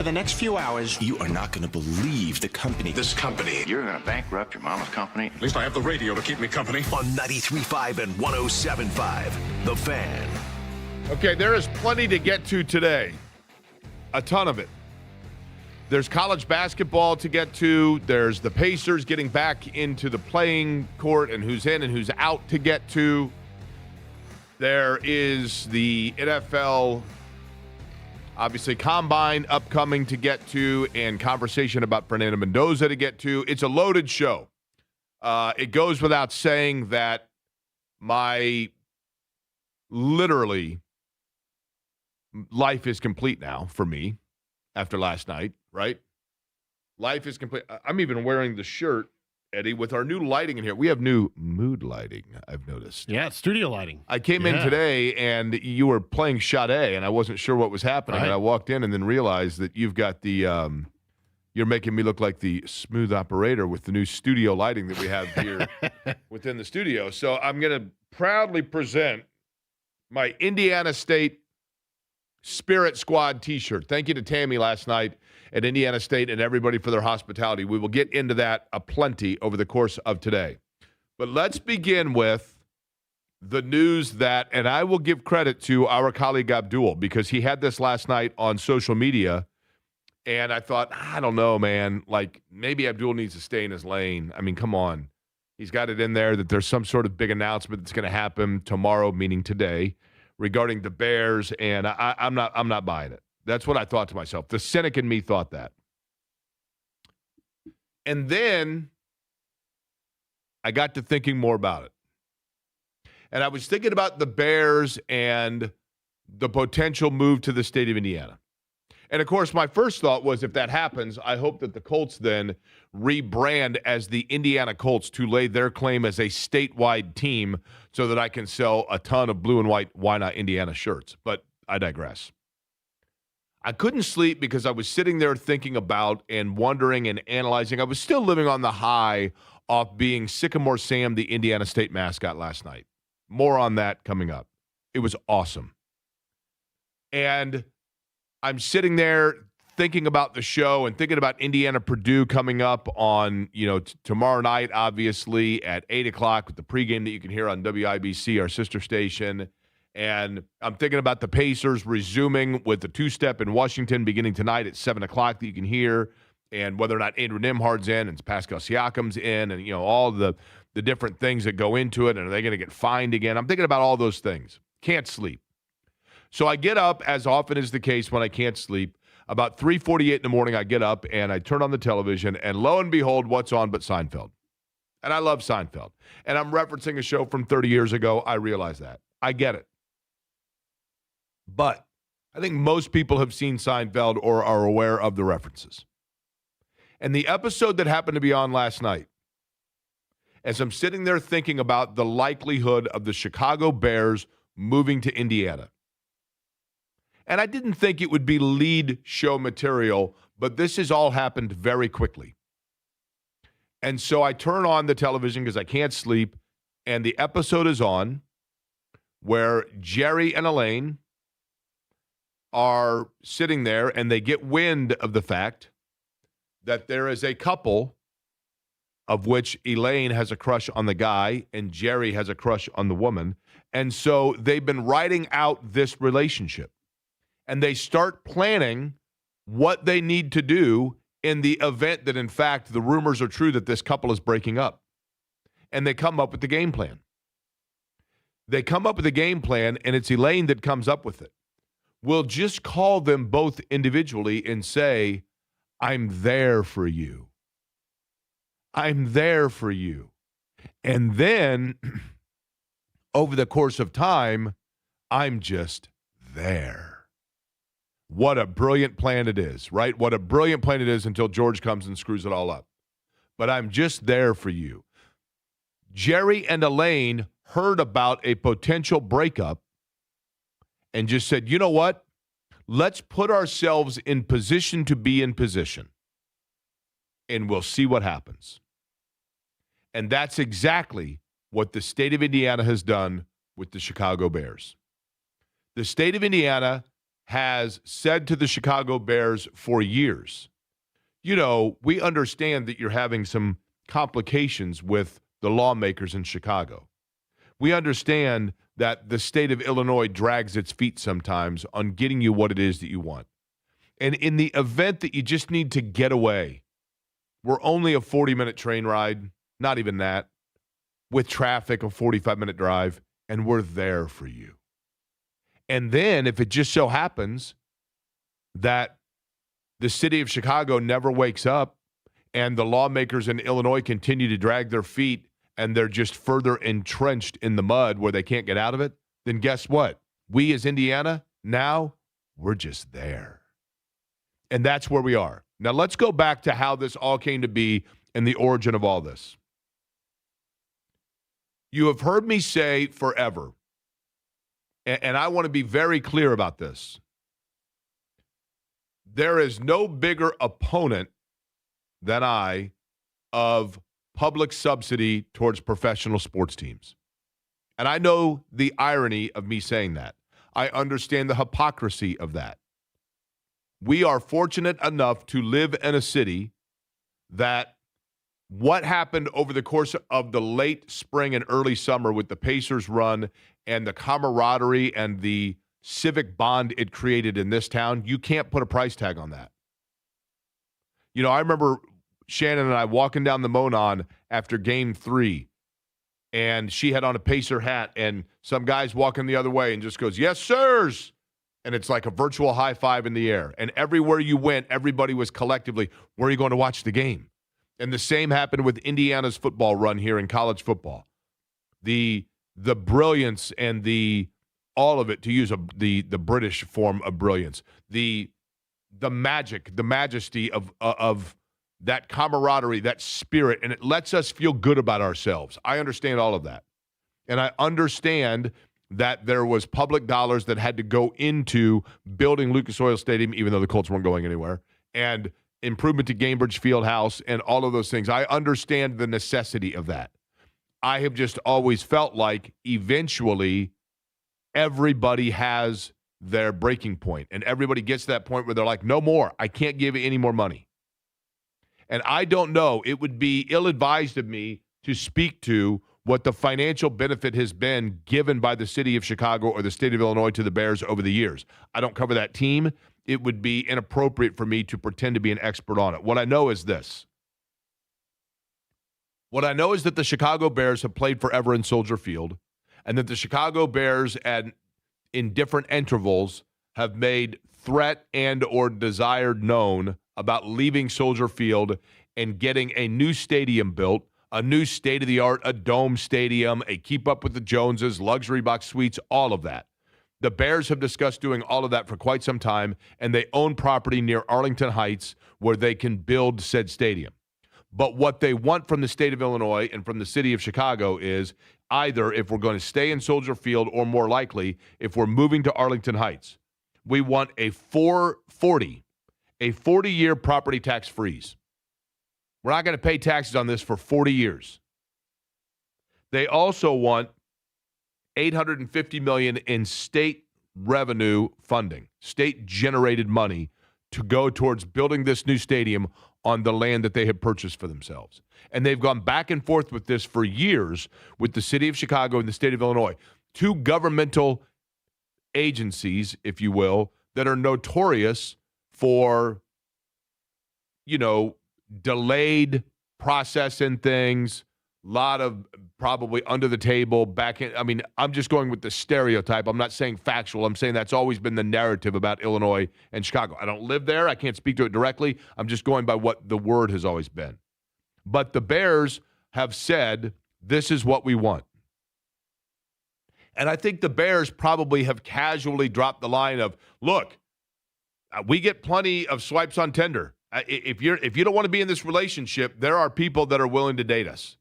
For the next few hours, You are not going to believe the company. This company. You're going to bankrupt your mama's company? At least I have the radio to keep me company. On 93.5 and 107.5, The Fan. Okay, there is plenty to get to today. A ton of it. There's college basketball to get to. There's the Pacers getting back into the playing court and who's in and who's out to get to. There is the NFL, obviously, combine upcoming to get to and conversation about Fernando Mendoza to get to. It's a loaded show. It goes without saying that my literally life is complete now for me after last night, right? Life is complete. I'm even wearing the shirt, Eddie, with our new lighting in here. We have new mood lighting, I've noticed. Yeah, it's studio lighting. I came in today and you were playing Sade, and I wasn't sure what was happening. Right. And I walked in and then realized that you've got the you're making me look like the smooth operator with the new studio lighting that we have here within the studio. So I'm going to proudly present my Indiana State Spirit Squad t-shirt. Thank you to Tammy last night at Indiana State and everybody for their hospitality. We will get into that aplenty over the course of today. But let's begin with the news that, and I will give credit to our colleague Abdul because he had this last night on social media, and I thought, I don't know, man, like maybe Abdul needs to stay in his lane. I mean, come on. He's got it in there that there's some sort of big announcement that's going to happen tomorrow, meaning today, regarding the Bears, and I'm not buying it. That's what I thought to myself. The cynic in me thought that. And then I got to thinking more about it. And I was thinking about the Bears and the potential move to the state of Indiana. And, of course, my first thought was if that happens, I hope that the Colts then rebrand as the Indiana Colts to lay their claim as a statewide team so that I can sell a ton of blue and white Why Not Indiana shirts. But I digress. I couldn't sleep because I was sitting there thinking about and wondering and analyzing. I was still living on the high off being Sycamore Sam, the Indiana State mascot, last night. More on that coming up. It was awesome. And I'm sitting there thinking about the show and thinking about Indiana-Purdue coming up on, tomorrow night, obviously, at 8 o'clock with the pregame that you can hear on WIBC, our sister station. And I'm thinking about the Pacers resuming with the two-step in Washington beginning tonight at 7 o'clock that you can hear, and whether or not Andrew Nimhard's in and Pascal Siakam's in and, all the different things that go into it, and are they going to get fined again? I'm thinking about all those things. Can't sleep. So I get up, as often is the case when I can't sleep. About 3:48 in the morning, I get up, and I turn on the television, and lo and behold, what's on but Seinfeld. And I love Seinfeld. And I'm referencing a show from 30 years ago. I realize that. I get it. But I think most people have seen Seinfeld or are aware of the references. And the episode that happened to be on last night, as I'm sitting there thinking about the likelihood of the Chicago Bears moving to Indiana, and I didn't think it would be lead show material, but this has all happened very quickly. And so I turn on the television because I can't sleep, and the episode is on where Jerry and Elaine are sitting there, and they get wind of the fact that there is a couple of which Elaine has a crush on the guy and Jerry has a crush on the woman. And so they've been writing out this relationship. And they start planning what they need to do in the event that, in fact, the rumors are true that this couple is breaking up. And they come up with the game plan. They come up with a game plan, and it's Elaine that comes up with it. We'll just call them both individually and say, I'm there for you. I'm there for you. And then, over the course of time, I'm just there. What a brilliant plan it is, right? What a brilliant plan it is until George comes and screws it all up. But I'm just there for you. Jerry and Elaine heard about a potential breakup and just said, you know what? Let's put ourselves in position to be in position, and we'll see what happens. And that's exactly what the state of Indiana has done with the Chicago Bears. The state of Indiana has said to the Chicago Bears for years, we understand that you're having some complications with the lawmakers in Chicago. We understand that the state of Illinois drags its feet sometimes on getting you what it is that you want. And in the event that you just need to get away, we're only a 40-minute train ride, not even that, with traffic, a 45-minute drive, and we're there for you. And then if it just so happens that the city of Chicago never wakes up and the lawmakers in Illinois continue to drag their feet and they're just further entrenched in the mud where they can't get out of it, then guess what? We as Indiana, now we're just there. And that's where we are. Now let's go back to how this all came to be and the origin of all this. You have heard me say forever, and I want to be very clear about this. There is no bigger opponent than I of public subsidy towards professional sports teams. And I know the irony of me saying that. I understand the hypocrisy of that. We are fortunate enough to live in a city that what happened over the course of the late spring and early summer with the Pacers run and the camaraderie and the civic bond it created in this town, you can't put a price tag on that. I remember Shannon and I walking down the Monon after game 3, and she had on a Pacer hat, and some guy's walking the other way and just goes, "Yes, sirs." And it's like a virtual high five in the air. And everywhere you went, everybody was collectively, "Where are you going to watch the game?" And the same happened with Indiana's football run here in college football. The brilliance and all of it, to use the British form of brilliance, the magic, the majesty of that camaraderie, that spirit, and it lets us feel good about ourselves. I understand all of that. And I understand that there was public dollars that had to go into building Lucas Oil Stadium, even though the Colts weren't going anywhere, and improvement to Gainbridge Fieldhouse and all of those things. I understand the necessity of that. I have just always felt like eventually everybody has their breaking point, and everybody gets to that point where they're like, "No more. I can't give any more money." And I don't know. It would be ill-advised of me to speak to what the financial benefit has been given by the city of Chicago or the state of Illinois to the Bears over the years. I don't cover that team. It would be inappropriate for me to pretend to be an expert on it. What I know is this. What I know is that the Chicago Bears have played forever in Soldier Field, and that the Chicago Bears, in different intervals, have made threat and or desired known about leaving Soldier Field and getting a new stadium built, a new state-of-the-art, a dome stadium, a keep up with the Joneses, luxury box suites, all of that. The Bears have discussed doing all of that for quite some time, and they own property near Arlington Heights where they can build said stadium. But what they want from the state of Illinois and from the city of Chicago is either, if we're going to stay in Soldier Field, or more likely, if we're moving to Arlington Heights, we want a 40-year property tax freeze. We're not going to pay taxes on this for 40 years. They also want $850 million in state revenue funding, state-generated money to go towards building this new stadium on the land that they have purchased for themselves. And they've gone back and forth with this for years with the city of Chicago and the state of Illinois, two governmental agencies, if you will, that are notorious for, delayed process in things, a lot of probably under the table back in. I mean, I'm just going with the stereotype. I'm not saying factual. I'm saying that's always been the narrative about Illinois and Chicago. I don't live there. I can't speak to it directly. I'm just going by what the word has always been. But the Bears have said, this is what we want. And I think the Bears probably have casually dropped the line of, look, we get plenty of swipes on Tinder. If you don't want to be in this relationship, there are people that are willing to date us.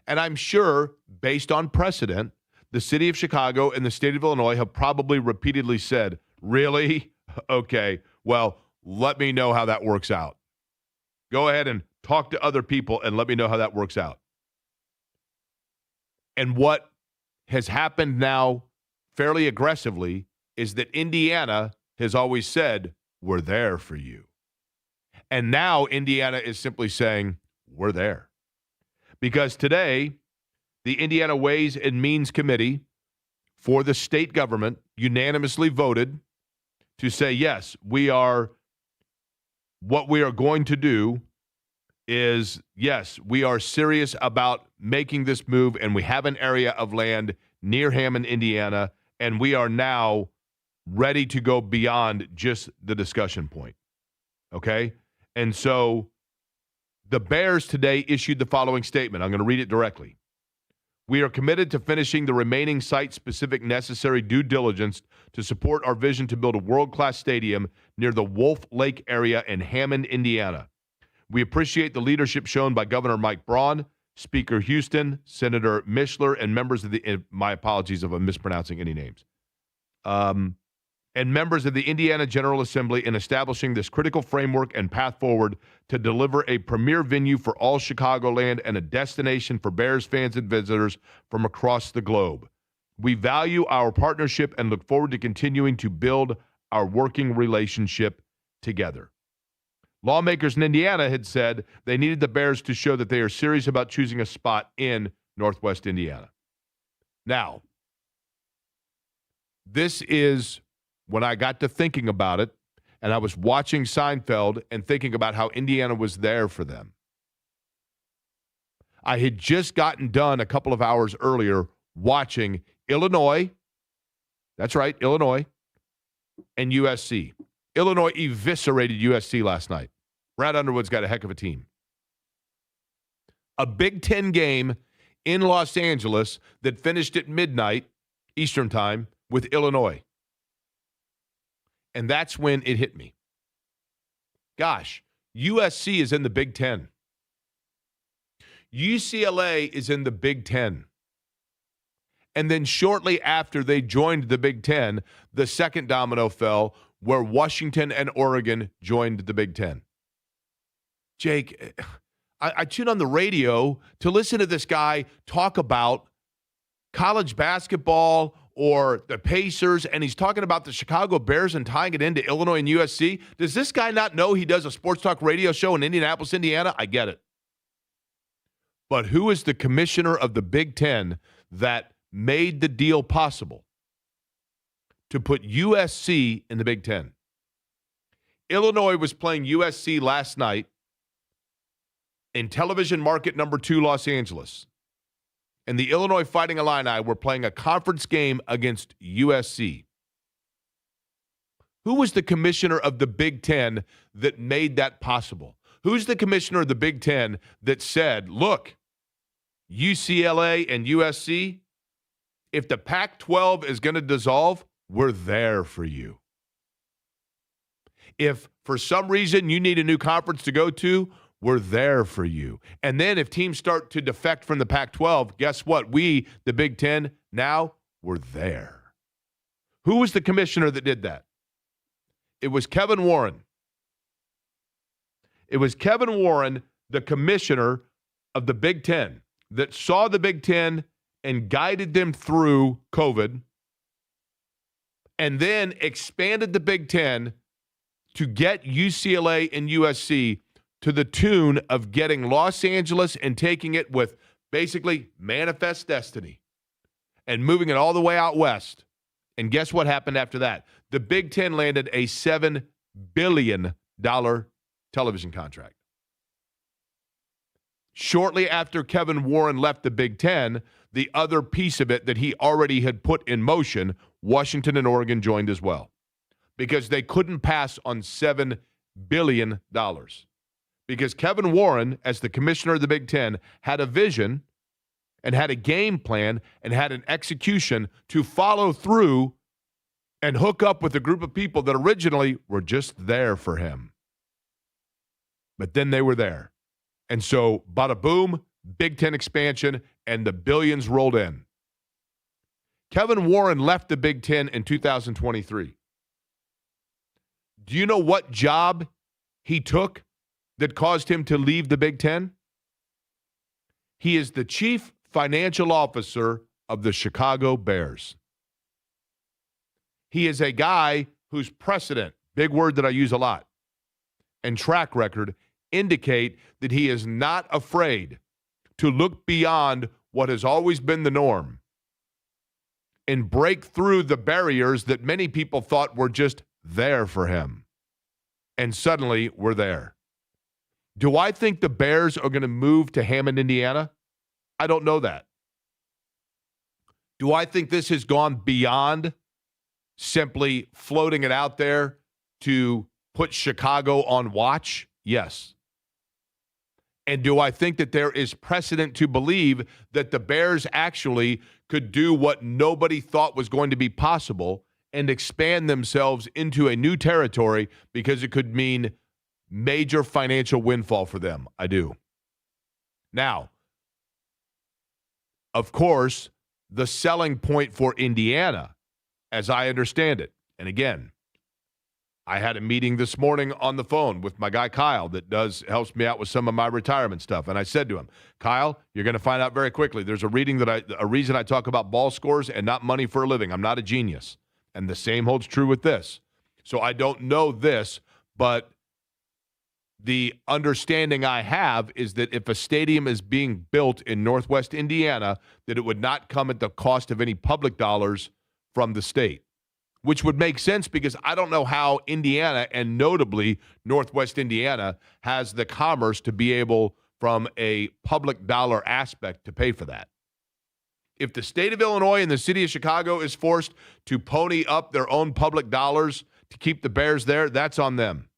And I'm sure, based on precedent, the city of Chicago and the state of Illinois have probably repeatedly said, really? Okay, well, let me know how that works out. Go ahead and talk to other people and let me know how that works out. And what has happened now fairly aggressively is that Indiana has always said, we're there for you. And now Indiana is simply saying, we're there. Because today, the Indiana Ways and Means Committee for the state government unanimously voted to say, yes, what we are going to do is, yes, we are serious about making this move, and we have an area of land near Hammond, Indiana, and we are now ready to go beyond just the discussion point. Okay? And so the Bears today issued the following statement. I'm going to read it directly. We are committed to finishing the remaining site-specific necessary due diligence to support our vision to build a world-class stadium near the Wolf Lake area in Hammond, Indiana. We appreciate the leadership shown by Governor Mike Braun, Speaker Houston, Senator Mishler, and members of my apologies if I'm mispronouncing any names, and members of the Indiana General Assembly in establishing this critical framework and path forward to deliver a premier venue for all Chicagoland and a destination for Bears fans and visitors from across the globe. We value our partnership and look forward to continuing to build our working relationship together. Lawmakers in Indiana had said they needed the Bears to show that they are serious about choosing a spot in Northwest Indiana. Now, this is when I got to thinking about it, and I was watching Seinfeld and thinking about how Indiana was there for them. I had just gotten done a couple of hours earlier watching Illinois, that's right, Illinois, and USC. Illinois eviscerated USC last night. Brad Underwood's got a heck of a team. A Big Ten game in Los Angeles that finished at midnight Eastern time with Illinois. And that's when it hit me. Gosh, USC is in the Big Ten. UCLA is in the Big Ten. And then shortly after they joined the Big Ten, the second domino fell where Washington and Oregon joined the Big Ten. Jake, I tune on the radio to listen to this guy talk about college basketball or the Pacers, and he's talking about the Chicago Bears and tying it into Illinois and USC. Does this guy not know he does a sports talk radio show in Indianapolis, Indiana? I get it. But who is the commissioner of the Big Ten that made the deal possible to put USC in the Big Ten? Illinois was playing USC last night in television market number 2, Los Angeles. And the Illinois Fighting Illini were playing a conference game against USC. Who was the commissioner of the Big Ten that made that possible? Who's the commissioner of the Big Ten that said, look, UCLA and USC, if the Pac-12 is going to dissolve, we're there for you. If for some reason you need a new conference to go to, we're there for you. And then if teams start to defect from the Pac-12, guess what? We, the Big Ten, now we're there. Who was the commissioner that did that? It was Kevin Warren. It was Kevin Warren, the commissioner of the Big Ten, that saw the Big Ten and guided them through COVID, and then expanded the Big Ten to get UCLA and USC to the tune of getting Los Angeles and taking it with basically manifest destiny and moving it all the way out west. And guess what happened after that? The Big Ten landed a $7 billion television contract. Shortly after Kevin Warren left the Big Ten, the other piece of it that he already had put in motion, Washington and Oregon joined as well, because they couldn't pass on $7 billion. Because Kevin Warren, as the commissioner of the Big Ten, had a vision and had a game plan and had an execution to follow through and hook up with a group of people that originally were just there for him. But then they were there. And so, bada boom, Big Ten expansion, and the billions rolled in. Kevin Warren left the Big Ten in 2023. Do you know what job he took that caused him to leave the Big Ten? He is the chief financial officer of the Chicago Bears. He is a guy whose precedent, big word that I use a lot, and track record indicate that he is not afraid to look beyond what has always been the norm and break through the barriers that many people thought were just there for him. And suddenly we're there. Do I think the Bears are going to move to Hammond, Indiana? I don't know that. Do I think this has gone beyond simply floating it out there to put Chicago on watch? Yes. And do I think that there is precedent to believe that the Bears actually could do what nobody thought was going to be possible and expand themselves into a new territory because it could mean major financial windfall for them? I do. Now, of course, the selling point for Indiana, as I understand it, and again, I had a meeting this morning on the phone with my guy Kyle that helps me out with some of my retirement stuff, and I said to him, Kyle, you're going to find out very quickly. There's a reason I talk about ball scores and not money for a living. I'm not a genius, and the same holds true with this. So I don't know this, but the understanding I have is that if a stadium is being built in Northwest Indiana, that it would not come at the cost of any public dollars from the state, which would make sense because I don't know how Indiana, and notably Northwest Indiana, has the commerce to be able, from a public dollar aspect, to pay for that. If the state of Illinois and the city of Chicago is forced to pony up their own public dollars to keep the Bears there, that's on them.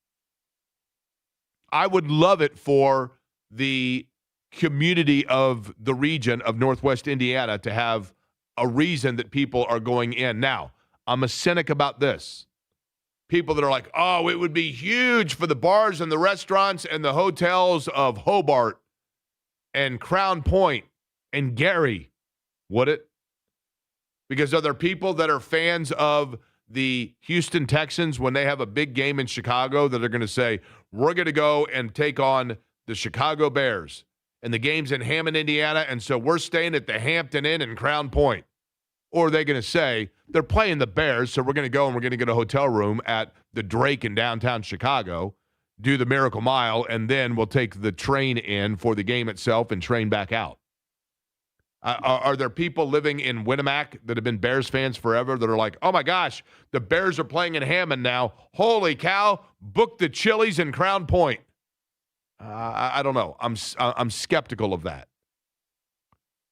I would love it for the community of the region of Northwest Indiana to have a reason that people are going in. Now, I'm a cynic about this. People that are like, oh, it would be huge for the bars and the restaurants and the hotels of Hobart and Crown Point and Gary. Would it? Because are there people that are fans of the Houston Texans when they have a big game in Chicago that are going to say, we're going to go and take on the Chicago Bears, and the game's in Hammond, Indiana, and so we're staying at the Hampton Inn in Crown Point? Or are they going to say, they're playing the Bears, so we're going to go and we're going to get a hotel room at the Drake in downtown Chicago, do the Miracle Mile, and then we'll take the train in for the game itself and train back out? Are there people living in Winnemac that have been Bears fans forever that are like, oh my gosh, the Bears are playing in Hammond now. Holy cow, book the Chili's in Crown Point. I don't know. I'm skeptical of that.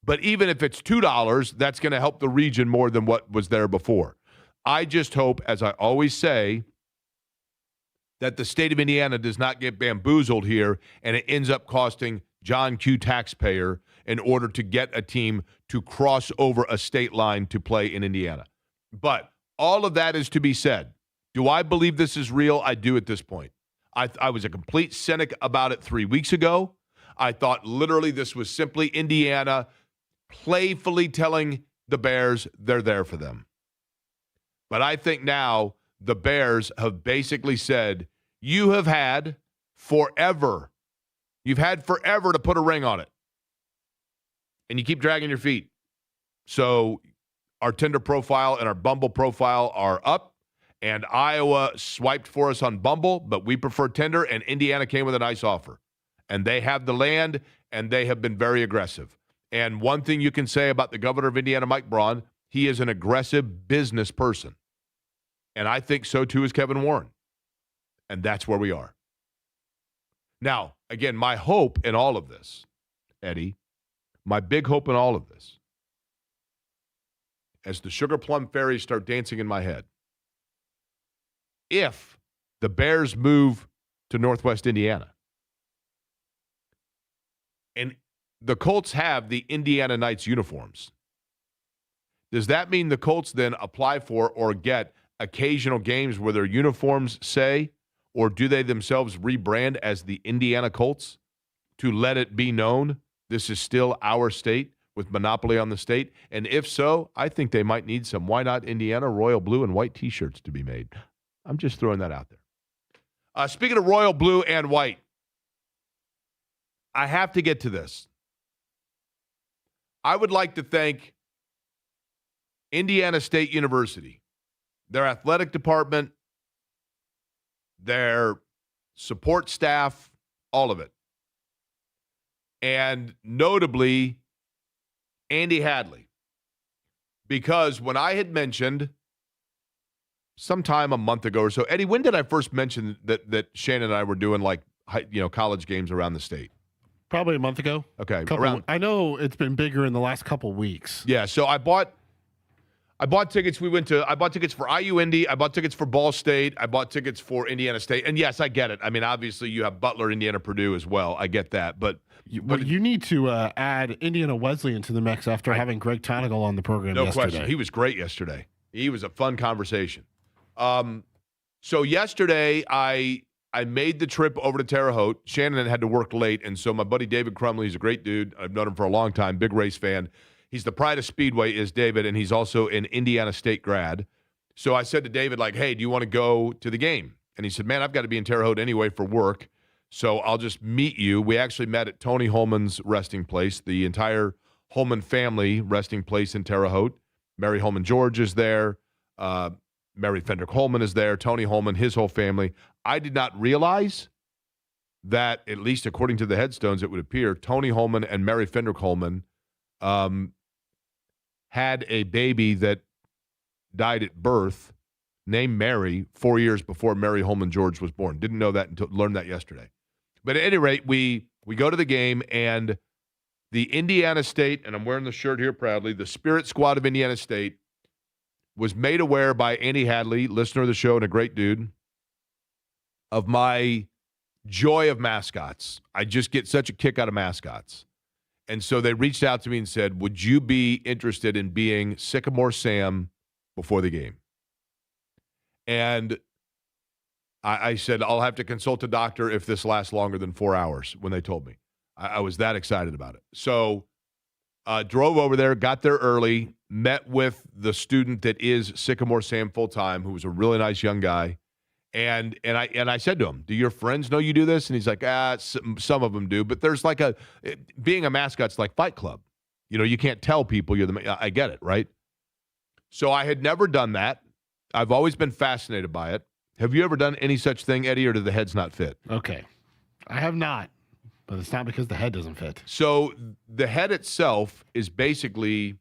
But even if it's $2, that's going to help the region more than what was there before. I just hope, as I always say, that the state of Indiana does not get bamboozled here and it ends up costing John Q. taxpayer in order to get a team to cross over a state line to play in Indiana. But all of that is to be said. Do I believe this is real? I do at this point. I was a complete cynic about it 3 weeks ago. I thought literally this was simply Indiana playfully telling the Bears they're there for them. But I think now the Bears have basically said, you have had forever. You've had forever to put a ring on it. And you keep dragging your feet. So our Tinder profile and our Bumble profile are up. And Iowa swiped for us on Bumble, but we prefer Tinder, and Indiana came with a nice offer. And they have the land, and they have been very aggressive. And one thing you can say about the governor of Indiana, Mike Braun, he is an aggressive business person. And I think so, too, is Kevin Warren. And that's where we are. Now, again, my hope in all of this, Eddie, my big hope in all of this, as the Sugar Plum Fairies start dancing in my head, if the Bears move to Northwest Indiana, and the Colts have the Indiana Knights uniforms, does that mean the Colts then apply for or get occasional games where their uniforms say, or do they themselves rebrand as the Indiana Colts to let it be known this is still our state with monopoly on the state? And if so, I think they might need some Why Not Indiana royal blue and white T-shirts to be made. I'm just throwing that out there. Speaking of royal blue and white, I have to get to this. I would like to thank Indiana State University, their athletic department, their support staff, all of it. And notably, Andy Hadley. Because when I had mentioned sometime a month ago or so, Eddie, when did I first mention that Shannon and I were doing college games around the state? Probably a month ago. Okay. I know it's been bigger in the last couple weeks. Yeah, so I bought tickets. I bought tickets for IU Indy. I bought tickets for Ball State. I bought tickets for Indiana State. And yes, I get it. I mean, obviously you have Butler, Indiana, Purdue as well. I get that. But you need to add Indiana Wesleyan to the mix after having Greg Tonigal on the program yesterday. No question. He was great yesterday. He was a fun conversation. So yesterday I made the trip over to Terre Haute. Shannon had to work late, and so my buddy David Crumley, he's a great dude. I've known him for a long time, big race fan. He's the pride of Speedway is David, and he's also an Indiana State grad. So I said to David, hey, do you want to go to the game? And he said, man, I've got to be in Terre Haute anyway for work, so I'll just meet you. We actually met at Tony Holman's resting place, the entire Holman family resting place in Terre Haute. Mary Holman George is there. Mary Fendrick Holman is there. Tony Holman, his whole family. I did not realize that, at least according to the headstones, it would appear, Tony Holman and Mary Fendrick Holman had a baby that died at birth named Mary 4 years before Mary Holman George was born. Didn't know that until learned that yesterday. But at any rate, we go to the game, and the Indiana State, and I'm wearing the shirt here proudly, the Spirit Squad of Indiana State was made aware by Andy Hadley, listener of the show and a great dude, of my joy of mascots. I just get such a kick out of mascots. And so they reached out to me and said, would you be interested in being Sycamore Sam before the game? And I said, I'll have to consult a doctor if this lasts longer than 4 hours, when they told me. I was that excited about it. So drove over there, got there early, met with the student that is Sycamore Sam full-time, who was a really nice young guy. And I said to him, do your friends know you do this? And he's like, some of them do. But there's being a mascot's like Fight Club. You know, you can't tell people I get it, right? So I had never done that. I've always been fascinated by it. Have you ever done any such thing, Eddie, or do the heads not fit? Okay. I have not, but it's not because the head doesn't fit. So the head itself is basically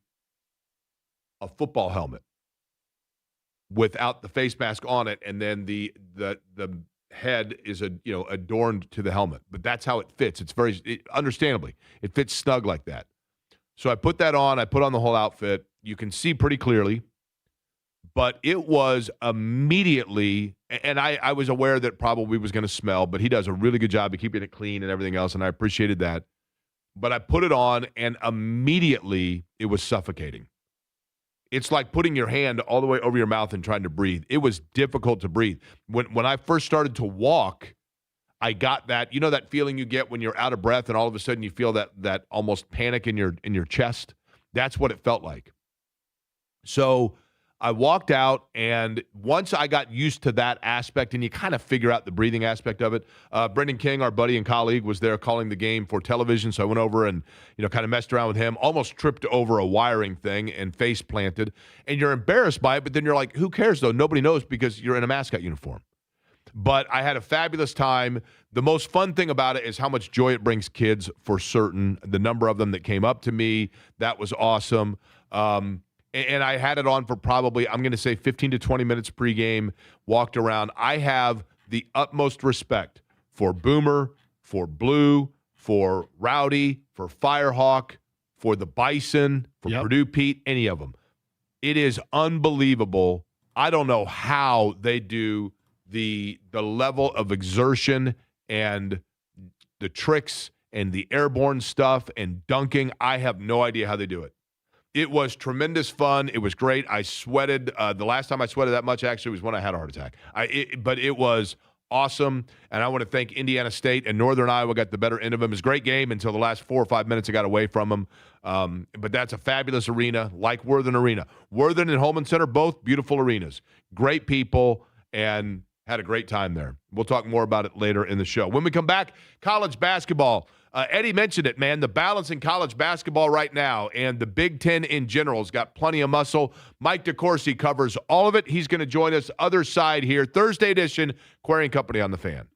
a football helmet without the face mask on it, and then the head is adorned to the helmet. But that's how it fits. It's understandably, it fits snug like that. So I put that on. I put on the whole outfit. You can see pretty clearly, but it was immediately, and I was aware that probably was going to smell, but he does a really good job of keeping it clean and everything else, and I appreciated that. But I put it on, and immediately it was suffocating. It's like putting your hand all the way over your mouth and trying to breathe. It was difficult to breathe. When I first started to walk, I got that, that feeling you get when you're out of breath and all of a sudden you feel that almost panic in your chest. That's what it felt like. So I walked out, and once I got used to that aspect, and you kind of figure out the breathing aspect of it, Brendan King, our buddy and colleague, was there calling the game for television, so I went over and kind of messed around with him, almost tripped over a wiring thing and face planted, and you're embarrassed by it, but then you're like, who cares, though? Nobody knows because you're in a mascot uniform. But I had a fabulous time. The most fun thing about it is how much joy it brings kids, for certain. The number of them that came up to me, that was awesome. And I had it on for probably, I'm going to say 15 to 20 minutes pregame, walked around. I have the utmost respect for Boomer, for Blue, for Rowdy, for Firehawk, for the Bison, for Purdue Pete, any of them. It is unbelievable. I don't know how they do the level of exertion and the tricks and the airborne stuff and dunking. I have no idea how they do it. It was tremendous fun. It was great. I sweated. The last time I sweated that much, actually, was when I had a heart attack. But it was awesome, and I want to thank Indiana State and Northern Iowa got the better end of them. It was a great game until the last 4 or 5 minutes I got away from them. But that's a fabulous arena, like Worthen Arena. Worthen and Holman Center, both beautiful arenas. Great people, and had a great time there. We'll talk more about it later in the show. When we come back, college basketball. Eddie mentioned it, man. The balance in college basketball right now and the Big Ten in general has got plenty of muscle. Mike DeCourcy covers all of it. He's going to join us other side here. Thursday edition, Query and Company on the Fan.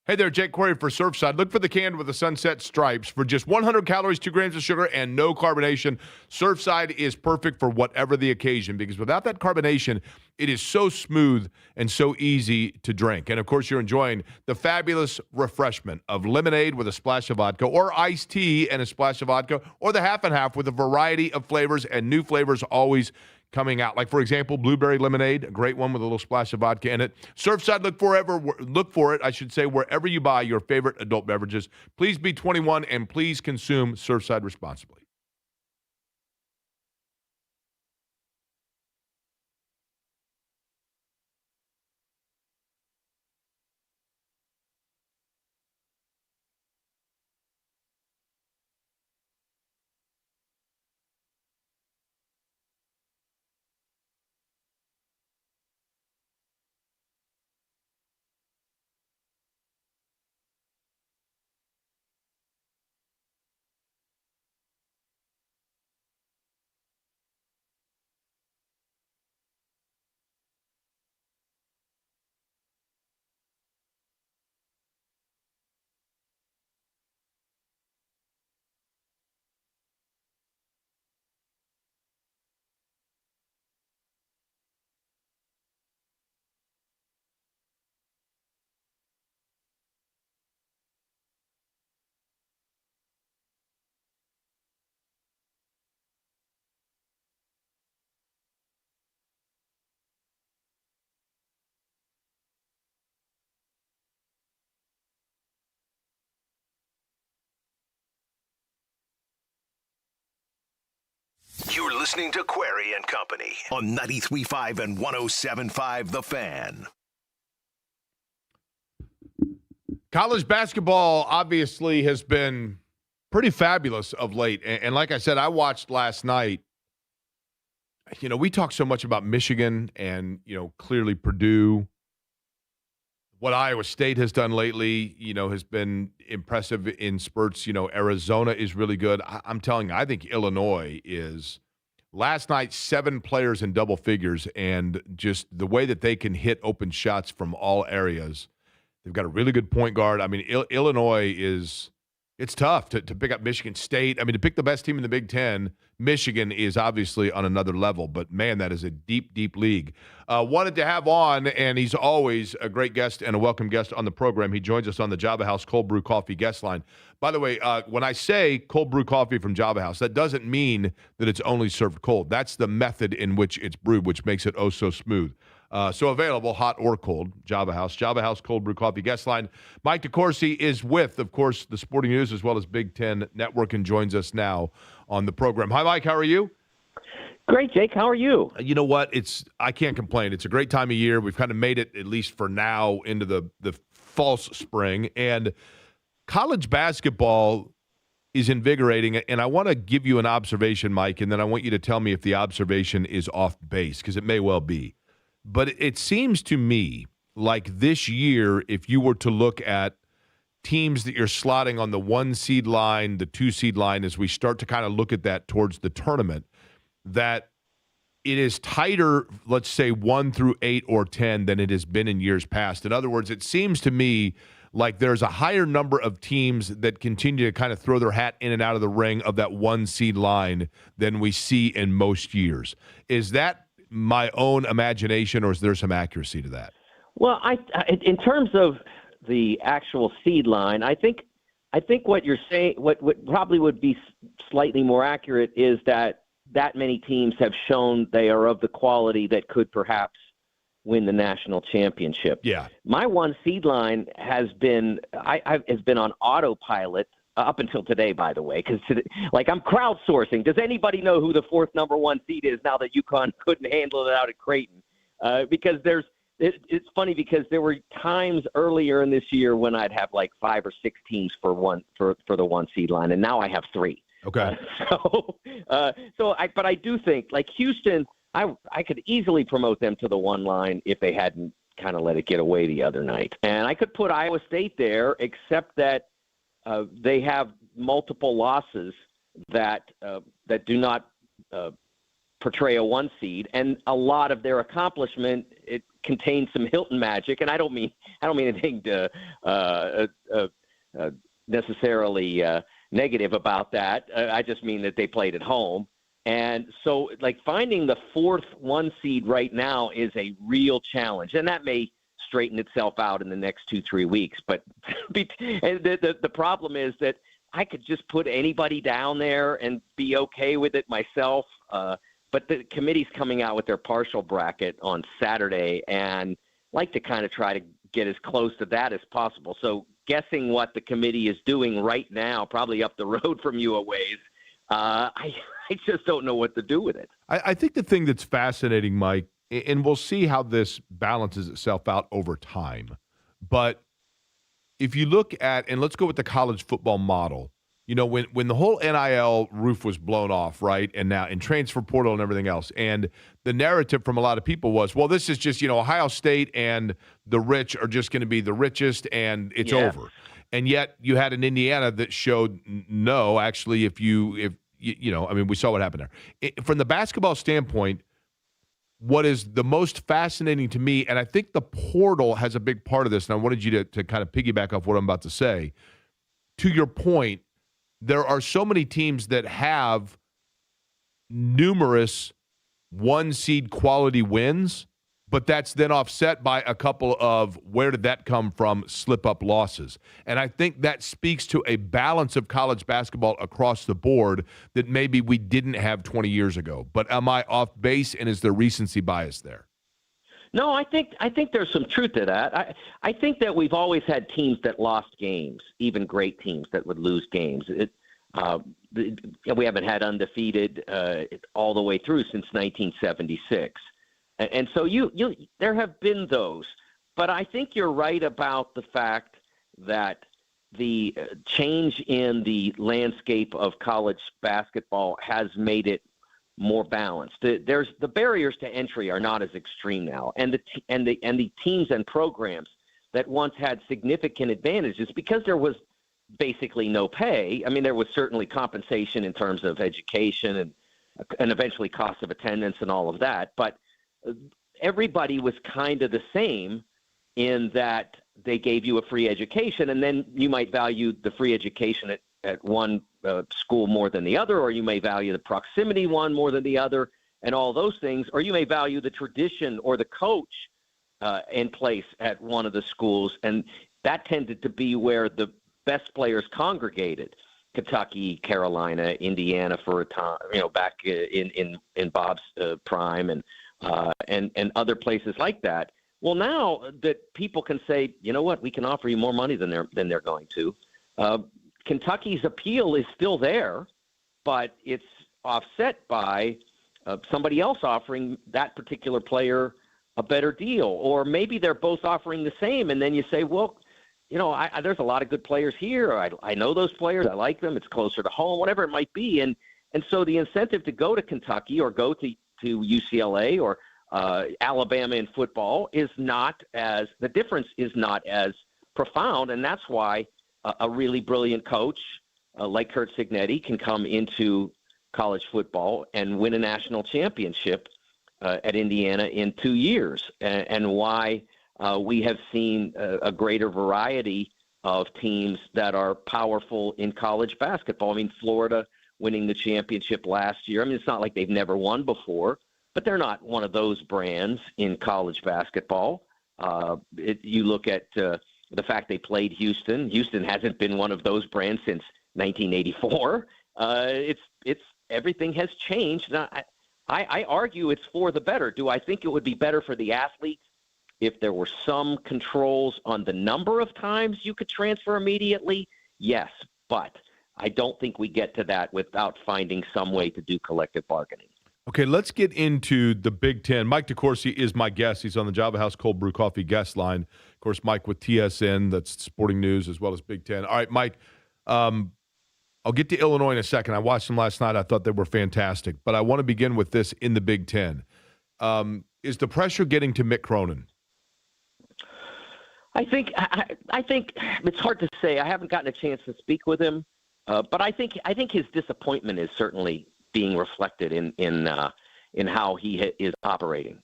Hey there, Jake Query for Surfside. Look for the can with the sunset stripes. For just 100 calories, 2 grams of sugar, and no carbonation, Surfside is perfect for whatever the occasion, because without that carbonation, it is so smooth and so easy to drink. And, of course, you're enjoying the fabulous refreshment of lemonade with a splash of vodka, or iced tea and a splash of vodka, or the half and half with a variety of flavors, and new flavors always coming out. Like, for example, blueberry lemonade, a great one with a little splash of vodka in it. Surfside, look for it, I should say, wherever you buy your favorite adult beverages. Please be 21 and please consume Surfside responsibly. listening to Query and Company on 93.5 and 107.5 The Fan. College basketball obviously has been pretty fabulous of late. And like I said, I watched last night. You know, we talk so much about Michigan and, clearly Purdue. What Iowa State has done lately, has been impressive in spurts. Arizona is really good. I'm telling you, I think Illinois is last night, 7 players in double figures, and just the way that they can hit open shots from all areas. They've got a really good point guard. I mean, Illinois it's tough to pick up Michigan State. I mean, to pick the best team in the Big Ten, Michigan is obviously on another level. But, man, that is a deep, deep league. Wanted to have on, and he's always a great guest and a welcome guest on the program. He joins us on the Java House Cold Brew Coffee guest line. By the way, when I say cold brew coffee from Java House, that doesn't mean that it's only served cold. That's the method in which it's brewed, which makes it oh so smooth. So available, hot or cold, Java House Cold Brew Coffee guest line. Mike DeCourcy is with, of course, the Sporting News as well as Big Ten Network and joins us now on the program. Hi, Mike. How are you? Great, Jake. How are you? You know what? I can't complain. It's a great time of year. We've kind of made it, at least for now, into the false spring. And college basketball is invigorating. And I want to give you an observation, Mike, and then I want you to tell me if the observation is off base, because it may well be. But it seems to me like this year, if you were to look at teams that you're slotting on the 1 seed line, the 2 seed line, as we start to kind of look at that towards the tournament, that it is tighter, let's say 1 through 8 or 10 than it has been in years past. In other words, it seems to me like there's a higher number of teams that continue to kind of throw their hat in and out of the ring of that 1 seed line than we see in most years. Is that my own imagination, or is there some accuracy to that? Well, in terms of the actual seed line, I think what you're saying, what probably would be slightly more accurate, is that many teams have shown they are of the quality that could perhaps win the national championship. Yeah. My 1 seed line has been on autopilot up until today, by the way, because I'm crowdsourcing. Does anybody know who the 4th number 1 seed is now that UConn couldn't handle it out at Creighton? Because it's funny because there were times earlier in this year when I'd have like 5 or 6 teams for the 1 seed line, and now I have 3. Okay. But I do think like Houston, I could easily promote them to the 1 line if they hadn't kind of let it get away the other night, and I could put Iowa State there, except that they have multiple losses that do not portray a 1 seed, and a lot of their accomplishment, it contains some Hilton magic, and I don't mean anything to necessarily negative about that. I just mean that they played at home, and so like finding the 4th 1 seed right now is a real challenge, and that may straighten itself out in the next 2-3 weeks. But and the problem is that I could just put anybody down there and be okay with it myself. But the committee's coming out with their partial bracket on Saturday, and like to kind of try to get as close to that as possible. So guessing what the committee is doing right now, probably up the road from you a ways, I just don't know what to do with it. I think the thing that's fascinating, Mike, and we'll see how this balances itself out over time, but if you look at, and let's go with the college football model, when the whole NIL roof was blown off, right, and now in transfer portal and everything else, and the narrative from a lot of people was, well, this is just, Ohio State and the rich are just going to be the richest, and it's over. And yet you had an Indiana that showed no, actually, we saw what happened there. From the basketball standpoint, what is the most fascinating to me, and I think the portal has a big part of this, and I wanted you to kind of piggyback off what I'm about to say. To your point, there are so many teams that have numerous 1 seed quality wins, but that's then offset by a couple of where did that come from slip-up losses. And I think that speaks to a balance of college basketball across the board that maybe we didn't have 20 years ago. But am I off base, and is there recency bias there? No, I think there's some truth to that. I think that we've always had teams that lost games, even great teams that would lose games. We haven't had undefeated all the way through since 1976. And so there have been those. But I think you're right about the fact that the change in the landscape of college basketball has made it more balanced. The barriers to entry are not as extreme now, and the teams and programs that once had significant advantages because there was basically no pay. I mean, there was certainly compensation in terms of education and eventually cost of attendance and all of that, but everybody was kind of the same in that they gave you a free education, and then you might value the free education at one school more than the other, or you may value the proximity one more than the other, and all those things, or you may value the tradition or the coach in place at one of the schools, and that tended to be where the best players congregated. Kentucky, Carolina, Indiana for a time, back in Bob's prime, and other places like that. Well, now that people can say, you know what, we can offer you more money than they're going to. Kentucky's appeal is still there, but it's offset by somebody else offering that particular player a better deal, or maybe they're both offering the same, and then you say, well, there's a lot of good players here. I know those players. I like them. It's closer to home, whatever it might be, and so the incentive to go to Kentucky or go to UCLA or Alabama in football the difference is not as profound, and that's why a really brilliant coach like Curt Cignetti can come into college football and win a national championship at Indiana in 2 years, and why we have seen a greater variety of teams that are powerful in college basketball. I mean, Florida winning the championship last year. I mean, it's not like they've never won before, but they're not one of those brands in college basketball. You look at the fact they played Houston. Houston hasn't been one of those brands since 1984. It's everything has changed. Now, I argue it's for the better. Do I think it would be better for the athletes if there were some controls on the number of times you could transfer immediately? Yes, but I don't think we get to that without finding some way to do collective bargaining. Okay, let's get into the Big Ten. Mike DeCourcy is my guest. He's on the Java House Cold Brew Coffee guest line. Of course, Mike with TSN, that's Sporting News, as well as Big Ten. All right, Mike, I'll get to Illinois in a second. I watched them last night. I thought they were fantastic. But I want to begin with this in the Big Ten. Is the pressure getting to Mick Cronin? I think it's hard to say. I haven't gotten a chance to speak with him, but I think his disappointment is certainly being reflected in how he is operating.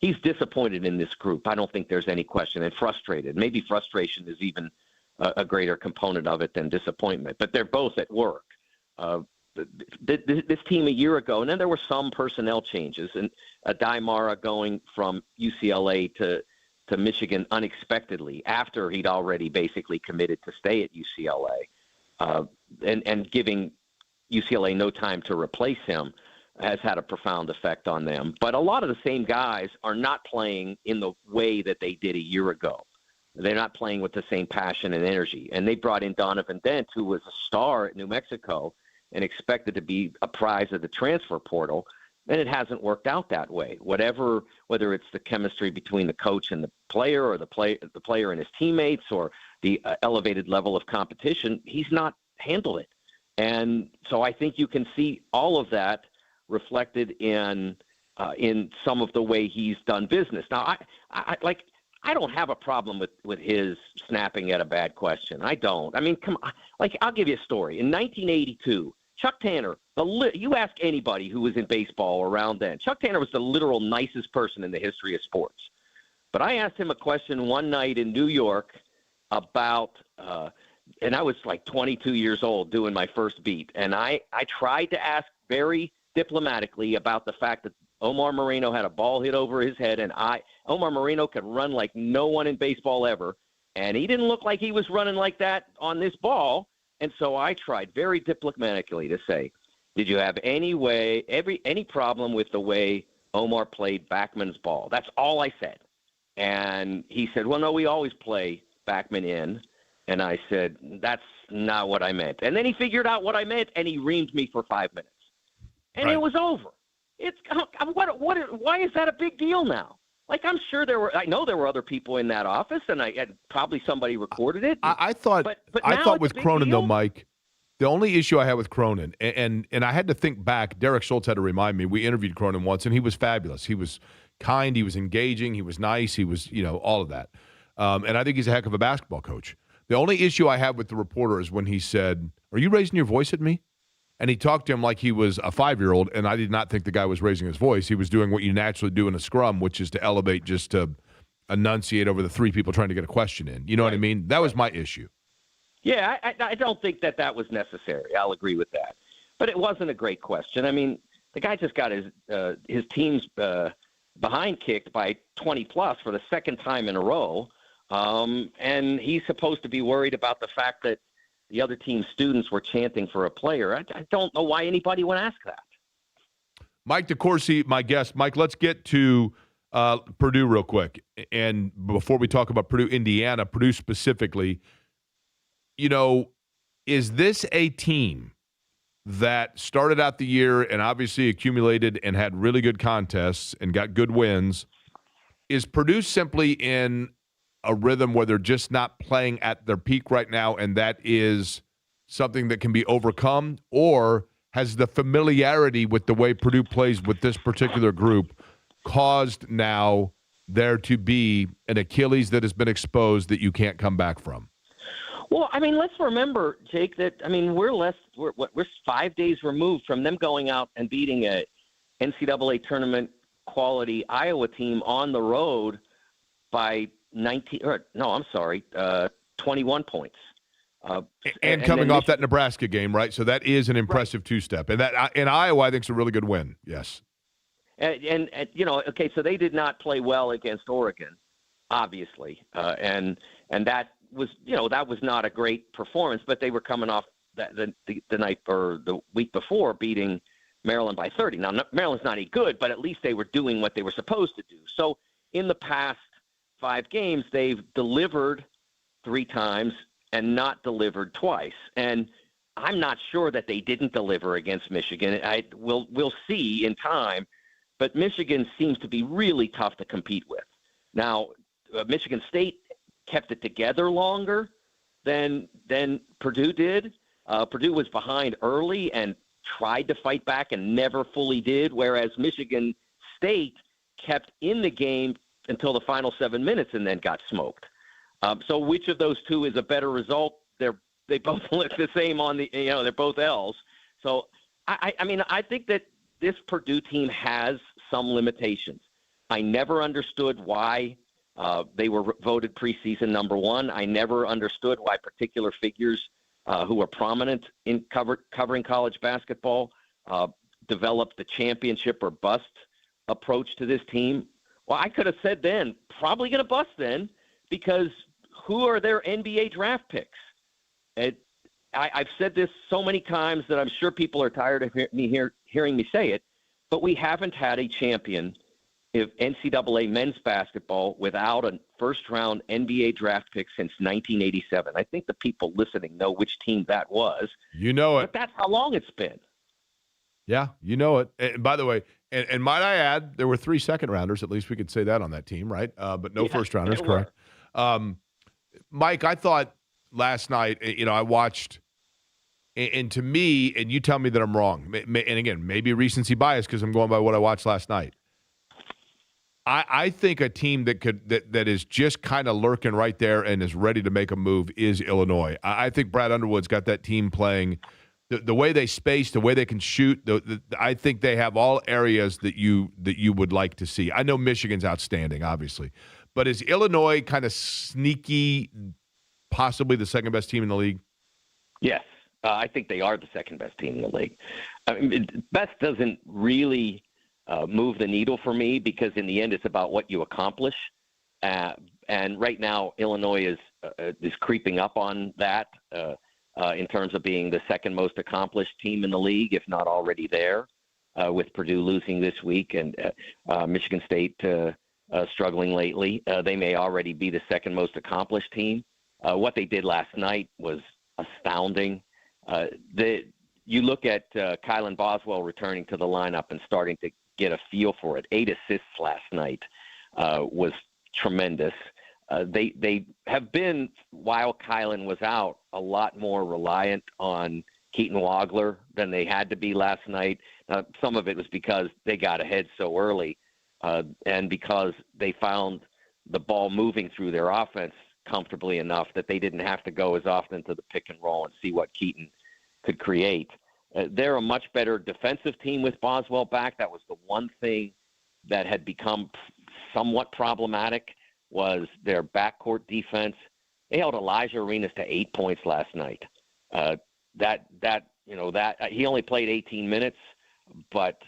He's disappointed in this group. I don't think there's any question, and frustrated. Maybe frustration is even a greater component of it than disappointment. But they're both at work. This team a year ago, and then there were some personnel changes, and Daimara going from UCLA to Michigan unexpectedly after he'd already basically committed to stay at UCLA, and giving UCLA no time to replace him has had a profound effect on them. But a lot of the same guys are not playing in the way that they did a year ago. They're not playing with the same passion and energy. And they brought in Donovan Dent, who was a star at New Mexico and expected to be a prize of the transfer portal, and it hasn't worked out that way. Whether it's the chemistry between the coach and the player, or the player and his teammates, or the elevated level of competition, he's not handled it. And so I think you can see all of that reflected in some of the way he's done business. Now, I don't have a problem with his snapping at a bad question. I don't. I mean, come on. I'll give you a story. In 1982, Chuck Tanner, you ask anybody who was in baseball around then, Chuck Tanner was the literal nicest person in the history of sports. But I asked him a question one night in New York about and I was like 22 years old doing my first beat. And I tried to ask very diplomatically about the fact that Omar Moreno had a ball hit over his head, and Omar Moreno could run like no one in baseball ever, and he didn't look like he was running like that on this ball. And so I tried very diplomatically to say, did you have any problem with the way Omar played Backman's ball? That's all I said. And he said, well, no, we always play Backman in. And I said, that's not what I meant. And then he figured out what I meant, and he reamed me for 5 minutes. And Right. it was over. Why is that a big deal now? Like, I know there were other people in that office, and probably somebody recorded it. I thought but I now thought it's with a big Cronin, though, deal? Mike, the only issue I had with Cronin, and I had to think back, Derek Schultz had to remind me, we interviewed Cronin once, and he was fabulous. He was kind, he was engaging, he was nice, he was, all of that. And I think he's a heck of a basketball coach. The only issue I had with the reporter is when he said, "Are you raising your voice at me?" And he talked to him like he was a 5-year-old, and I did not think the guy was raising his voice. He was doing what you naturally do in a scrum, which is to elevate just to enunciate over the 3 people trying to get a question in. You know what I mean? That was my issue. Yeah, I don't think that was necessary. I'll agree with that. But it wasn't a great question. I mean, the guy just got his team's behind kicked by 20-plus for the second time in a row. And he's supposed to be worried about the fact that the other team's students were chanting for a player. I don't know why anybody would ask that. Mike DeCourcy, my guest. Mike, let's get to Purdue real quick. And before we talk about Purdue, Indiana, Purdue specifically, is this a team that started out the year and obviously accumulated and had really good contests and got good wins? Is Purdue simply in a rhythm where they're just not playing at their peak right now, and that is something that can be overcome? Or has the familiarity with the way Purdue plays with this particular group caused now there to be an Achilles that has been exposed that you can't come back from? Well, I mean, let's remember, Jake, that we're 5 days removed from them going out and beating a NCAA tournament quality Iowa team on the road by 21 points. And coming off that Nebraska game, right? So that is an impressive two-step. And that in Iowa, I think is a really good win. Yes. And okay, so they did not play well against Oregon, obviously. And that was not a great performance, but they were coming off the night or the week before beating Maryland by 30. Now, Maryland's not any good, but at least they were doing what they were supposed to do. So in the past 5 games, they've delivered 3 times and not delivered twice. And I'm not sure that they didn't deliver against Michigan. We'll see in time, but Michigan seems to be really tough to compete with. Now, Michigan State kept it together longer than Purdue did. Purdue was behind early and tried to fight back and never fully did, whereas Michigan State kept in the game until the final 7 minutes and then got smoked. So which of those two is a better result? They both look the same on the, they're both L's. So I think that this Purdue team has some limitations. I never understood why they were voted preseason number 1. I never understood why particular figures who are prominent in covering college basketball developed the championship or bust approach to this team. Well, I could have said then, probably going to bust then, because who are their NBA draft picks? I've said this so many times that I'm sure people are tired of hearing me say it, but we haven't had a champion of NCAA men's basketball without a first-round NBA draft pick since 1987. I think the people listening know which team that was. You know it. But that's how long it's been. Yeah, you know it. And by the way, and might I add, there were 3 second-rounders. At least we could say that on that team, right? But no first-rounders, correct. Mike, I thought last night, I watched, and to me, and you tell me that I'm wrong, and again, maybe recency bias because I'm going by what I watched last night. I think a team that is just kind of lurking right there and is ready to make a move is Illinois. I think Brad Underwood's got that team playing the way they space, the way they can shoot. I think they have all areas that you would like to see. I know Michigan's outstanding, obviously, but is Illinois kind of sneaky, possibly the second best team in the league? Yes, I think they are the second best team in the league. I mean, best doesn't really move the needle for me because in the end it's about what you accomplish. And right now Illinois is creeping up on that in terms of being the second most accomplished team in the league, if not already there, with Purdue losing this week and Michigan State struggling lately. They may already be the second most accomplished team. What they did last night was astounding. You look at Kylan Boswell returning to the lineup and starting to get a feel for it. 8 assists last night was tremendous. They have been, while Kylan was out, a lot more reliant on Keaton Wagler than they had to be last night. Some of it was because they got ahead so early and because they found the ball moving through their offense comfortably enough that they didn't have to go as often to the pick and roll and see what Keaton could create. They're a much better defensive team with Boswell back. That was the one thing that had become somewhat problematic was their backcourt defense. They held Elijah Arenas to 8 points last night. He only played 18 minutes, but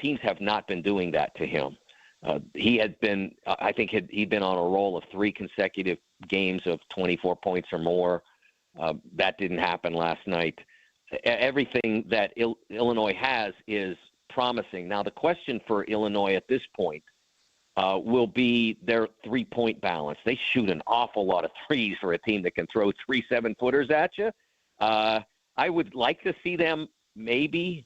teams have not been doing that to him. He had been, he'd been on a roll of 3 consecutive games of 24 points or more. That didn't happen last night. Everything that Illinois has is promising. Now, the question for Illinois at this point will be their 3-point balance. They shoot an awful lot of threes for a team that can throw 3 7-footers at you. I would like to see them maybe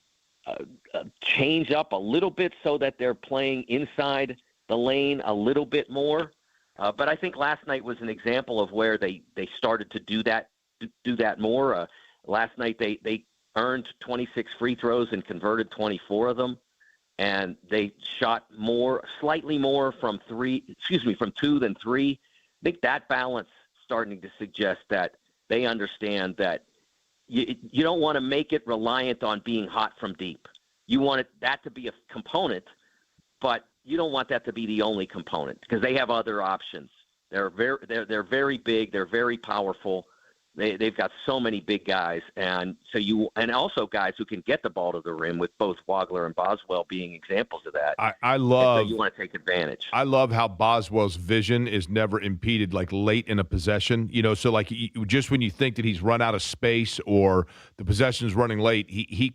change up a little bit so that they're playing inside the lane a little bit more. But I think last night was an example of where they started to do that more. Last night they earned 26 free throws and converted 24 of them, and they shot slightly more from 2 than 3. I think that balance starting to suggest that they understand that you don't want to make it reliant on being hot from deep. You want that to be a component, but you don't want that to be the only component because they have other options. They're very big. They're very powerful. They've got so many big guys, and also guys who can get the ball to the rim, with both Wagler and Boswell being examples of that. I love. So you want to take advantage. I love how Boswell's vision is never impeded, like late in a possession. So like just when you think that he's run out of space or the possession's running late, he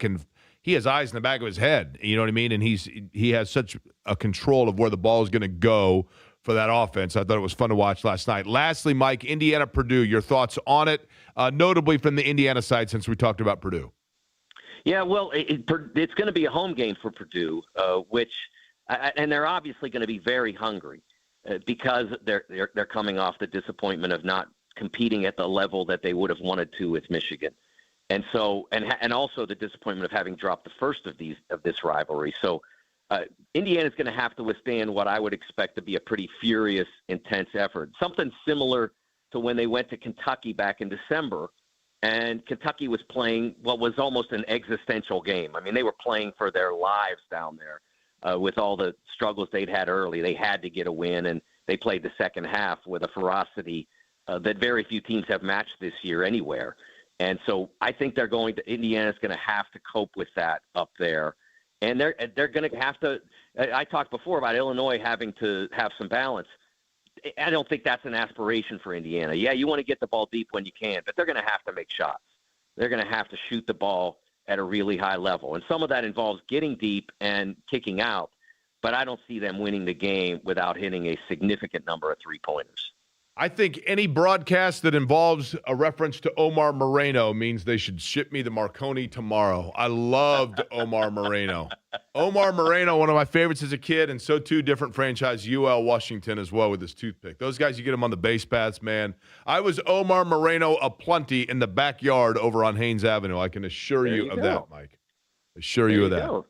has eyes in the back of his head. You know what I mean? And he has such a control of where the ball is going to go for that offense. I thought it was fun to watch last night. Lastly, Mike, Indiana-Purdue, your thoughts on it, notably from the Indiana side since we talked about Purdue. Yeah, well, it's going to be a home game for Purdue, and they're obviously going to be very hungry because they're coming off the disappointment of not competing at the level that they would have wanted to with Michigan, and so and also the disappointment of having dropped the first of this rivalry. So Indiana's going to have to withstand what I would expect to be a pretty furious, intense effort, something similar to when they went to Kentucky back in December. And Kentucky was playing what was almost an existential game. I mean, they were playing for their lives down there with all the struggles they'd had early. They had to get a win, and they played the second half with a ferocity that very few teams have matched this year anywhere. And so I think Indiana's going to have to cope with that up there. And they're going to have to – I talked before about Illinois having to have some balance. I don't think that's an aspiration for Indiana. Yeah, you want to get the ball deep when you can, but they're going to have to make shots. They're going to have to shoot the ball at a really high level. And some of that involves getting deep and kicking out, but I don't see them winning the game without hitting a significant number of three-pointers. I think any broadcast that involves a reference to Omar Moreno means they should ship me the Marconi tomorrow. I loved Omar Moreno. Omar Moreno, one of my favorites as a kid, and so too different franchise, UL Washington as well with his toothpick. Those guys, you get them on the base paths, man. I was Omar Moreno aplenty in the backyard over on Haynes Avenue. I can assure you of that, Mike. Assure you of that.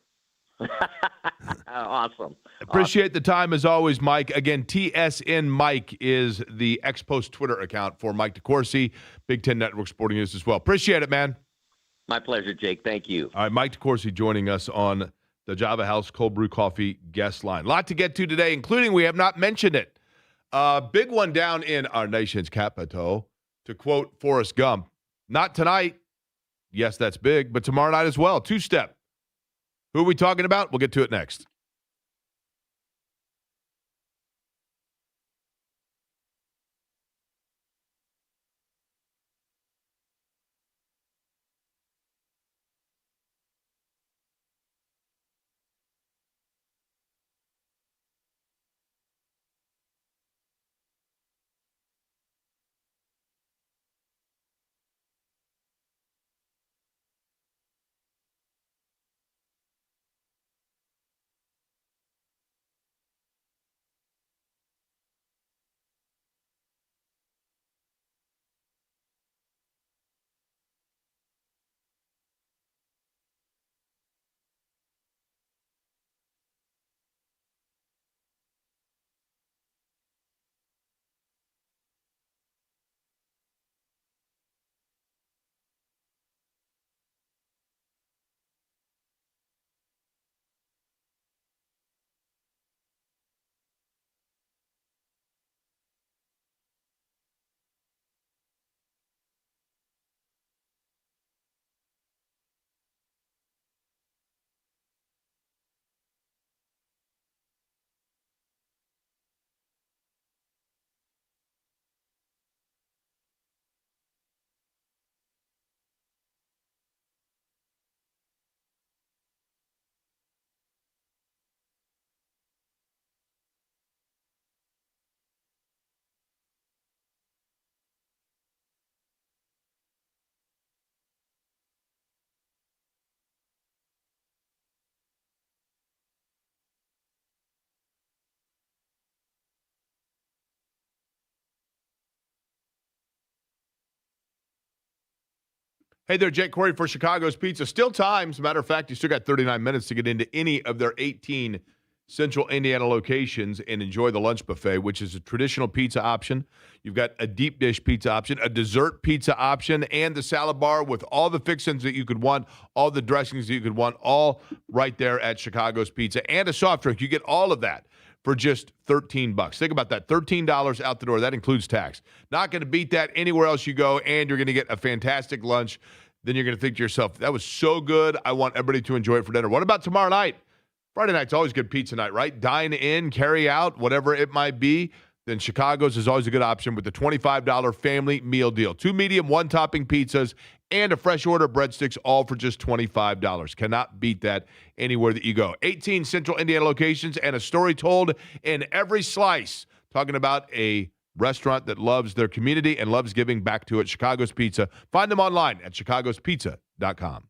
Awesome. Appreciate the time as always, Mike. Again, TSN Mike is the Expos Twitter account for Mike DeCourcy, Big Ten Network Sporting News as well. Appreciate it, man. My pleasure, Jake. Thank you. All right, Mike DeCourcy joining us on the Java House Cold Brew Coffee guest line. A lot to get to today, including we have not mentioned it. Big one down in our nation's capital, to quote Forrest Gump. Not tonight. Yes, that's big, but tomorrow night as well. Two-step. Who are we talking about? We'll get to it next. Hey there, Jake Corey for Chicago's Pizza. Still time. As a matter of fact, you still got 39 minutes to get into any of their 18 Central Indiana locations and enjoy the lunch buffet, which is a traditional pizza option. You've got a deep dish pizza option, a dessert pizza option, and the salad bar with all the fixings that you could want, all the dressings that you could want, all right there at Chicago's Pizza, and a soft drink. You get all of that for just $13. Think about that, $13 out the door. That includes tax. Not going to beat that anywhere else you go, and you're going to get a fantastic lunch. Then you're going to think to yourself, that was so good, I want everybody to enjoy it for dinner. What about tomorrow night? Friday night's always good pizza night, right? Dine in, carry out, whatever it might be. Then Chicago's is always a good option with the $25 family meal deal. 2 medium, 1 topping pizzas, and a fresh order of breadsticks, all for just $25. Cannot beat that anywhere that you go. 18 Central Indiana locations and a story told in every slice. Talking about a restaurant that loves their community and loves giving back to it. Chicago's Pizza. Find them online at chicagospizza.com.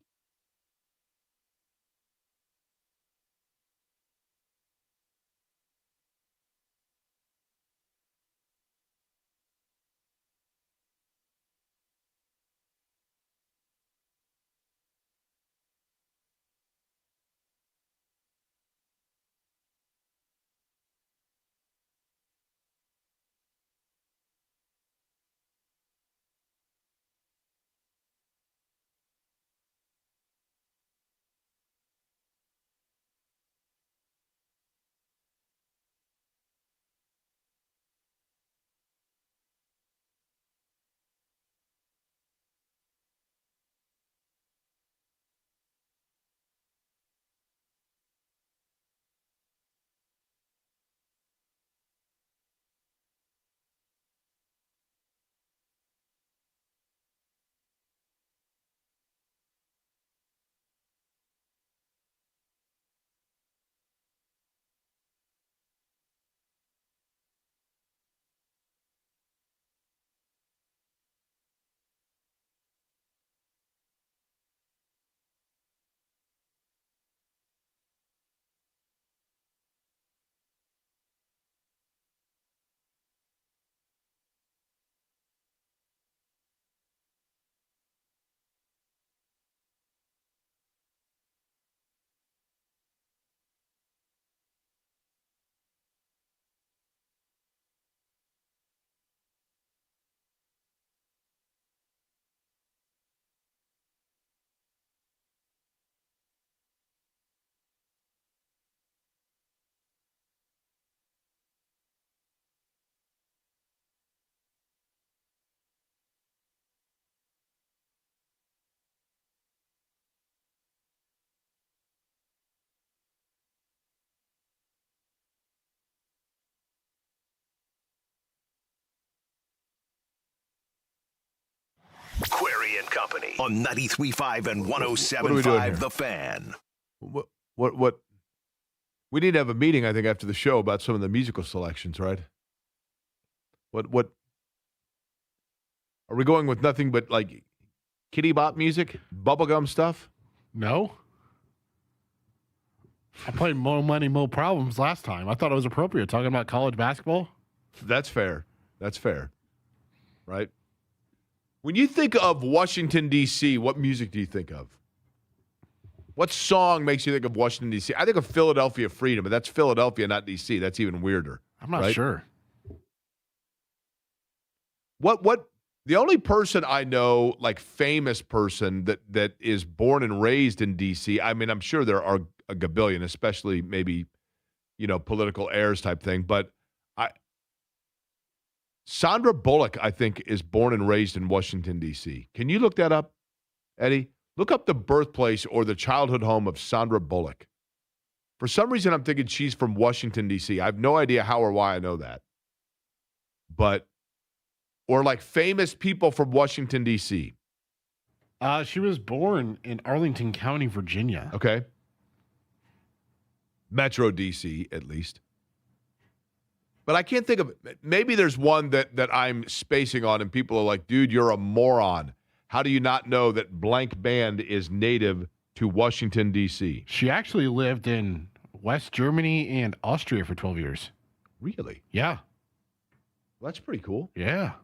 Query and Company on 93.5 and What are we doing here? 107.5 The Fan. What? We need to have a meeting, I think, after the show about some of the musical selections, right? What? Are we going with nothing but, like, kitty bop music? Bubblegum stuff? No. I played More Money, More Problems last time. I thought it was appropriate talking about college basketball. That's fair. That's fair. Right? When you think of Washington, D.C., what music do you think of? What song makes you think of Washington, D.C.? I think of Philadelphia Freedom, but that's Philadelphia, not D.C. That's even weirder. I'm not right? sure. What? The only person I know, like famous person that is born and raised in D.C., I mean, I'm sure there are a gabillion, especially maybe, political heirs type thing, but Sandra Bullock, I think, is born and raised in Washington, D.C. Can you look that up, Eddie? Look up the birthplace or the childhood home of Sandra Bullock. For some reason, I'm thinking she's from Washington, D.C. I have no idea how or why I know that. Or like famous people from Washington, D.C. She was born in Arlington County, Virginia. Okay. Metro D.C., at least. But I can't think of it. Maybe there's one that I'm spacing on, and people are like, dude, you're a moron. How do you not know that blank band is native to Washington, D.C.? She actually lived in West Germany and Austria for 12 years. Really? Yeah. Well, that's pretty cool. Yeah.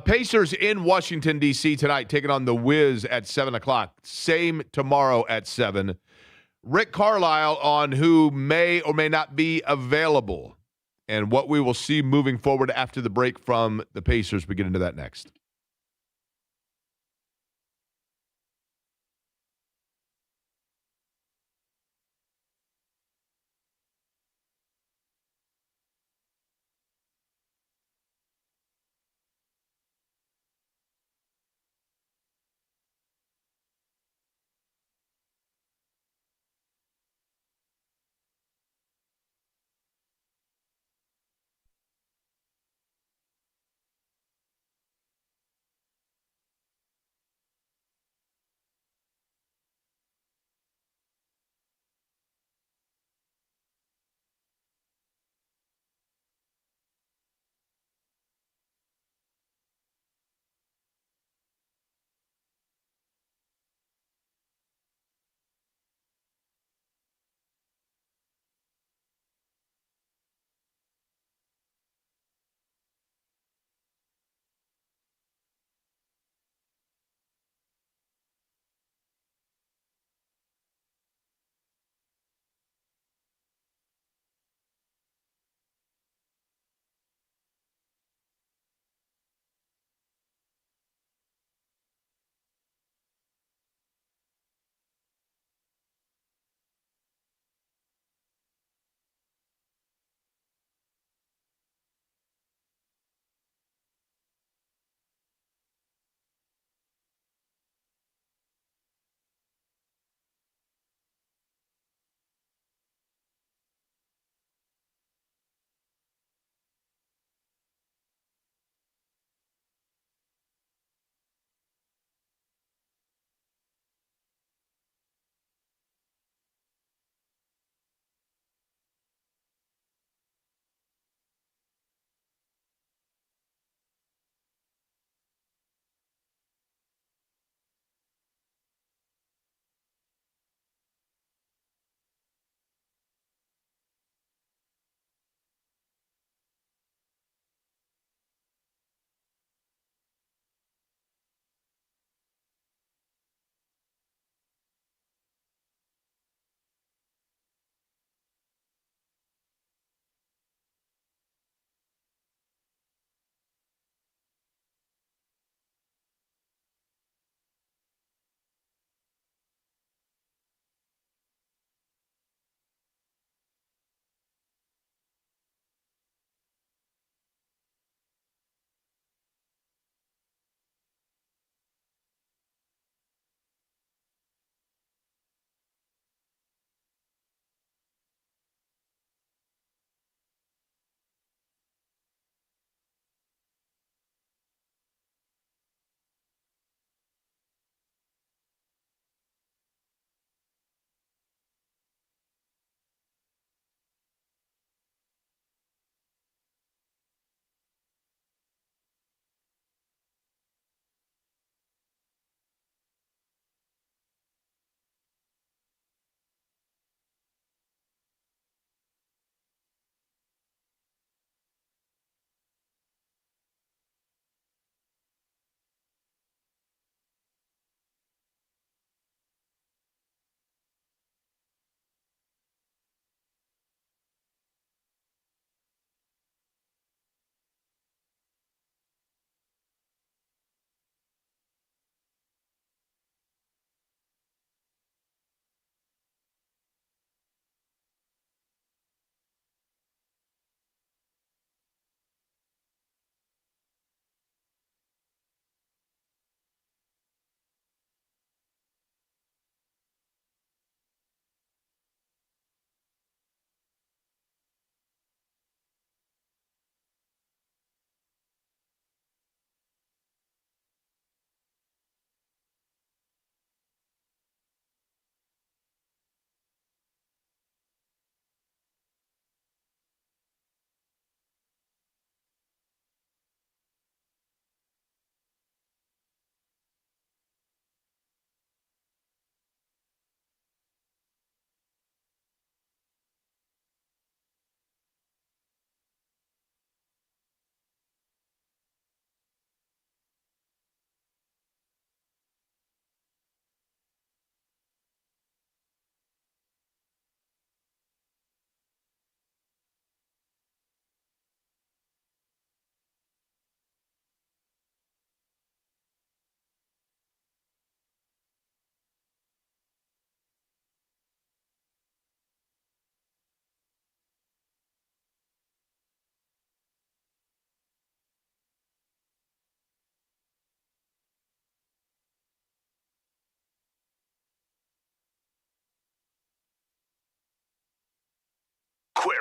Pacers in Washington, D.C. tonight, taking on the Wiz at 7 o'clock. Same tomorrow at 7. Rick Carlisle on who may or may not be available and what we will see moving forward after the break from the Pacers. We get into that next.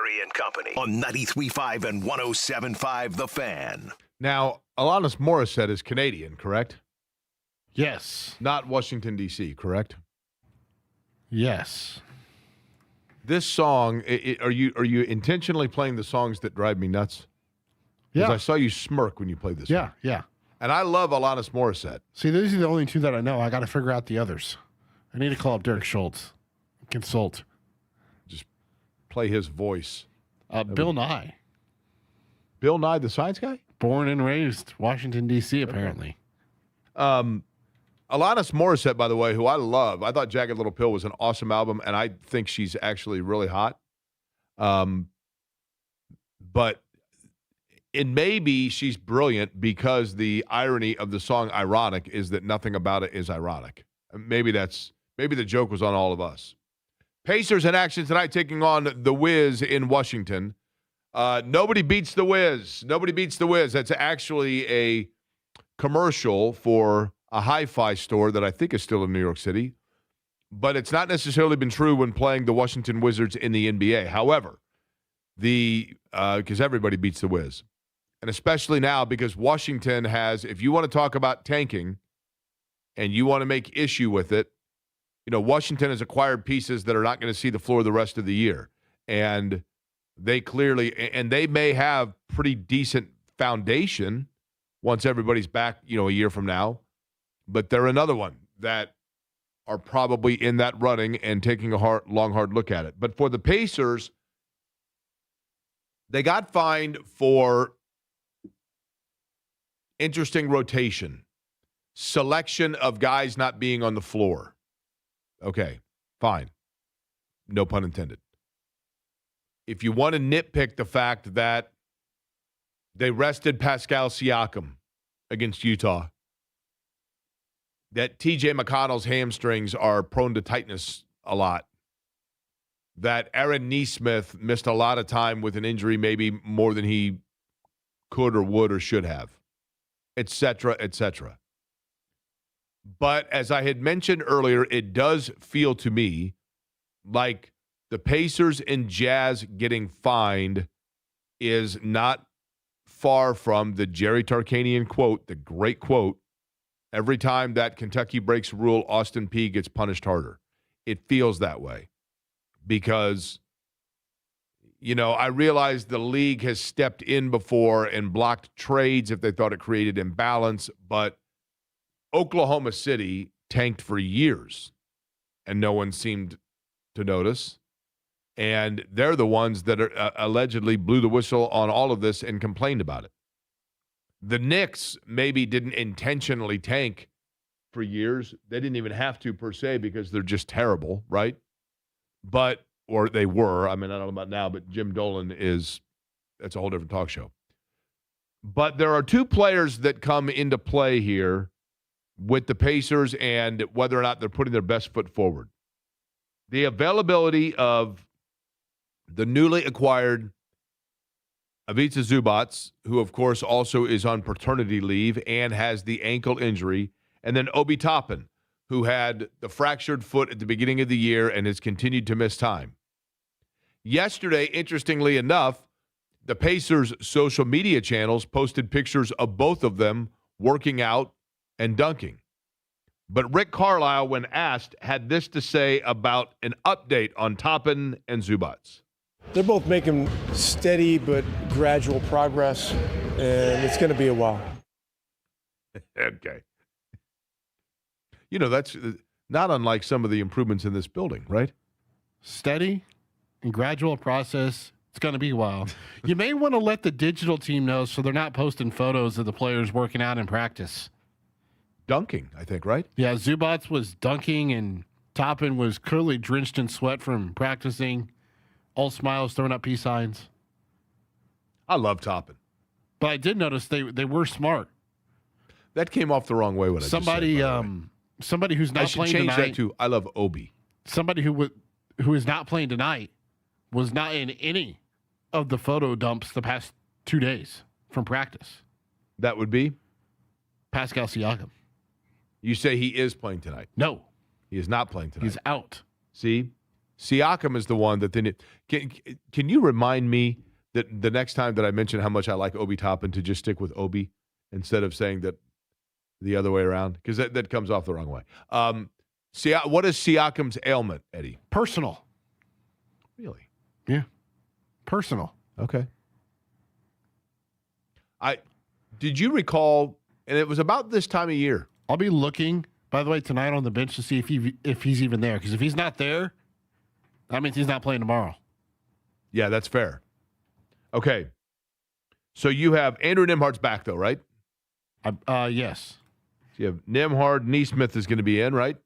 Barry and Company on 93.5 and 107.5 The Fan. Now, Alanis Morissette is Canadian, correct? Yes. Not Washington, D.C., correct? Yes. This song, are you intentionally playing the songs that drive me nuts? Because Yeah. I saw you smirk when you played this Yeah. one. Yeah. And I love Alanis Morissette. See, these are the only two that I know. I got to figure out the others. I need to call up Derek Schultz. Consult. Just play his voice. Bill Nye. Bill Nye, the science guy? Born and raised Washington, D.C., apparently. Alanis Morissette, by the way, who I love. I thought Jagged Little Pill was an awesome album, and I think she's actually really hot. But it may be she's brilliant because the irony of the song "Ironic" is that nothing about it is ironic. Maybe the joke was on all of us. Pacers in action tonight, taking on the Wiz in Washington. Nobody beats the Wiz. Nobody beats the Wiz. That's actually a commercial for a hi-fi store that I think is still in New York City, but it's not necessarily been true when playing the Washington Wizards in the NBA. However, because everybody beats the Wiz. And especially now because Washington has, if you want to talk about tanking and you want to make issue with it, Washington has acquired pieces that are not going to see the floor the rest of the year. And they may have pretty decent foundation once everybody's back, a year from now. But they're another one that are probably in that running and taking a long, hard look at it. But for the Pacers, they got fined for interesting rotation, selection of guys not being on the floor. Okay, fine. No pun intended. If you want to nitpick the fact that they rested Pascal Siakam against Utah, that TJ McConnell's hamstrings are prone to tightness a lot, that Aaron Nesmith missed a lot of time with an injury, maybe more than he could or would or should have, et cetera, et cetera. But as I had mentioned earlier, it does feel to me like the Pacers and Jazz getting fined is not far from the Jerry Tarkanian quote, the great quote, every time that Kentucky breaks a rule, Austin Peay gets punished harder. It feels that way because, I realize the league has stepped in before and blocked trades if they thought it created imbalance, but Oklahoma City tanked for years and no one seemed to notice. And they're the ones that are allegedly blew the whistle on all of this and complained about it. The Knicks maybe didn't intentionally tank for years. They didn't even have to per se because they're just terrible, right? Or they were. I mean, I don't know about now, but Jim Dolan that's a whole different talk show. But there are two players that come into play here with the Pacers and whether or not they're putting their best foot forward. The availability of the newly acquired Ivica Zubac, who, of course, also is on paternity leave and has the ankle injury, and then Obi Toppin, who had the fractured foot at the beginning of the year and has continued to miss time. Yesterday, interestingly enough, the Pacers' social media channels posted pictures of both of them working out and dunking. But Rick Carlisle, when asked, had this to say about an update on Toppin and Zubac. They're both making steady but gradual progress, and it's going to be a while. Okay. That's not unlike some of the improvements in this building, right? Steady and gradual process. It's going to be a while. You may want to let the digital team know so they're not posting photos of the players working out in practice. Dunking, I think, right? Yeah, Zubac was dunking, and Toppin was clearly drenched in sweat from practicing. All smiles, throwing up peace signs. I love Toppin. But I did notice they were smart. That came off the wrong way when somebody I just said, somebody who's not playing tonight. I should tonight. change that to I love Obi. Somebody who is not playing tonight was not in any of the photo dumps the past 2 days from practice. That would be? Pascal Siakam. You say he is playing tonight. No. He is not playing tonight. He's out. See? Siakam is the one that then can you remind me that the next time that I mention how much I like Obi Toppin to just stick with Obi instead of saying that the other way around? Because that comes off the wrong way. What is Siakam's ailment, Eddie? Personal. Really? Yeah. Personal. Okay. Did you recall, and it was about this time of year. I'll be looking, by the way, tonight on the bench to see if he's even there. Because if he's not there, that means he's not playing tomorrow. Yeah, that's fair. Okay. So you have Andrew Nembhard's back, though, right? Yes. So you have Nembhard. Neesmith is going to be in, right?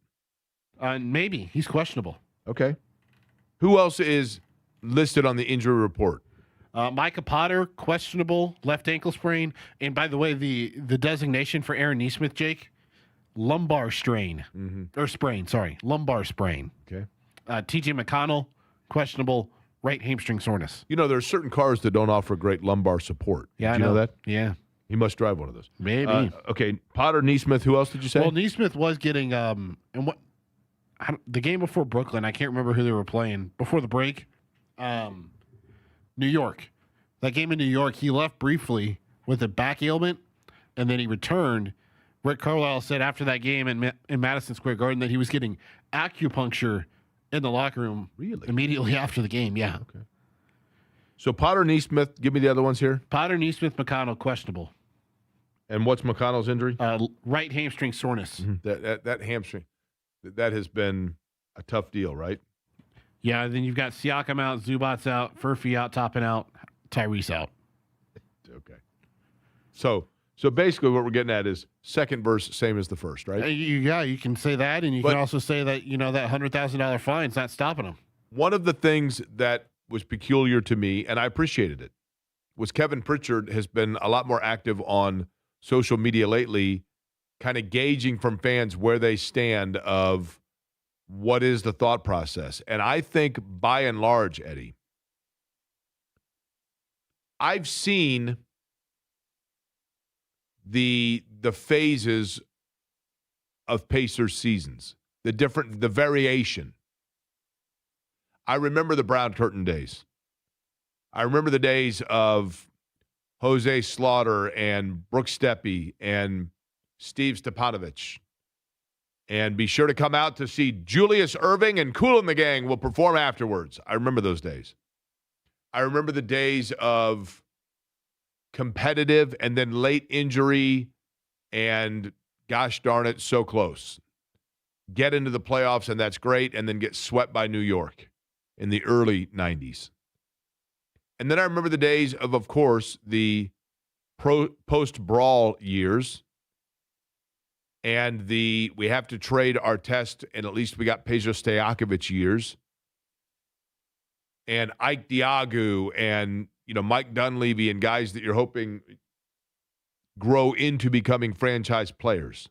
Maybe. He's questionable. Okay. Who else is listed on the injury report? Micah Potter, questionable left ankle sprain. And by the way, the designation for Aaron Neesmith, Jake, lumbar strain. Or sprain, sorry. Lumbar sprain. Okay. TJ McConnell, questionable right hamstring soreness. You know, there are certain cars that don't offer great lumbar support. Yeah, Did you know that? Yeah. He must drive one of those. Maybe. Okay, Potter, Neesmith, who else did you say? Well, Neesmith was getting the game before Brooklyn, I can't remember who they were playing before the break. New York. That game in New York, he left briefly with a back ailment, and then he returned. Rick Carlisle said after that game in Madison Square Garden that he was getting acupuncture in the locker room immediately after the game. Yeah. Okay. So Potter, Neesmith, give me the other ones here. Potter, Neesmith, McConnell, questionable. And what's McConnell's injury? Right hamstring soreness. That hamstring, that has been a tough deal, right? Yeah, then you've got Siakam out, Zubac's out, Furphy out, Toppin out, Tyrese out. Okay. So basically what we're getting at is second verse, same as the first, right? Yeah, you can say that, and you can also say that, that $100,000 fine's not stopping them. One of the things that was peculiar to me, and I appreciated it, was Kevin Pritchard has been a lot more active on social media lately, kind of gauging from fans where they stand of what is the thought process. And I think by and large, Eddie, I've seen the phases of Pacers seasons, the variation. I remember the Brown Curtain days. I remember the days of Jose Slaughter and Brooks Steppe and Steve Stepanovich. And be sure to come out to see Julius Erving and Kool and the Gang will perform afterwards. I remember those days. I remember the days of competitive and then late injury and gosh darn it, so close. Get into the playoffs and that's great, and then get swept by New York in the early 90s. And then I remember the days of course, the post-brawl years and we have to trade our test, and at least we got Peja Stojakovic years, and Ike Diagu, and Mike Dunleavy, and guys that you're hoping grow into becoming franchise players.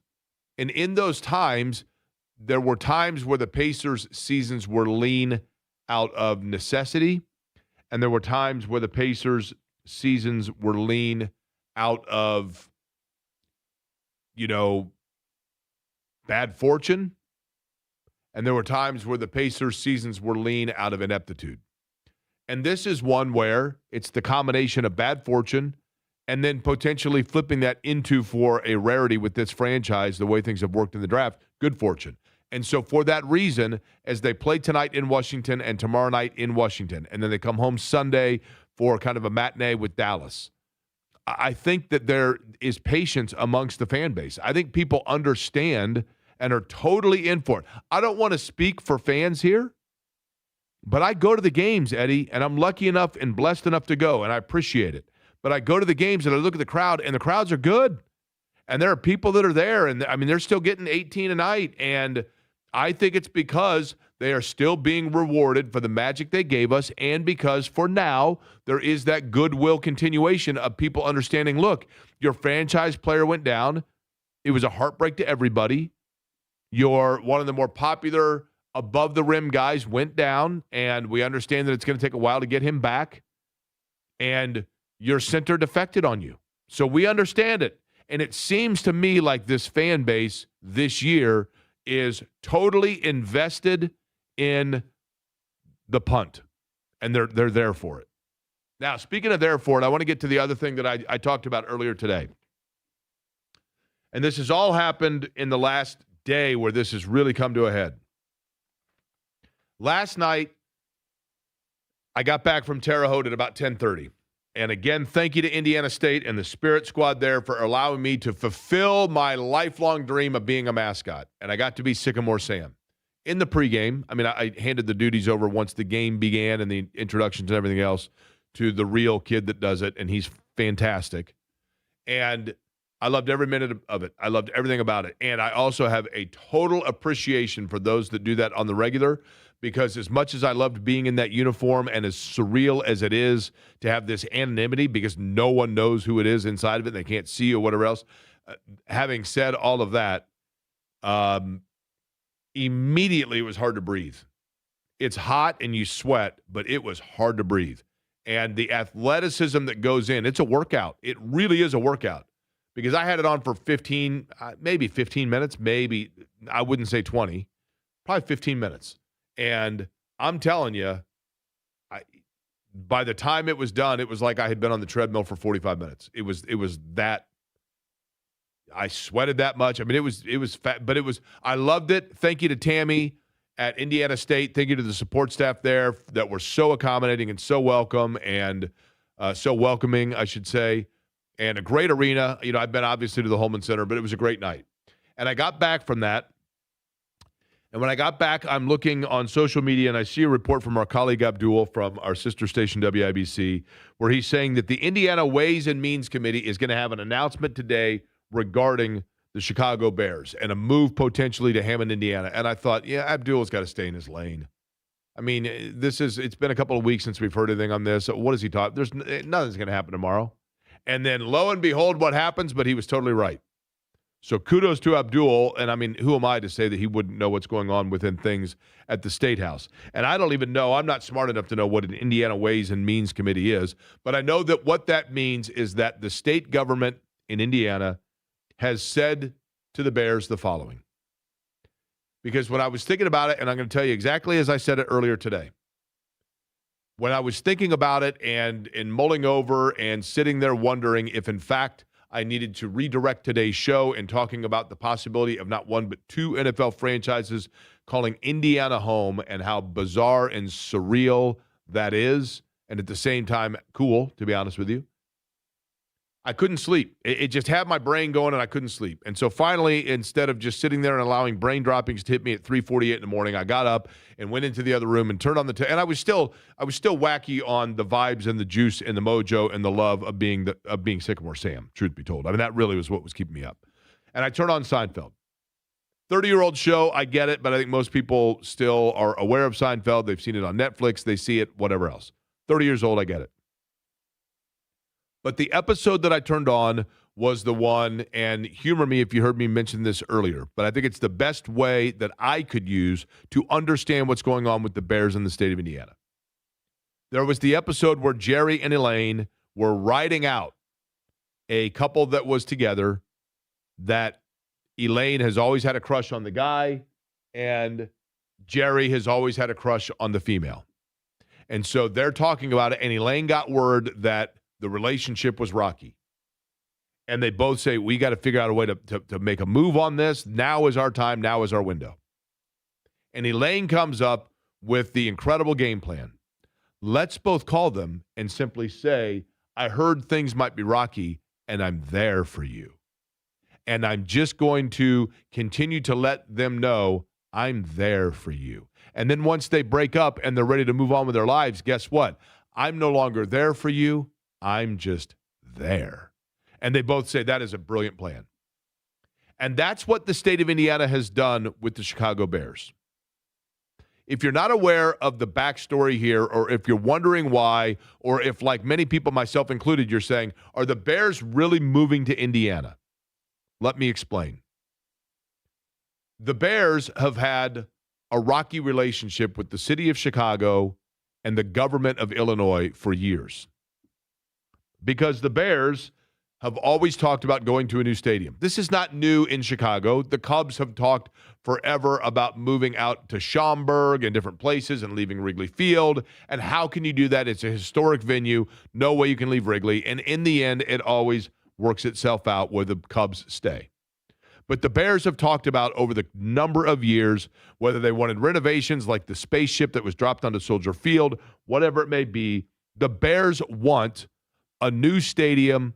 And in those times, there were times where the Pacers' seasons were lean out of necessity, and there were times where the Pacers' seasons were lean out of, bad fortune, and there were times where the Pacers' seasons were lean out of ineptitude. And this is one where it's the combination of bad fortune and then potentially flipping that into, for a rarity with this franchise, the way things have worked in the draft, good fortune. And so for that reason, as they play tonight in Washington and tomorrow night in Washington, and then they come home Sunday for kind of a matinee with Dallas, I think that there is patience amongst the fan base. I think people understand and are totally in for it. I don't want to speak for fans here, but I go to the games, Eddie, and I'm lucky enough and blessed enough to go, and I appreciate it. But I go to the games and I look at the crowd, and the crowds are good. And there are people that are there, and they're still getting 18 a night. And I think it's because they are still being rewarded for the magic they gave us, and because for now there is that goodwill continuation of people understanding, look, your franchise player went down. It was a heartbreak to everybody. You're one of the more popular above-the-rim guys went down, and we understand that it's going to take a while to get him back. And your center defected on you. So we understand it. And it seems to me like this fan base this year is totally invested in the punt, and they're there for it. Now, speaking of there for it, I want to get to the other thing that I talked about earlier today. And this has all happened in the last day where this has really come to a head. Last night, I got back from Terre Haute at about 10:30. And again, thank you to Indiana State and the Spirit Squad there for allowing me to fulfill my lifelong dream of being a mascot. And I got to be Sycamore Sam. In the pregame, I mean, I handed the duties over once the game began and the introductions and everything else to the real kid that does it, and he's fantastic. And I loved every minute of it. I loved everything about it. And I also have a total appreciation for those that do that on the regular, because as much as I loved being in that uniform and as surreal as it is to have this anonymity because no one knows who it is inside of it, they can't see or whatever else. Having said all of that, immediately it was hard to breathe. It's hot and you sweat, but it was hard to breathe. And the athleticism that goes in, it's a workout. It really is a workout. Because I had it on for 15 minutes, maybe, I wouldn't say 20, probably 15 minutes. And I'm telling you, by the time it was done, it was like I had been on the treadmill for 45 minutes. It was that, I sweated that much. I mean, it was fat, but I loved it. Thank you to Tammy at Indiana State. Thank you to the support staff there that were so accommodating and so welcome and so welcoming, I should say. And a great arena. You know, I've been obviously to the Holman Center, but it was a great night. And I got back from that. And when I got back, I'm looking on social media, and I see a report from our colleague Abdul from our sister station WIBC, where he's saying that the Indiana Ways and Means Committee is going to have an announcement today regarding the Chicago Bears and a move potentially to Hammond, Indiana. And I thought, yeah, Abdul's got to stay in his lane. I mean, it's been a couple of weeks since we've heard anything on this. What has he taught? There's nothing's going to happen tomorrow. And then lo and behold, what happens? But he was totally right. So kudos to Abdul. And I mean, who am I to say that he wouldn't know what's going on within things at the State House? And I don't even know. I'm not smart enough to know what an Indiana Ways and Means Committee is. But I know that what that means is that the state government in Indiana has said to the Bears the following. Because when I was thinking about it, and I'm going to tell you exactly as I said it earlier today, when I was thinking about it and mulling over and sitting there wondering if, in fact, I needed to redirect today's show and talking about the possibility of not one but two NFL franchises calling Indiana home and how bizarre and surreal that is, and at the same time, cool, to be honest with you, I couldn't sleep. It just had my brain going, and I couldn't sleep. And so finally, instead of just sitting there and allowing brain droppings to hit me at 3:48 in the morning, I got up and went into the other room and turned on the and I was still wacky on the vibes and the juice and the mojo and the love of being Sycamore Sam, truth be told. I mean, that really was what was keeping me up. And I turned on Seinfeld. 30-year-old show, I get it, but I think most people still are aware of Seinfeld. They've seen it on Netflix. They see it, whatever else. 30 years old, I get it. But the episode that I turned on was the one, and humor me if you heard me mention this earlier, but I think it's the best way that I could use to understand what's going on with the Bears in the state of Indiana. There was the episode where Jerry and Elaine were riding out a couple that was together, that Elaine has always had a crush on the guy, and Jerry has always had a crush on the female. And so they're talking about it, and Elaine got word that the relationship was rocky. And they both say, we got to figure out a way to make a move on this. Now is our time. Now is our window. And Elaine comes up with the incredible game plan. Let's both call them and simply say, I heard things might be rocky, and I'm there for you. And I'm just going to continue to let them know I'm there for you. And then once they break up and they're ready to move on with their lives, guess what? I'm no longer there for you. I'm just there. And they both say that is a brilliant plan. And that's what the state of Indiana has done with the Chicago Bears. If you're not aware of the backstory here, or if you're wondering why, or if, like many people, myself included, you're saying, are the Bears really moving to Indiana? Let me explain. The Bears have had a rocky relationship with the city of Chicago and the government of Illinois for years. Because the Bears have always talked about going to a new stadium. This is not new in Chicago. The Cubs have talked forever about moving out to Schaumburg and different places and leaving Wrigley Field. And how can you do that? It's a historic venue. No way you can leave Wrigley. And in the end, it always works itself out where the Cubs stay. But the Bears have talked about over the number of years, whether they wanted renovations like the spaceship that was dropped onto Soldier Field, whatever it may be, the Bears want a new stadium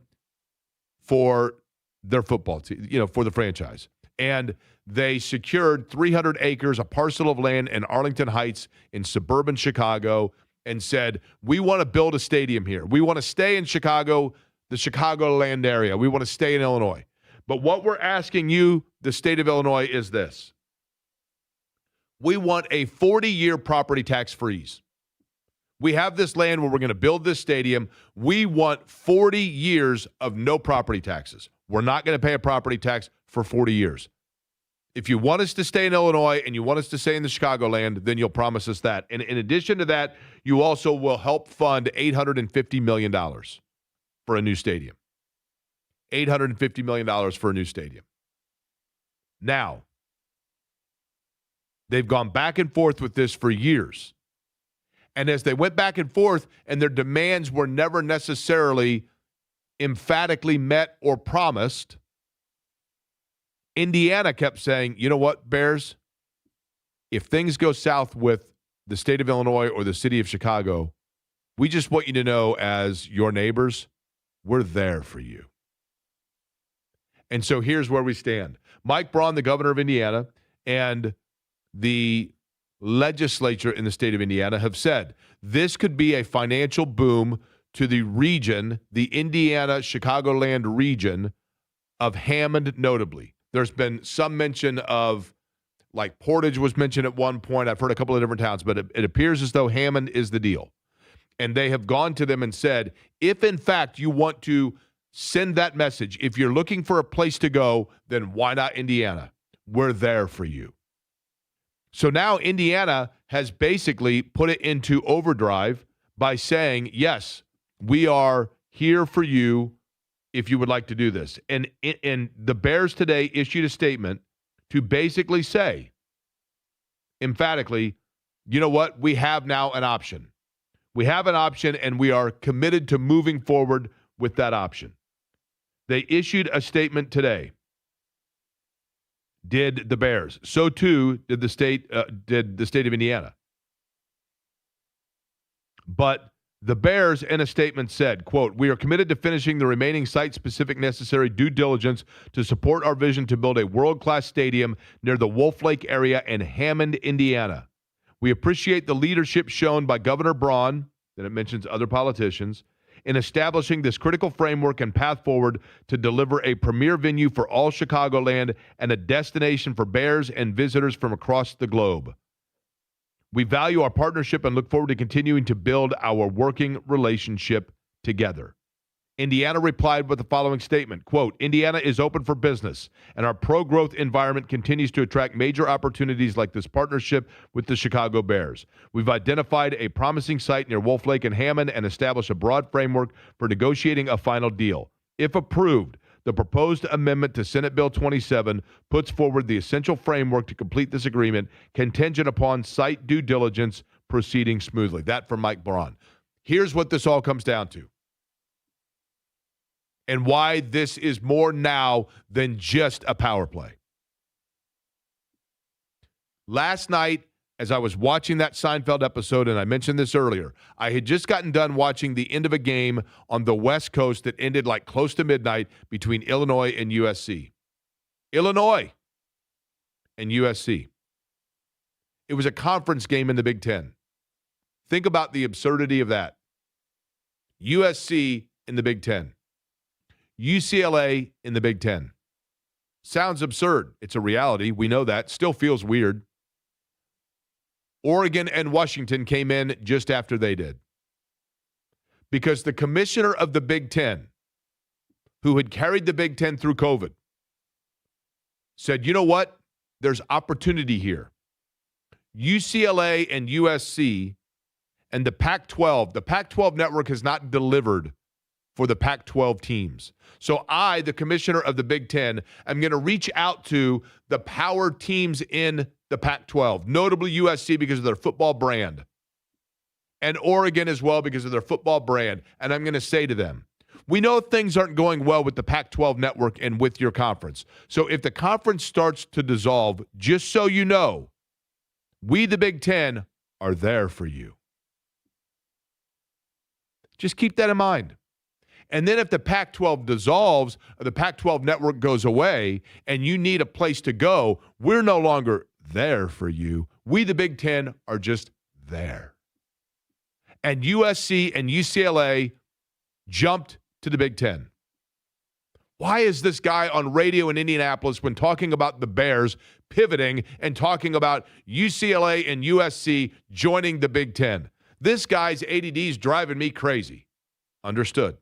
for their football team, for the franchise. And they secured 300 acres, a parcel of land in Arlington Heights in suburban Chicago, and said, we want to build a stadium here. We want to stay in Chicago, the Chicagoland area. We want to stay in Illinois. But what we're asking you, the state of Illinois, is this. We want a 40-year property tax freeze. We have this land where we're going to build this stadium. We want 40 years of no property taxes. We're not going to pay a property tax for 40 years. If you want us to stay in Illinois and you want us to stay in the Chicagoland, then you'll promise us that. And in addition to that, you also will help fund $850 million for a new stadium. $850 million for a new stadium. Now, they've gone back and forth with this for years. And as they went back and forth and their demands were never necessarily emphatically met or promised, Indiana kept saying, you know what, Bears? If things go south with the state of Illinois or the city of Chicago, we just want you to know as your neighbors, we're there for you. And so here's where we stand. Mike Braun, the governor of Indiana, and the legislature in the state of Indiana have said this could be a financial boom to the region, the Indiana-Chicagoland region of Hammond notably. There's been some mention of, like Portage was mentioned at one point. I've heard a couple of different towns, but it appears as though Hammond is the deal. And they have gone to them and said, if in fact you want to send that message, if you're looking for a place to go, then why not Indiana? We're there for you. So now Indiana has basically put it into overdrive by saying, yes, we are here for you if you would like to do this. And the Bears today issued a statement to basically say, emphatically, you know what? We have now an option. We have an option, and we are committed to moving forward with that option. They issued a statement today. Did the Bears. So too did the state of Indiana. But the Bears in a statement said, quote, we are committed to finishing the remaining site-specific necessary due diligence to support our vision to build a world-class stadium near the Wolf Lake area in Hammond, Indiana. We appreciate the leadership shown by Governor Braun, then it mentions other politicians, in establishing this critical framework and path forward to deliver a premier venue for all Chicagoland and a destination for Bears and visitors from across the globe. We value our partnership and look forward to continuing to build our working relationship together. Indiana replied with the following statement, quote, Indiana is open for business, and our pro-growth environment continues to attract major opportunities like this partnership with the Chicago Bears. We've identified a promising site near Wolf Lake and Hammond and established a broad framework for negotiating a final deal. If approved, the proposed amendment to Senate Bill 27 puts forward the essential framework to complete this agreement, contingent upon site due diligence proceeding smoothly. That from Mike Braun. Here's what this all comes down to, and why this is more now than just a power play. Last night, as I was watching that Seinfeld episode, and I mentioned this earlier, I had just gotten done watching the end of a game on the West Coast that ended like close to midnight between Illinois and USC. Illinois and USC. It was a conference game in the Big Ten. Think about the absurdity of that. USC in the Big Ten. UCLA in the Big Ten. Sounds absurd. It's a reality. We know that. Still feels weird. Oregon and Washington came in just after they did. Because the commissioner of the Big Ten, who had carried the Big Ten through COVID, said, you know what? There's opportunity here. UCLA and USC and the Pac-12 network has not delivered for the Pac-12 teams. So I, the commissioner of the Big Ten, am going to reach out to the power teams in the Pac-12, notably USC because of their football brand, and Oregon as well because of their football brand. And I'm going to say to them, we know things aren't going well with the Pac-12 network and with your conference. So if the conference starts to dissolve, just so you know, we, the Big Ten, are there for you. Just keep that in mind. And then if the Pac-12 dissolves or the Pac-12 network goes away and you need a place to go, we're no longer there for you. We, the Big Ten, are just there. And USC and UCLA jumped to the Big Ten. Why is this guy on radio in Indianapolis, when talking about the Bears, pivoting and talking about UCLA and USC joining the Big Ten? This guy's ADD is driving me crazy. Understood.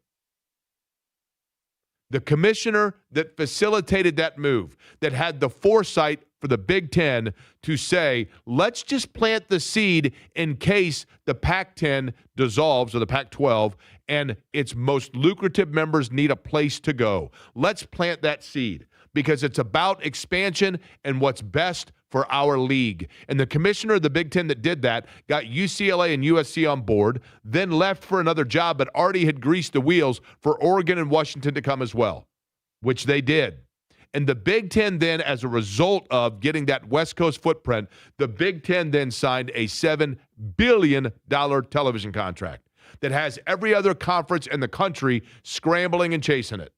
The commissioner that facilitated that move, that had the foresight for the Big Ten to say, let's just plant the seed in case the Pac-10 dissolves or the Pac-12 and its most lucrative members need a place to go. Let's plant that seed because it's about expansion and what's best for our league. And the commissioner of the Big Ten that did that got UCLA and USC on board, then left for another job, but already had greased the wheels for Oregon and Washington to come as well, which they did. And the Big Ten then, as a result of getting that West Coast footprint, the Big Ten then signed a $7 billion television contract that has every other conference in the country scrambling and chasing it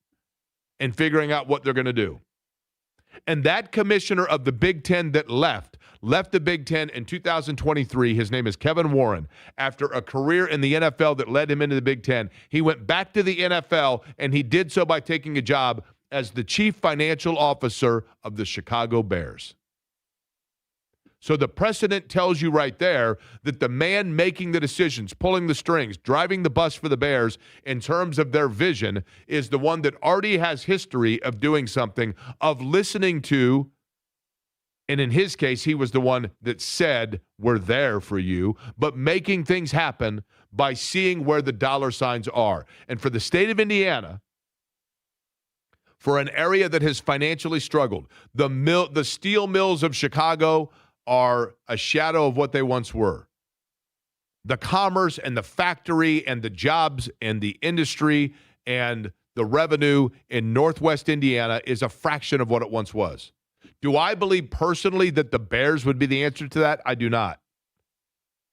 and figuring out what they're going to do. And that commissioner of the Big Ten that left the Big Ten in 2023. His name is Kevin Warren. After a career in the NFL that led him into the Big Ten, he went back to the NFL, and he did so by taking a job as the chief financial officer of the Chicago Bears. So the precedent tells you right there that the man making the decisions, pulling the strings, driving the bus for the Bears in terms of their vision is the one that already has history of doing something, of listening to, and in his case, he was the one that said, we're there for you, but making things happen by seeing where the dollar signs are. And for the state of Indiana, for an area that has financially struggled, the steel mills of Chicago are a shadow of what they once were. The commerce and the factory and the jobs and the industry and the revenue in Northwest Indiana is a fraction of what it once was. Do I believe personally that the Bears would be the answer to that? I do not.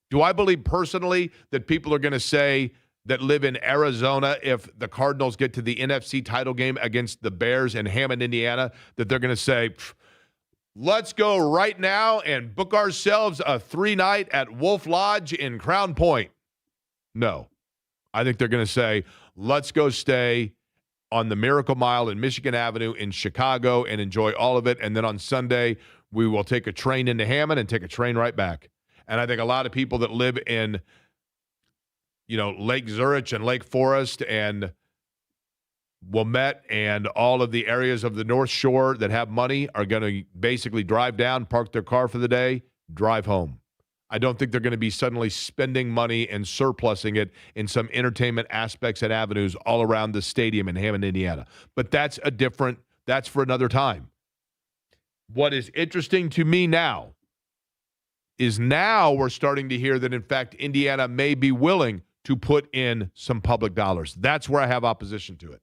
Do I believe personally that people are going to say that live in Arizona, if the Cardinals get to the NFC title game against the Bears in Hammond, Indiana, that they're going to say, let's go right now and book ourselves a 3-night at Wolf Lodge in Crown Point? No. I think they're going to say, let's go stay on the Miracle Mile in Michigan Avenue in Chicago and enjoy all of it. And then on Sunday, we will take a train into Hammond and take a train right back. And I think a lot of people that live in, Lake Zurich and Lake Forest and Wilmette and all of the areas of the North Shore that have money are going to basically drive down, park their car for the day, drive home. I don't think they're going to be suddenly spending money and surplusing it in some entertainment aspects and avenues all around the stadium in Hammond, Indiana. But that's for another time. What is interesting to me now is now we're starting to hear that, in fact, Indiana may be willing to put in some public dollars. That's where I have opposition to it.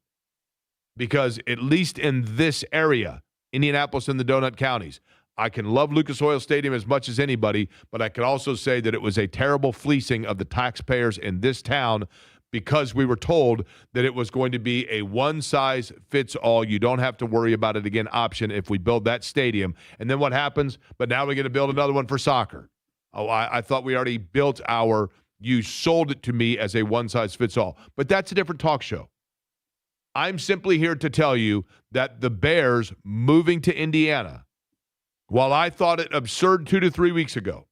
Because at least in this area, Indianapolis and the Donut Counties, I can love Lucas Oil Stadium as much as anybody, but I can also say that it was a terrible fleecing of the taxpayers in this town because we were told that it was going to be a one-size-fits-all, you don't have to worry about it again option if we build that stadium. And then what happens? But now we're going to build another one for soccer. Oh, I thought we already built you sold it to me as a one-size-fits-all. But that's a different talk show. I'm simply here to tell you that the Bears moving to Indiana, while I thought it absurd 2 to 3 weeks ago,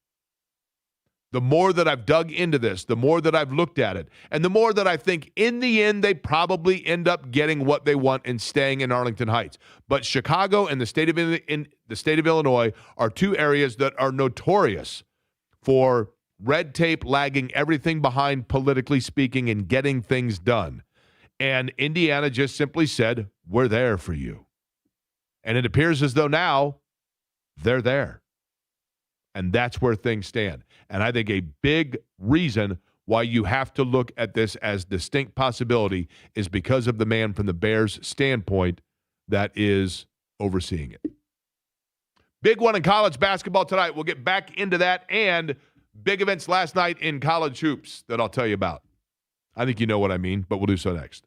the more that I've dug into this, the more that I've looked at it, and the more that I think in the end they probably end up getting what they want and staying in Arlington Heights. But Chicago and the state of Illinois are two areas that are notorious for red tape lagging everything behind, politically speaking, and getting things done. And Indiana just simply said, we're there for you. And it appears as though now they're there. And that's where things stand. And I think a big reason why you have to look at this as distinct possibility is because of the man from the Bears' standpoint that is overseeing it. Big one in college basketball tonight. We'll get back into that and big events last night in college hoops that I'll tell you about. I think you know what I mean, but we'll do so next.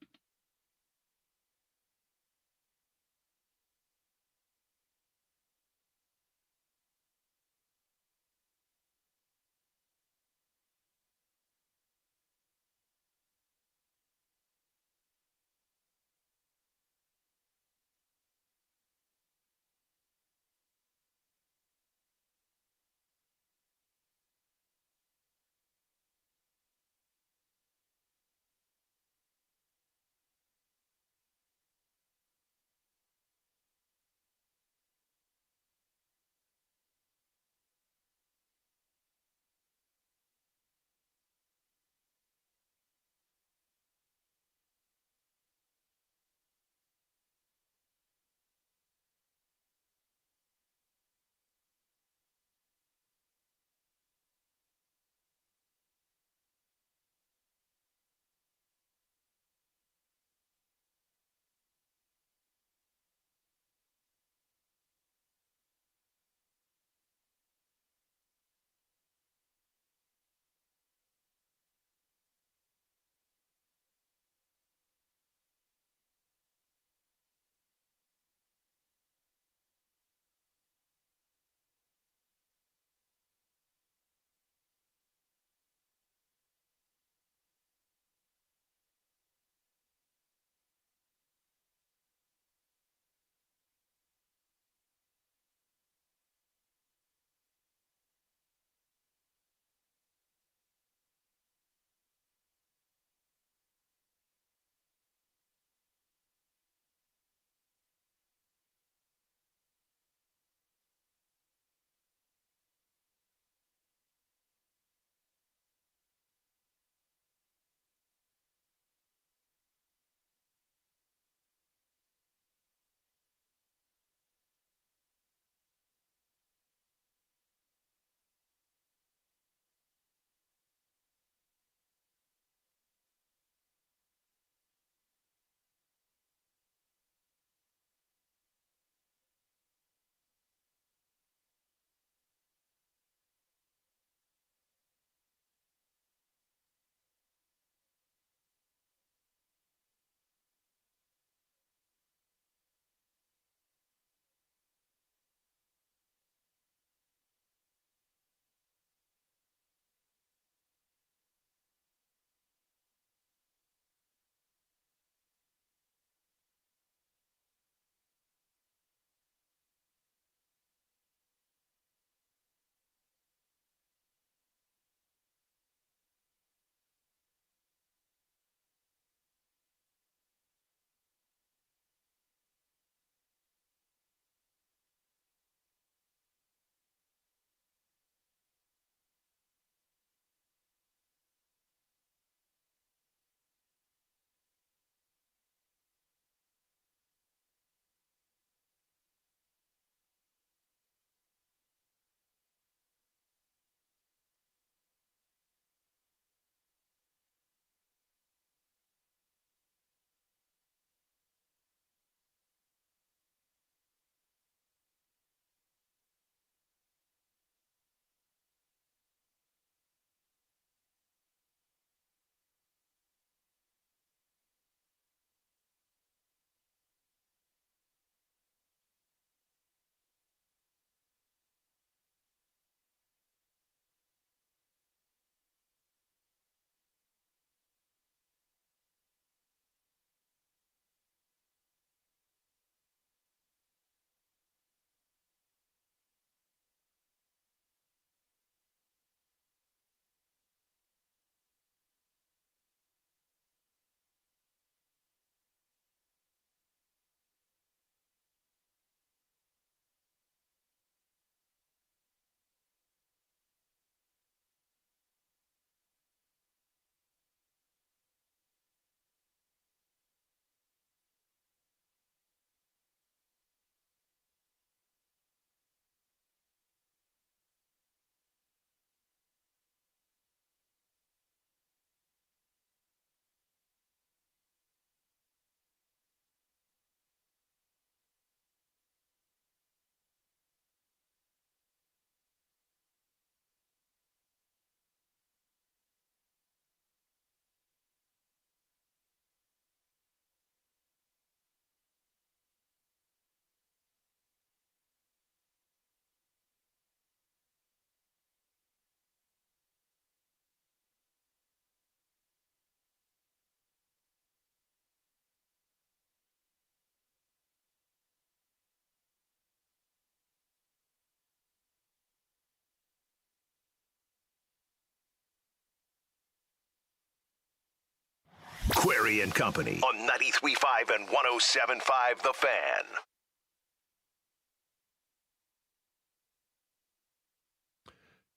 Carey and Company on 93.5 and 107.5 The Fan.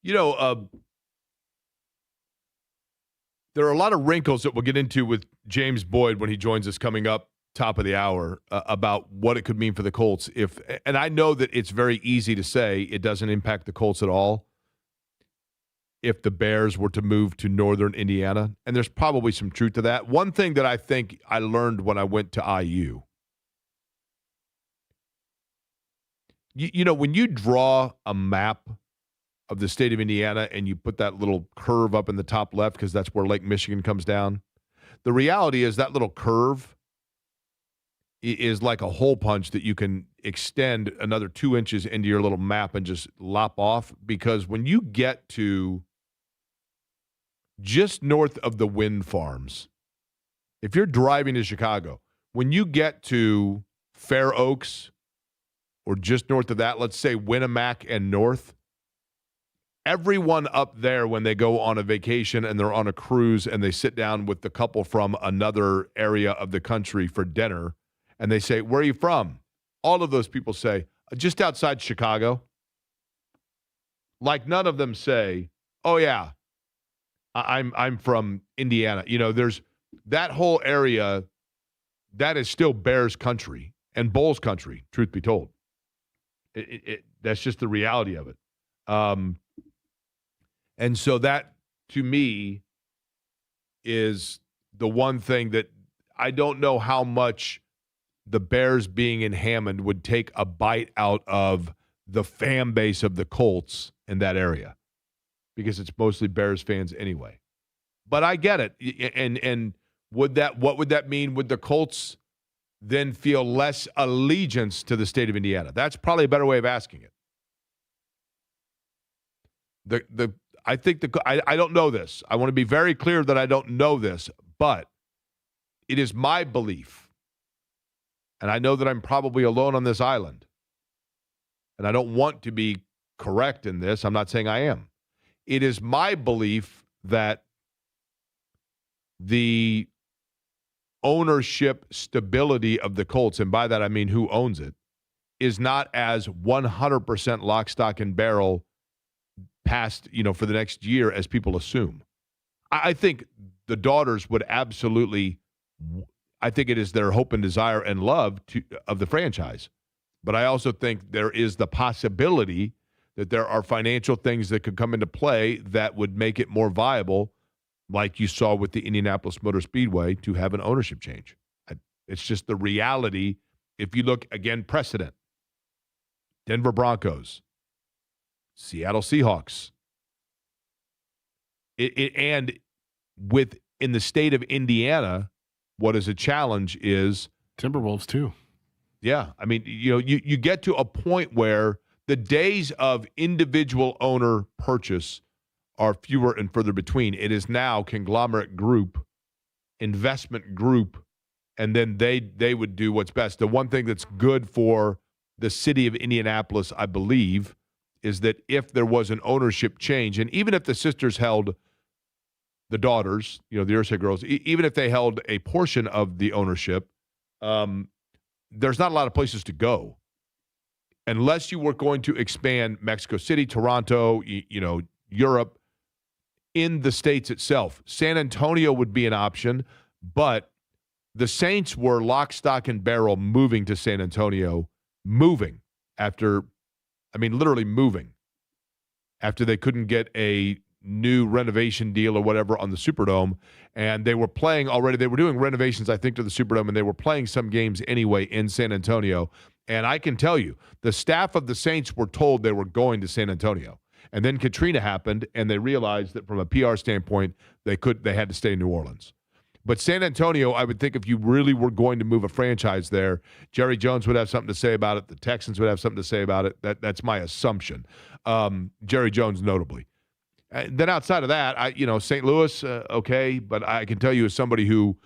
You know, there are a lot of wrinkles that we'll get into with James Boyd when he joins us coming up top of the hour about what it could mean for the Colts. And I know that it's very easy to say it doesn't impact the Colts at all if the Bears were to move to northern Indiana. And there's probably some truth to that. One thing that I think I learned when I went to IU, you know, when you draw a map of the state of Indiana and you put that little curve up in the top left because that's where Lake Michigan comes down, the reality is that little curve is like a hole punch that you can extend another 2 inches into your little map and just lop off, because when you get to just north of the wind farms, if you're driving to Chicago, when you get to Fair Oaks or just north of that, let's say Winnemac and north, everyone up there when they go on a vacation and they're on a cruise and they sit down with the couple from another area of the country for dinner and they say, "Where are you from?" All of those people say, "Just outside Chicago." Like none of them say, "Oh yeah, I'm from Indiana." You know, there's that whole area that is still Bears country and Bulls country, truth be told. That's just the reality of it. And so that, to me, is the one thing that I don't know how much the Bears being in Hammond would take a bite out of the fan base of the Colts in that area, because it's mostly Bears fans anyway. But I get it. And what would that mean? Would the Colts then feel less allegiance to the state of Indiana? That's probably a better way of asking it. I don't know this. I want to be very clear that I don't know this, but it is my belief, and I know that I'm probably alone on this island, and I don't want to be correct in this. I'm not saying I am. It is my belief that the ownership stability of the Colts, and by that I mean who owns it, is not as 100% lock, stock, and barrel past, for the next year as people assume. I think the daughters would absolutely, I think it is their hope and desire and love of the franchise. But I also think there is the possibility that there are financial things that could come into play that would make it more viable, like you saw with the Indianapolis Motor Speedway, to have an ownership change. It's just the reality. If you look, again, precedent, Denver Broncos, Seattle Seahawks. And in the state of Indiana, what is a challenge is Timberwolves too. Yeah, I mean, you get to a point where the days of individual owner purchase are fewer and further between. It is now conglomerate group, investment group, and then they would do what's best. The one thing that's good for the city of Indianapolis, I believe, is that if there was an ownership change, and even if the sisters held the daughters, the Irsay girls, even if they held a portion of the ownership, there's not a lot of places to go. Unless you were going to expand Mexico City, Toronto, Europe, in the States itself. San Antonio would be an option, but the Saints were lock, stock, and barrel moving to San Antonio, literally moving after they couldn't get a new renovation deal or whatever on the Superdome. And they were playing already. They were doing renovations, I think, to the Superdome, and they were playing some games anyway in San Antonio. And I can tell you, the staff of the Saints were told they were going to San Antonio. And then Katrina happened, and they realized that from a PR standpoint, they had to stay in New Orleans. But San Antonio, I would think if you really were going to move a franchise there, Jerry Jones would have something to say about it. The Texans would have something to say about it. That's my assumption. Jerry Jones, notably. Then outside of that, St. Louis, okay. But I can tell you, as somebody who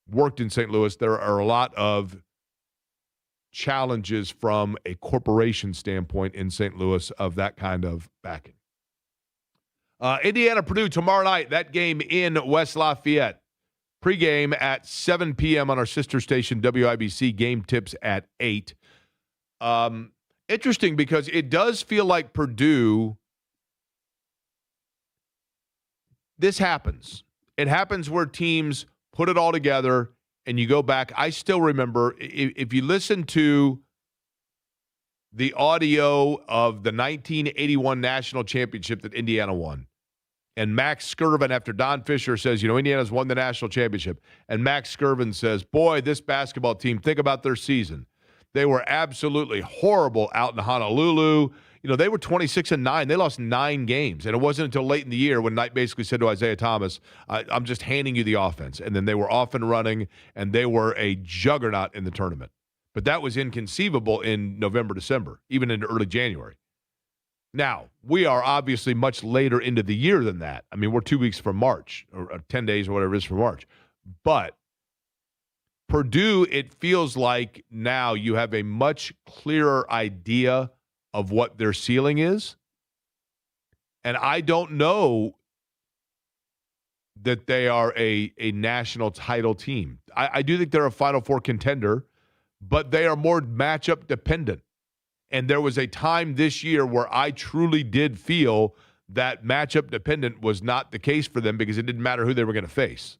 worked in St. Louis, there are a lot of challenges from a corporation standpoint in St. Louis of that kind of backing. Indiana-Purdue tomorrow night, that game in West Lafayette. Pre-game at 7 p.m. on our sister station, WIBC. Game tips at 8. Interesting because it does feel like Purdue, this happens. It happens where teams put it all together and you go back. I still remember, if you listen to the audio of the 1981 national championship that Indiana won, and Max Skirvin, after Don Fisher says, Indiana's won the national championship, and Max Skirvin says, boy, this basketball team, think about their season. They were absolutely horrible out in Honolulu. They were 26-9. They lost 9 games. And it wasn't until late in the year when Knight basically said to Isaiah Thomas, I'm just handing you the offense. And then they were off and running, and they were a juggernaut in the tournament. But that was inconceivable in November, December, even into early January. Now, we are obviously much later into the year than that. I mean, we're 2 weeks from March, or 10 days or whatever it is from March. But Purdue, it feels like now you have a much clearer idea of what their ceiling is. And I don't know that they are a national title team. I do think they're a Final Four contender, but they are more matchup dependent. And there was a time this year where I truly did feel that matchup dependent was not the case for them because it didn't matter who they were going to face.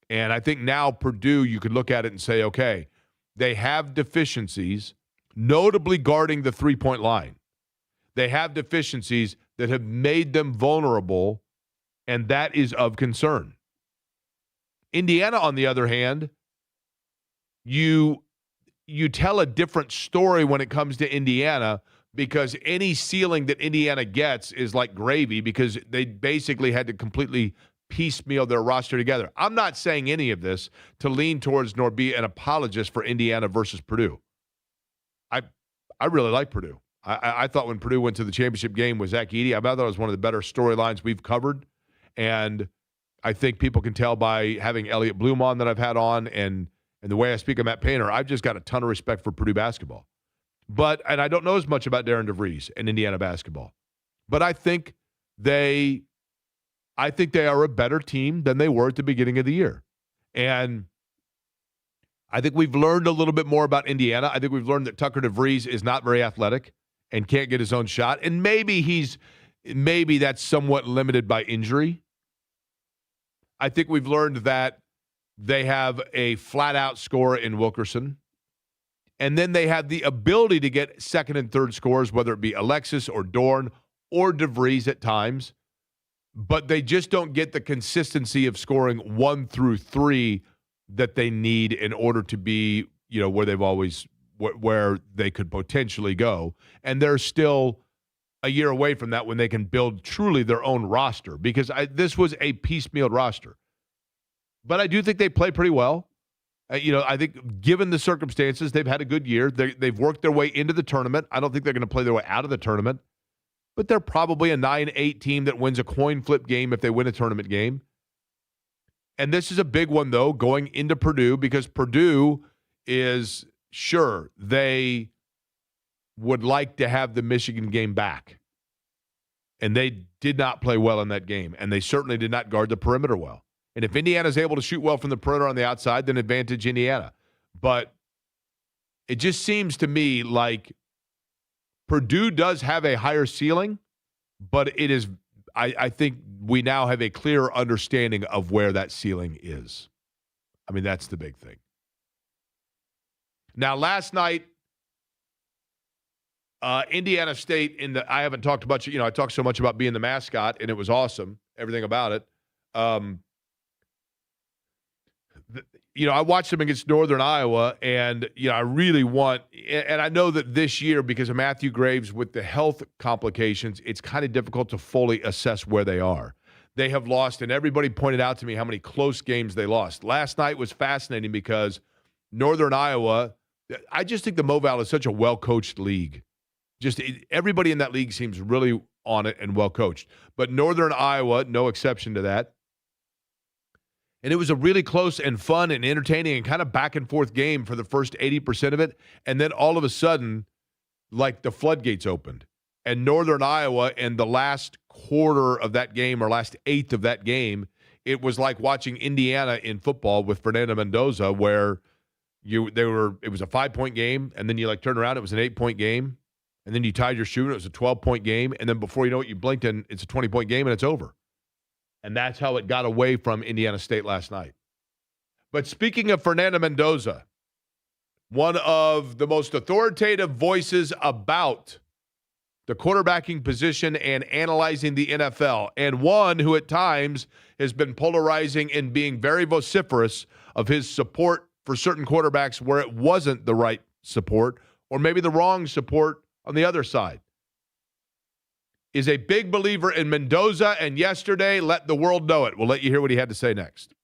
And I think now Purdue, you could look at it and say, okay, they have deficiencies, notably guarding the three-point line. They have deficiencies that have made them vulnerable, and that is of concern. Indiana, on the other hand, you tell a different story when it comes to Indiana because any ceiling that Indiana gets is like gravy because they basically had to completely piecemeal their roster together. I'm not saying any of this to lean towards nor be an apologist for Indiana versus Purdue. I really like Purdue. I thought when Purdue went to the championship game with Zach Edey, I thought it was one of the better storylines we've covered. And I think people can tell by having Elliot Bloom on that I've had on and the way I speak of Matt Painter, I've just got a ton of respect for Purdue basketball. And I don't know as much about Darren DeVries and Indiana basketball. But I think they are a better team than they were at the beginning of the year. And I think we've learned a little bit more about Indiana. I think we've learned that Tucker DeVries is not very athletic and can't get his own shot. And maybe that's somewhat limited by injury. I think we've learned that they have a flat-out scorer in Wilkerson. And then they have the ability to get second and third scores, whether it be Alexis or Dorn or DeVries at times. But they just don't get the consistency of scoring 1 through 3 that they need in order to be, where they could potentially go. And they're still a year away from that when they can build truly their own roster because this was a piecemeal roster. But I do think they play pretty well. I think given the circumstances, they've had a good year. They've worked their way into the tournament. I don't think they're going to play their way out of the tournament. But they're probably a 9-8 team that wins a coin flip game if they win a tournament game. And this is a big one, though, going into Purdue because Purdue is sure they would like to have the Michigan game back. And they did not play well in that game. And they certainly did not guard the perimeter well. And if Indiana's able to shoot well from the perimeter on the outside, then advantage Indiana. But it just seems to me like Purdue does have a higher ceiling, but it is, I think we now have a clearer understanding of where that ceiling is. I mean, that's the big thing. Now, last night, Indiana State, I haven't talked much, I talked so much about being the mascot, and it was awesome, everything about it. I watched them against Northern Iowa, and, I really want – and I know that this year, because of Matthew Graves with the health complications, it's kind of difficult to fully assess where they are. They have lost, and everybody pointed out to me how many close games they lost. Last night was fascinating because Northern Iowa – I just think the Moval is such a well-coached league. Everybody in that league seems really on it and well-coached. But Northern Iowa, no exception to that. And it was a really close and fun and entertaining and kind of back-and-forth game for the first 80% of it. And then all of a sudden, like the floodgates opened. And Northern Iowa in the last quarter of that game or last eighth of that game it was like watching Indiana in football with Fernando Mendoza, where it was a 5-point game, and then you like turn around, it was an 8-point game, and then you tied your shoe, and it was a 12-point game, and then before you know it, you blinked, and it's a 20-point game, and it's over. And that's how it got away from Indiana State last night. But speaking of Fernando Mendoza, one of the most authoritative voices about the quarterbacking position and analyzing the NFL, and one who at times has been polarizing and being very vociferous of his support for certain quarterbacks where it wasn't the right support or maybe the wrong support on the other side, is a big believer in Mendoza, and yesterday let the world know it. We'll let you hear what he had to say next.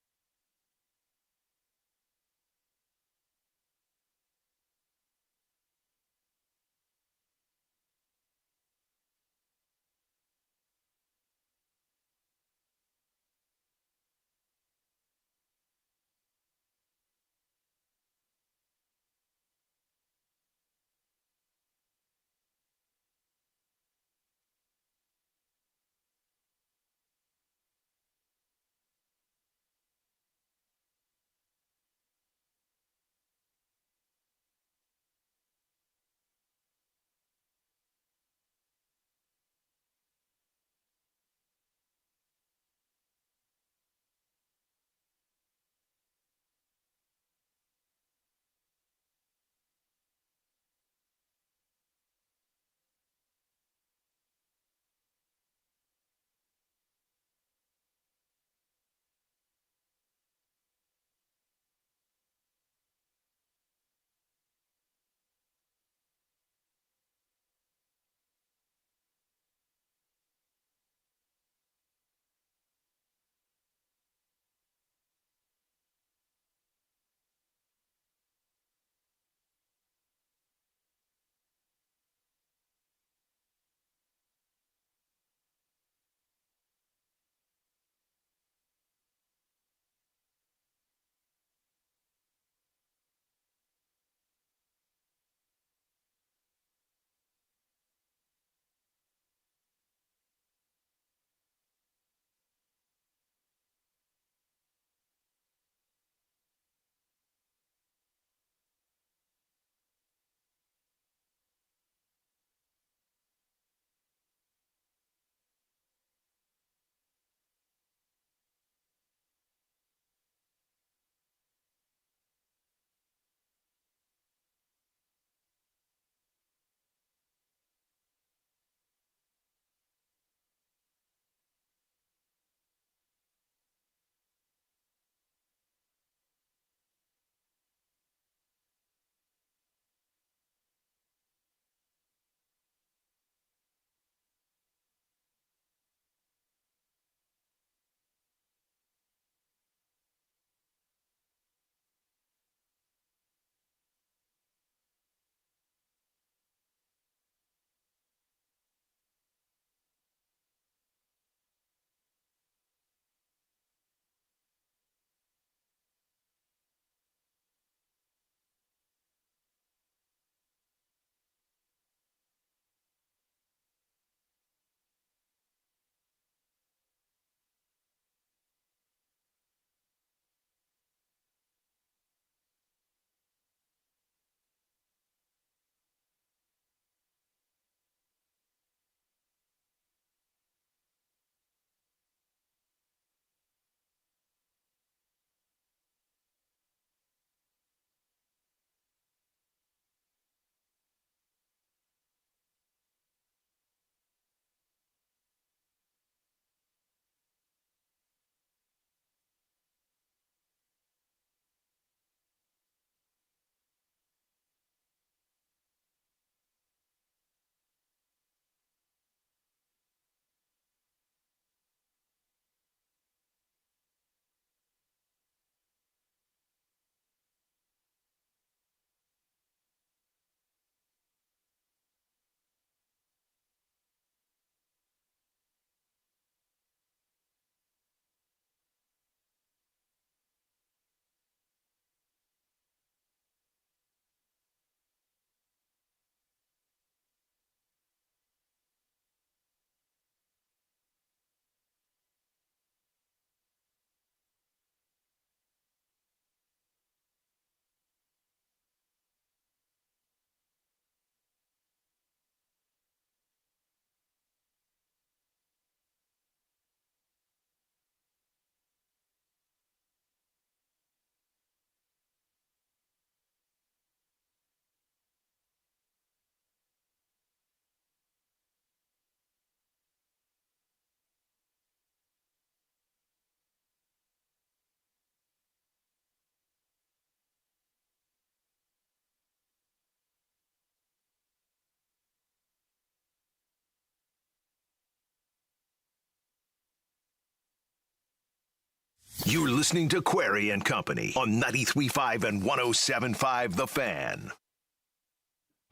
You're listening to Query and Company on 93.5 and 107.5 The Fan.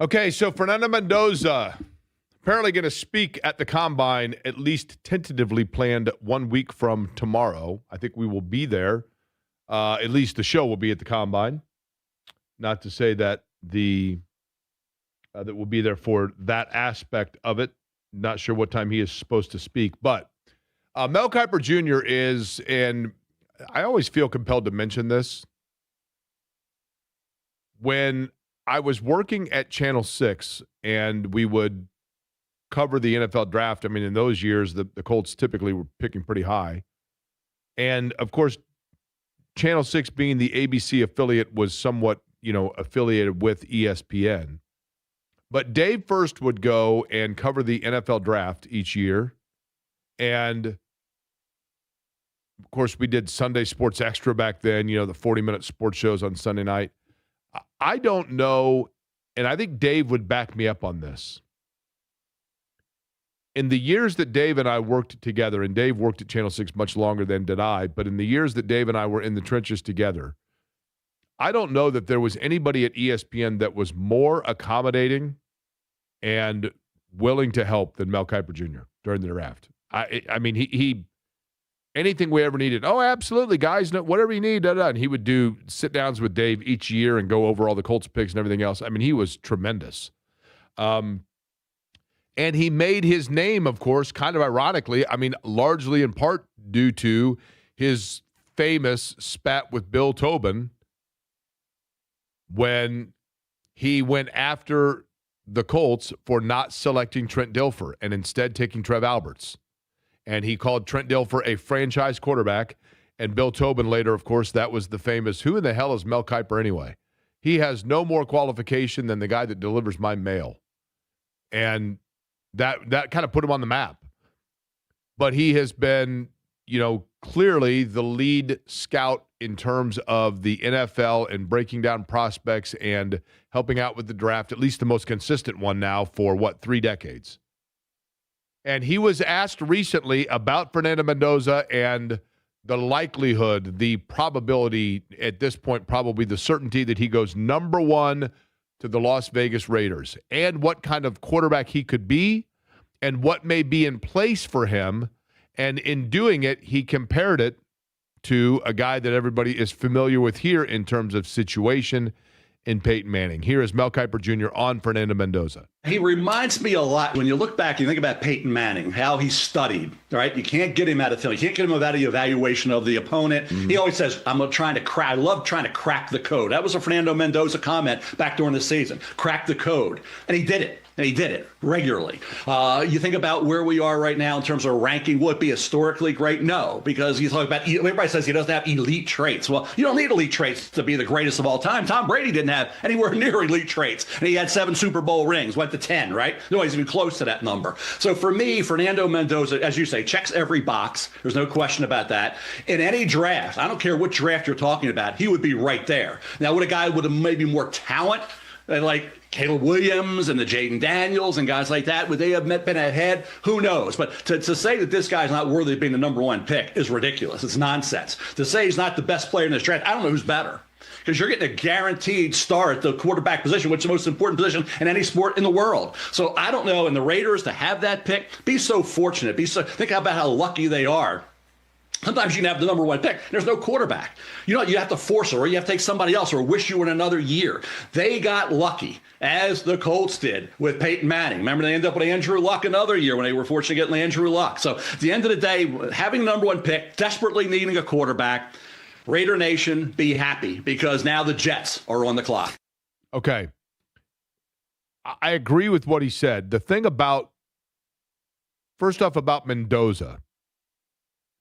Okay, so Fernando Mendoza apparently going to speak at the Combine, at least tentatively planned 1 week from tomorrow. I think we will be there. At least the show will be at the Combine. Not to say that that we'll be there for that aspect of it. Not sure what time he is supposed to speak. But Mel Kiper Jr. is, and I always feel compelled to mention this, when I was working at Channel 6 and we would cover the NFL draft. I mean, in those years, the Colts typically were picking pretty high. And, of course, Channel 6 being the ABC affiliate was somewhat, affiliated with ESPN. But Dave first would go and cover the NFL draft each year. And, of course, we did Sunday Sports Extra back then, the 40-minute sports shows on Sunday night. I don't know, and I think Dave would back me up on this. In the years that Dave and I worked together, and Dave worked at Channel 6 much longer than did I, but in the years that Dave and I were in the trenches together, I don't know that there was anybody at ESPN that was more accommodating and willing to help than Mel Kiper Jr. during the draft. I mean, he anything we ever needed. Oh, absolutely, guys. Whatever you need. And he would do sit-downs with Dave each year and go over all the Colts picks and everything else. I mean, he was tremendous. And he made his name, of course, kind of ironically, largely in part due to his famous spat with Bill Tobin when he went after the Colts for not selecting Trent Dilfer and instead taking Trev Alberts. And he called Trent Dilfer a franchise quarterback. And Bill Tobin later, of course, that was the famous, who in the hell is Mel Kiper anyway? He has no more qualification than the guy that delivers my mail. And that kind of put him on the map. But he has been, clearly the lead scout in terms of the NFL and breaking down prospects and helping out with the draft, at least the most consistent one now for, 3 decades. And he was asked recently about Fernando Mendoza and the likelihood, the probability at this point, probably the certainty that he goes number 1 to the Las Vegas Raiders and what kind of quarterback he could be and what may be in place for him. And in doing it, he compared it to a guy that everybody is familiar with here in terms of situation in Peyton Manning. Here is Mel Kiper Jr. on Fernando Mendoza. He reminds me a lot, when you look back, you think about Peyton Manning, how he studied, right? You can't get him out of film. You can't get him out of the evaluation of the opponent. He always says, I love trying to crack the code. That was a Fernando Mendoza comment back during the season. Crack the code. And he did it. And he did it regularly. You think about where we are right now in terms of ranking. Will it be historically great? No, because you talk about, everybody says he doesn't have elite traits. Well, you don't need elite traits to be the greatest of all time. Tom Brady didn't have anywhere near elite traits. And he had 7 Super Bowl rings, went to 10, right? Nobody's even close to that number. So for me, Fernando Mendoza, as you say, checks every box. There's no question about that. In any draft, I don't care what draft you're talking about, he would be right there. Now, would a guy with maybe more talent, like Caleb Williams and the Jaden Daniels and guys like that, would they have been ahead? Who knows? But to say that this guy's not worthy of being the number 1 pick is ridiculous. It's nonsense. To say he's not the best player in this draft, I don't know who's better. Because you're getting a guaranteed star at the quarterback position, which is the most important position in any sport in the world. So I don't know. And the Raiders, to have that pick, be so fortunate. Think about how lucky they are. Sometimes you can have the number 1 pick. There's no quarterback. You have to force it, or you have to take somebody else, or wish you were in another year. They got lucky, as the Colts did with Peyton Manning. Remember, they ended up with Andrew Luck another year when they were fortunate to get Andrew Luck. So at the end of the day, having the number 1 pick, desperately needing a quarterback, Raider Nation, be happy, because now the Jets are on the clock. Okay. I agree with what he said. The thing about, first off, about Mendoza,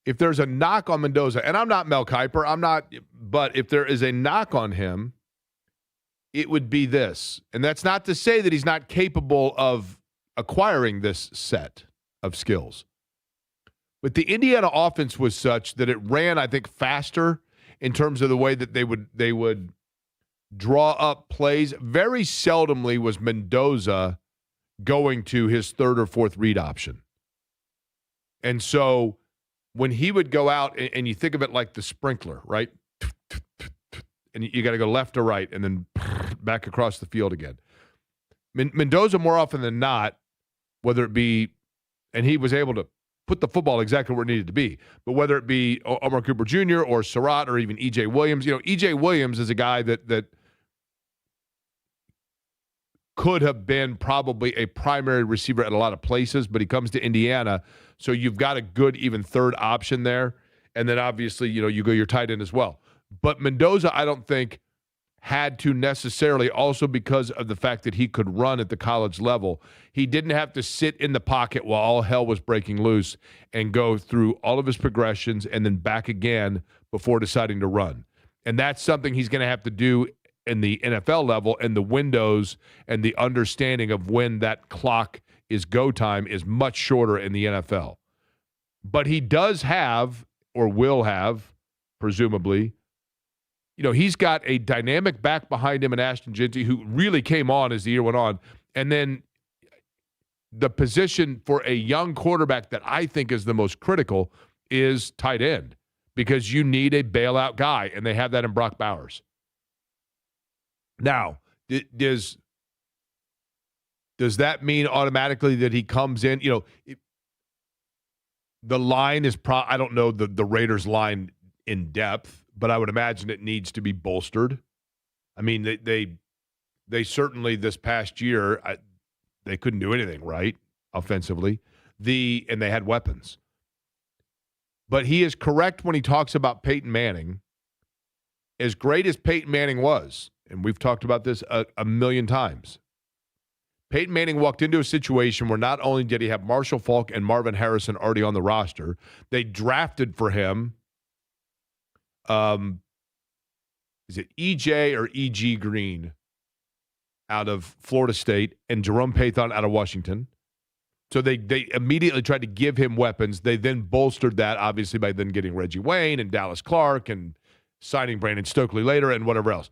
if there's a knock on Mendoza, and I'm not Mel Kiper, but if there is a knock on him, it would be this. And that's not to say that he's not capable of acquiring this set of skills. But the Indiana offense was such that it ran, I think, faster in terms of the way that they would draw up plays. Very seldomly was Mendoza going to his 3rd or 4th read option. And so when he would go out, and you think of it like the sprinkler, right? And you got to go left to right and then back across the field again. Mendoza, more often than not, whether it be, and he was able to put the football exactly where it needed to be, but whether it be Omar Cooper Jr. or Surratt or even E.J. Williams, E.J. Williams is a guy that could have been probably a primary receiver at a lot of places, but he comes to Indiana, so you've got a good even third option there. And then obviously, you go your tight end as well. But Mendoza, I don't think, had to necessarily, also because of the fact that he could run at the college level. He didn't have to sit in the pocket while all hell was breaking loose and go through all of his progressions and then back again before deciding to run. And that's something he's going to have to do in the NFL level, and the windows and the understanding of when that clock is go time is much shorter in the NFL. But he does have, or will have, presumably, he's got a dynamic back behind him in Ashton Jeanty, who really came on as the year went on. And then the position for a young quarterback that I think is the most critical is tight end, because you need a bailout guy, and they have that in Brock Bowers. Now, does that mean automatically that he comes in? The line is I don't know the Raiders line in depth, but I would imagine it needs to be bolstered. I mean, they certainly this past year they couldn't do anything right offensively. And they had weapons. But he is correct when he talks about Peyton Manning. As great as Peyton Manning was, and we've talked about this a million times, Peyton Manning walked into a situation where not only did he have Marshall Faulk and Marvin Harrison already on the roster, they drafted for him, is it E.J. or E.G. Green out of Florida State and Jerome Pathon out of Washington. So they immediately tried to give him weapons. They then bolstered that, obviously, by then getting Reggie Wayne and Dallas Clark and signing Brandon Stokely later and whatever else.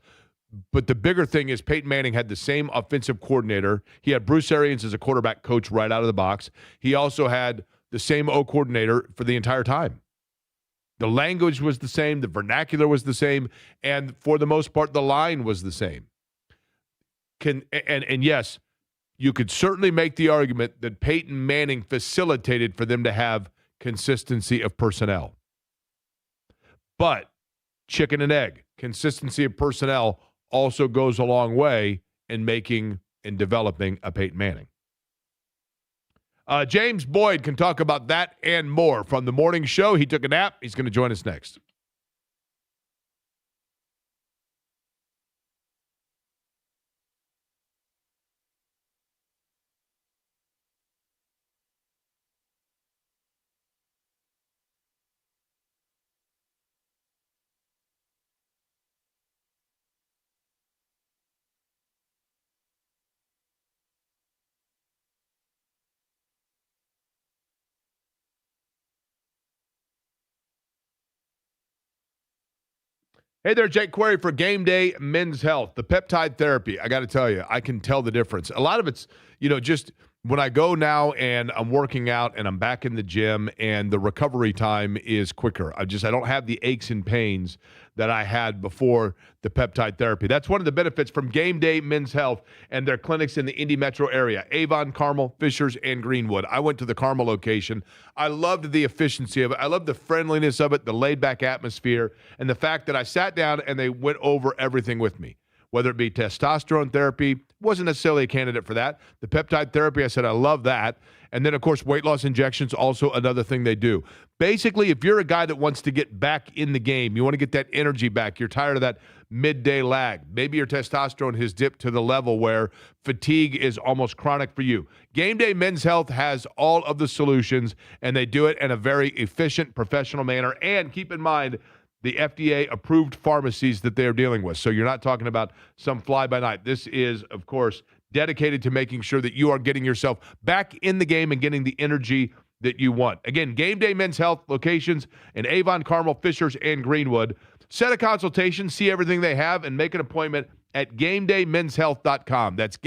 But the bigger thing is Peyton Manning had the same offensive coordinator. He had Bruce Arians as a quarterback coach right out of the box. He also had the same O coordinator for the entire time. The language was the same. The vernacular was the same. And for the most part, the line was the same. And yes, you could certainly make the argument that Peyton Manning facilitated for them to have consistency of personnel. But chicken and egg, consistency of personnel also goes a long way in making and developing a Peyton Manning. James Boyd can talk about that and more from the morning show. He took a nap. He's going to join us next. Hey there, Jake Query for Game Day Men's Health. The peptide therapy, I got to tell you, I can tell the difference. A lot of it's, just when I go now and I'm working out and I'm back in the gym and the recovery time is quicker. I don't have the aches and pains that I had before the peptide therapy. That's one of the benefits from Game Day Men's Health and their clinics in the Indy metro area, Avon, Carmel, Fishers, and Greenwood. I went to the Carmel location. I loved the efficiency of it. I loved the friendliness of it, the laid-back atmosphere, and the fact that I sat down and they went over everything with me. Whether it be testosterone therapy, wasn't necessarily a candidate for that. The peptide therapy, I said, I love that. And then, of course, weight loss injections, also another thing they do. Basically, if you're a guy that wants to get back in the game, you want to get that energy back, you're tired of that midday lag, maybe your testosterone has dipped to the level where fatigue is almost chronic for you. Game Day Men's Health has all of the solutions, and they do it in a very efficient, professional manner. And keep in mind, the FDA-approved pharmacies that they're dealing with. So you're not talking about some fly-by-night. This is, of course, dedicated to making sure that you are getting yourself back in the game and getting the energy that you want. Again, Game Day Men's Health locations in Avon, Carmel, Fishers, and Greenwood. Set a consultation, see everything they have, and make an appointment at GameDayMen'sHealth.com. That's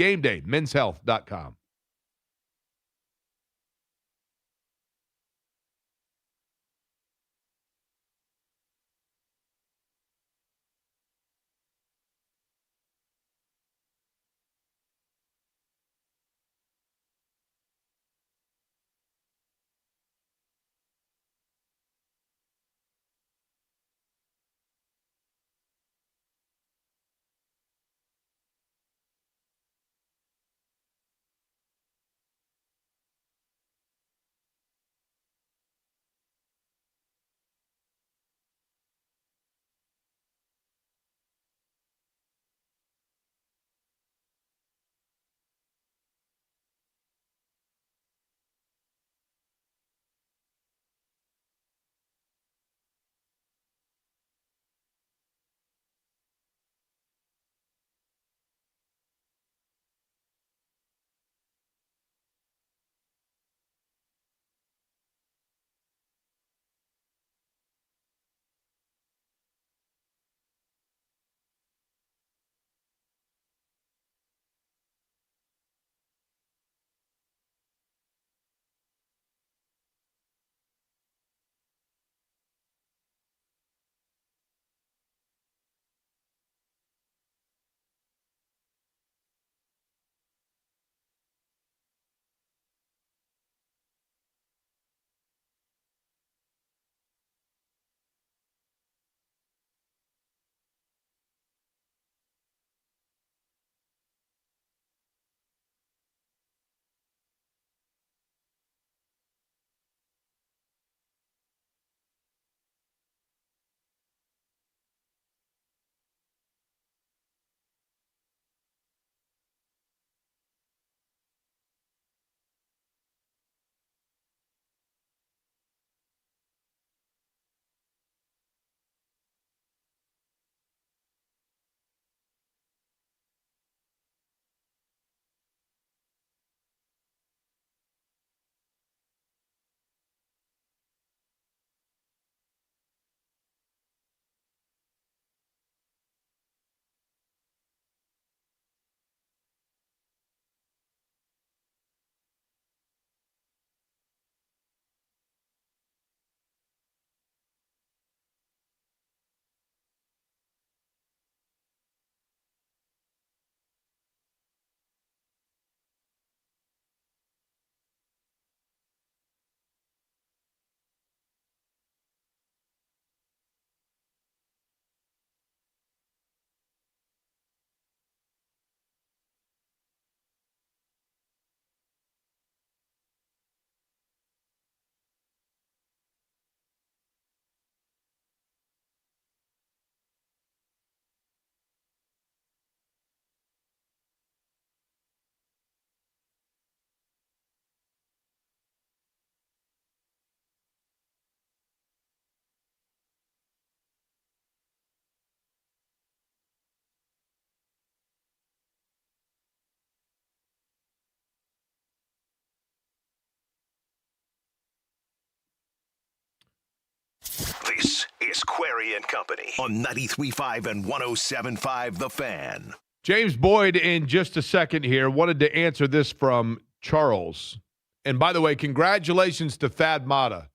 is Query and Company on 93.5 and 107.5 The Fan. James Boyd in just a second here. Wanted to answer this from Charles. And by the way, congratulations to Thad Matta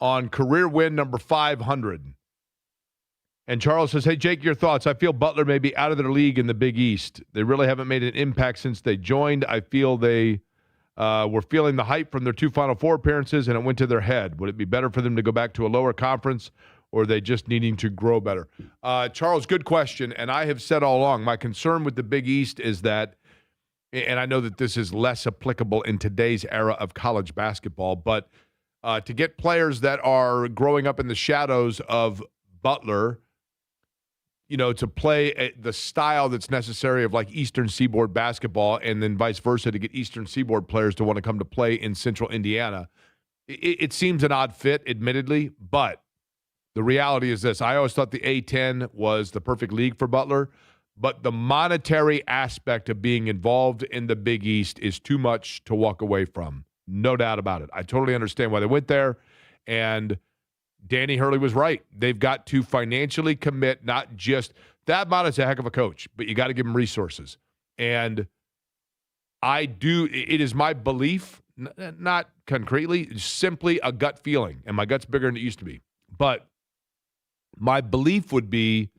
on career win number 500. And Charles says, hey, Jake, your thoughts. I feel Butler may be out of their league in the Big East. They really haven't made an impact since they joined. I feel they were feeling the hype from their 2 Final Four appearances, and it went to their head. Would it be better for them to go back to a lower conference, or are they just needing to grow better? Charles, good question. And I have said all along, my concern with the Big East is that, and I know that this is less applicable in today's era of college basketball, but to get players that are growing up in the shadows of Butler, to play the style that's necessary of like Eastern Seaboard basketball, and then vice versa to get Eastern Seaboard players to want to come to play in Central Indiana, it seems an odd fit, admittedly, but the reality is this. I always thought the A-10 was the perfect league for Butler, but the monetary aspect of being involved in the Big East is too much to walk away from. No doubt about it. I totally understand why they went there, and Danny Hurley was right. They've got to financially commit, not just – Thad Matta's a heck of a coach, but you got to give him resources. And it is my belief, not concretely, simply a gut feeling, and my gut's bigger than it used to be. But my belief would be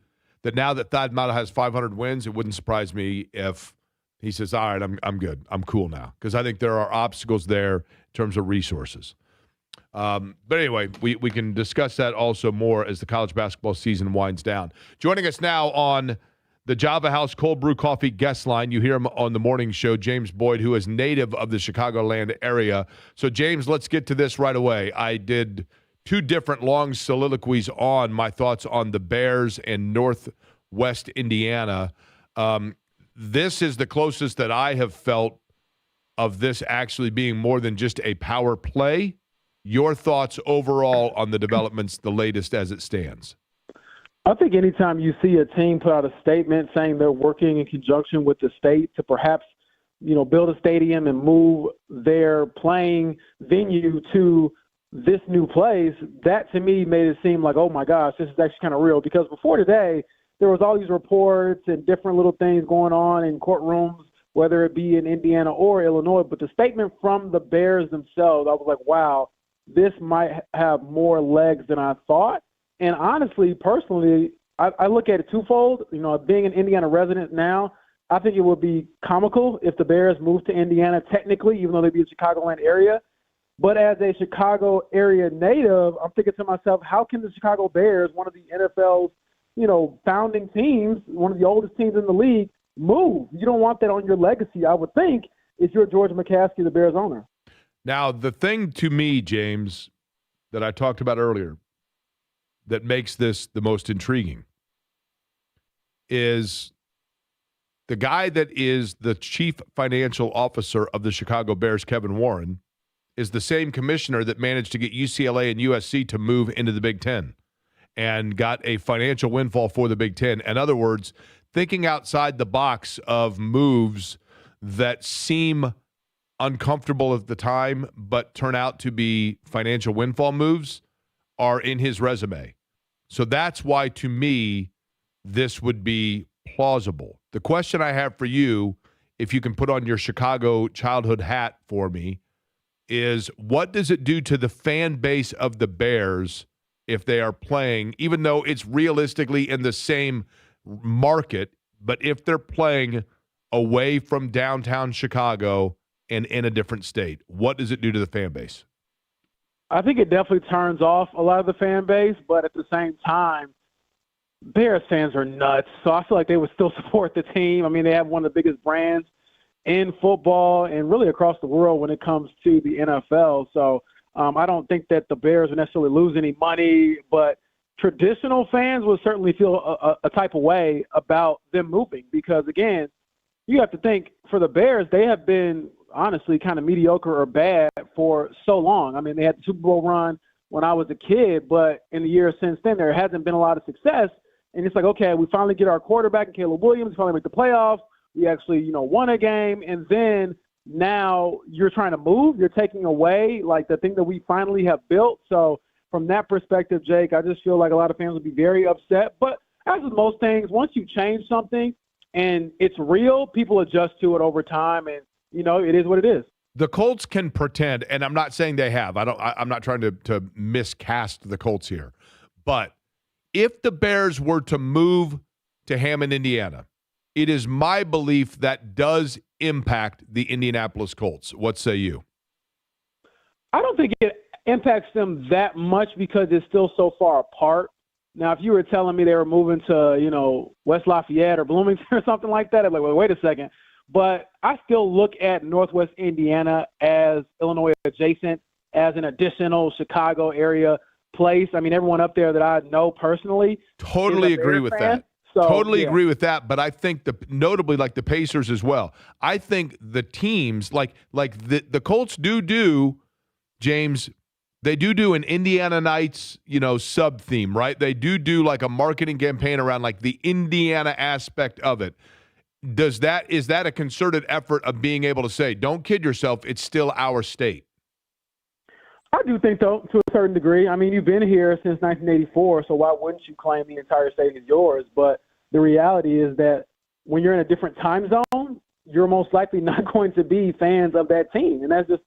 that now that Thad Matta has 500 wins, it wouldn't surprise me if he says, all right, I'm good. I'm cool now. Because I think there are obstacles there in terms of resources. But anyway, we can discuss that also more as the college basketball season winds down. Joining us now on the Java House Cold Brew Coffee guest line, you hear him on the morning show, James Boyd, who is native of the Chicagoland area. So, James, let's get to this right away. I did 2 different long soliloquies on my thoughts on the Bears and Northwest Indiana. This is the closest that I have felt of this actually being more than just a power play. Your thoughts overall on the developments, the latest as it stands? I think anytime you see a team put out a statement saying they're working in conjunction with the state to perhaps, build a stadium and move their playing venue to this new place, that to me made it seem like, oh my gosh, this is actually kind of real. Because before today, there was all these reports and different little things going on in courtrooms, whether it be in Indiana or Illinois. But the statement from the Bears themselves, I was like, wow, this might have more legs than I thought. And honestly, personally, I look at it twofold. Being an Indiana resident now, I think it would be comical if the Bears moved to Indiana technically, even though they'd be in the Chicagoland area. But as a Chicago area native, I'm thinking to myself, how can the Chicago Bears, one of the NFL's, founding teams, one of the oldest teams in the league, move? You don't want that on your legacy, I would think, if you're George McCaskey, the Bears owner. Now, the thing to me, James, that I talked about earlier that makes this the most intriguing is the guy that is the chief financial officer of the Chicago Bears, Kevin Warren, is the same commissioner that managed to get UCLA and USC to move into the Big Ten and got a financial windfall for the Big Ten. In other words, thinking outside the box of moves that seem uncomfortable at the time but turn out to be financial windfall moves are in his resume. So that's why, to me, this would be plausible. The question I have for you, if you can put on your Chicago childhood hat for me, is what does it do to the fan base of the Bears if they are playing, even though it's realistically in the same market, but if they're playing away from downtown Chicago and in a different state? What does it do to the fan base? I think it definitely turns off a lot of the fan base, but at the same time, Bears fans are nuts. So I feel like they would still support the team. I mean, they have one of the biggest brands in football and really across the world when it comes to the NFL. So I don't think that the Bears would necessarily lose any money, but traditional fans will certainly feel a type of way about them moving because, again, you have to think for the Bears, they have been honestly kind of mediocre or bad for so long. I mean, they had the Super Bowl run when I was a kid, but in the years since then, there hasn't been a lot of success. And it's like, okay, we finally get our quarterback in Caleb Williams, finally make the playoffs. We actually, won a game. And then now you're trying to move. You're taking away, like, the thing that we finally have built. So from that perspective, Jake, I just feel like a lot of fans would be very upset. But as with most things, once you change something and it's real, people adjust to it over time, and it is what it is. The Colts can pretend, and I'm not saying they have. I'm not trying to miscast the Colts here, but if the Bears were to move to Hammond, Indiana, it is my belief that does impact the Indianapolis Colts. What say you? I don't think it impacts them that much because it's still so far apart. Now, if you were telling me they were moving to, West Lafayette or Bloomington or something like that, I'd be like, well, wait a second. But I still look at Northwest Indiana as Illinois adjacent, as an additional Chicago area place. I mean, everyone up there that I know personally. Totally agree with that. So, totally agree with that. But I think notably like the Pacers as well. I think the teams like the Colts do, James, they do an Indiana Nights, sub theme, right? They do like a marketing campaign around like the Indiana aspect of it. Is that a concerted effort of being able to say, don't kid yourself, it's still our state? I do think, though, to a certain degree. I mean, you've been here since 1984, so why wouldn't you claim the entire state is yours? But the reality is that when you're in a different time zone, you're most likely not going to be fans of that team. And that's just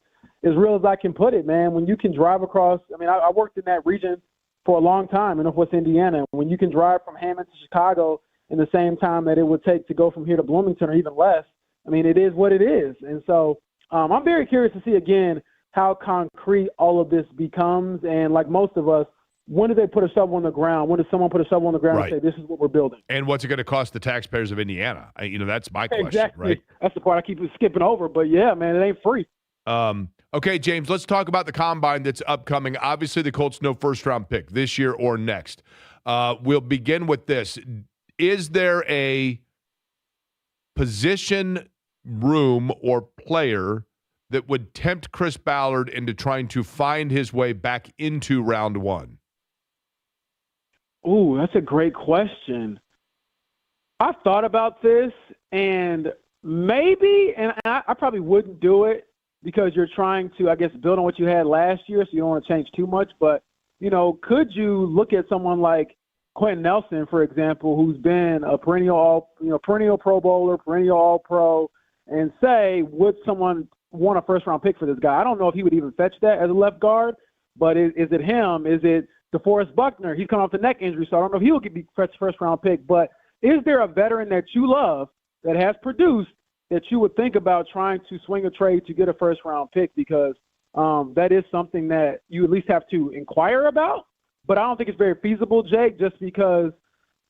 as real as I can put it, man. When you can drive across – I worked in that region for a long time in Northwest Indiana. When you can drive from Hammond to Chicago – in the same time that it would take to go from here to Bloomington or even less, it is what it is. And so I'm very curious to see, again, how concrete all of this becomes. And like most of us, when do they put a shovel on the ground? When does someone put a shovel on the ground and say, this is what we're building? And what's it going to cost the taxpayers of Indiana? That's my question, exactly. Right? That's the part I keep skipping over. But, yeah, man, it ain't free. Okay, James, let's talk about the combine that's upcoming. Obviously, the Colts no first-round pick this year or next. We'll begin with this. Is there a position, room, or player that would tempt Chris Ballard into trying to find his way back into round one? Ooh, that's a great question. I've thought about this, and maybe, and I probably wouldn't do it because you're trying to, I guess, build on what you had last year, so you don't want to change too much. But, could you look at someone like Quentin Nelson, for example, who's been a perennial Pro Bowler, perennial All-Pro, and say, would someone want a first-round pick for this guy? I don't know if he would even fetch that as a left guard, but is it him? Is it DeForest Buckner? He's coming off the neck injury, so I don't know if he will be first-round pick. But is there a veteran that you love that has produced that you would think about trying to swing a trade to get a first-round pick? Because that is something that you at least have to inquire about. But I don't think it's very feasible, Jake, just because,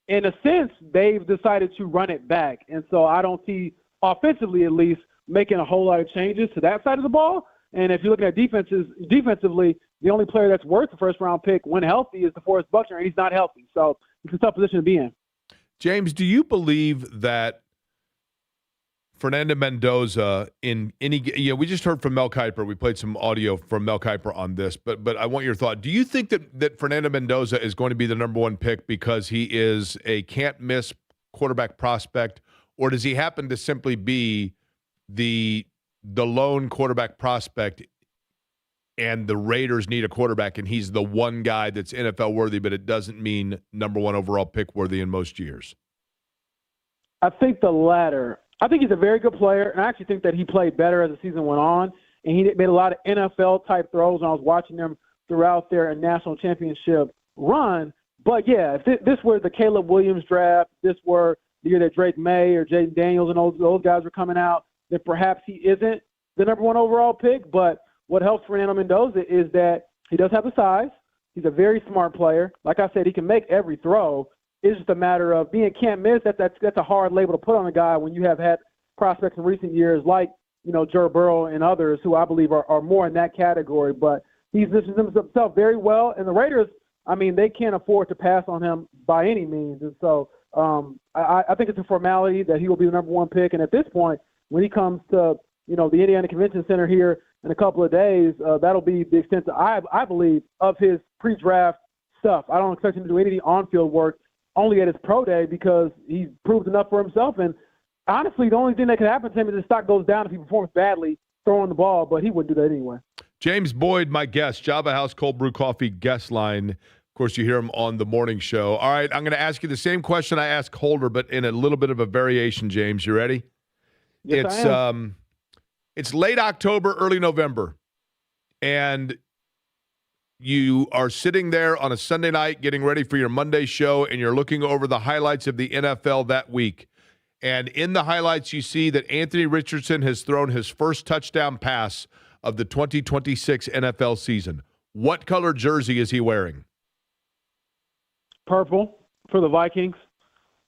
in a sense, they've decided to run it back. And so I don't see, offensively at least, making a whole lot of changes to that side of the ball. And if you're looking at defensively, the only player that's worth the first-round pick when healthy is DeForest Buckner, and he's not healthy. So it's a tough position to be in. James, do you believe that Fernando Mendoza we just heard from Mel Kiper. We played some audio from Mel Kiper on this, but I want your thought. Do you think that Fernando Mendoza is going to be the number one pick because he is a can't-miss quarterback prospect, or does he happen to simply be the lone quarterback prospect and the Raiders need a quarterback and he's the one guy that's NFL worthy, but it doesn't mean number one overall pick worthy in most years? I think the latter. I think he's a very good player, and I actually think that he played better as the season went on, and he made a lot of NFL-type throws when I was watching them throughout their national championship run. But, yeah, if this were the Caleb Williams draft, this were the year that Drake May or Jaden Daniels and those guys were coming out, then perhaps he isn't the number one overall pick. But what helps Fernando Mendoza is that he does have the size. He's a very smart player. Like I said, he can make every throw. It's just a matter of being can't miss. That's a hard label to put on a guy when you have had prospects in recent years like, Joe Burrow and others who I believe are more in that category. But he's positioned himself very well. And the Raiders, they can't afford to pass on him by any means. And so I think it's a formality that he will be the number one pick. And at this point, when he comes to, the Indiana Convention Center here in a couple of days, that'll be the extent, I believe, of his pre-draft stuff. I don't expect him to do any on-field work only at his pro day because he's proved enough for himself. And honestly, the only thing that could happen to him is his stock goes down if he performs badly throwing the ball, but he wouldn't do that anyway. James Boyd, my guest, Java House Cold Brew Coffee guest line. Of course, you hear him on the morning show. All right, I'm going to ask you the same question I asked Holder, but in a little bit of a variation, James. You ready? Yes, I am. It's late October, early November, and you are sitting there on a Sunday night getting ready for your Monday show, and you're looking over the highlights of the NFL that week. And in the highlights, you see that Anthony Richardson has thrown his first touchdown pass of the 2026 NFL season. What color jersey is he wearing? Purple for the Vikings.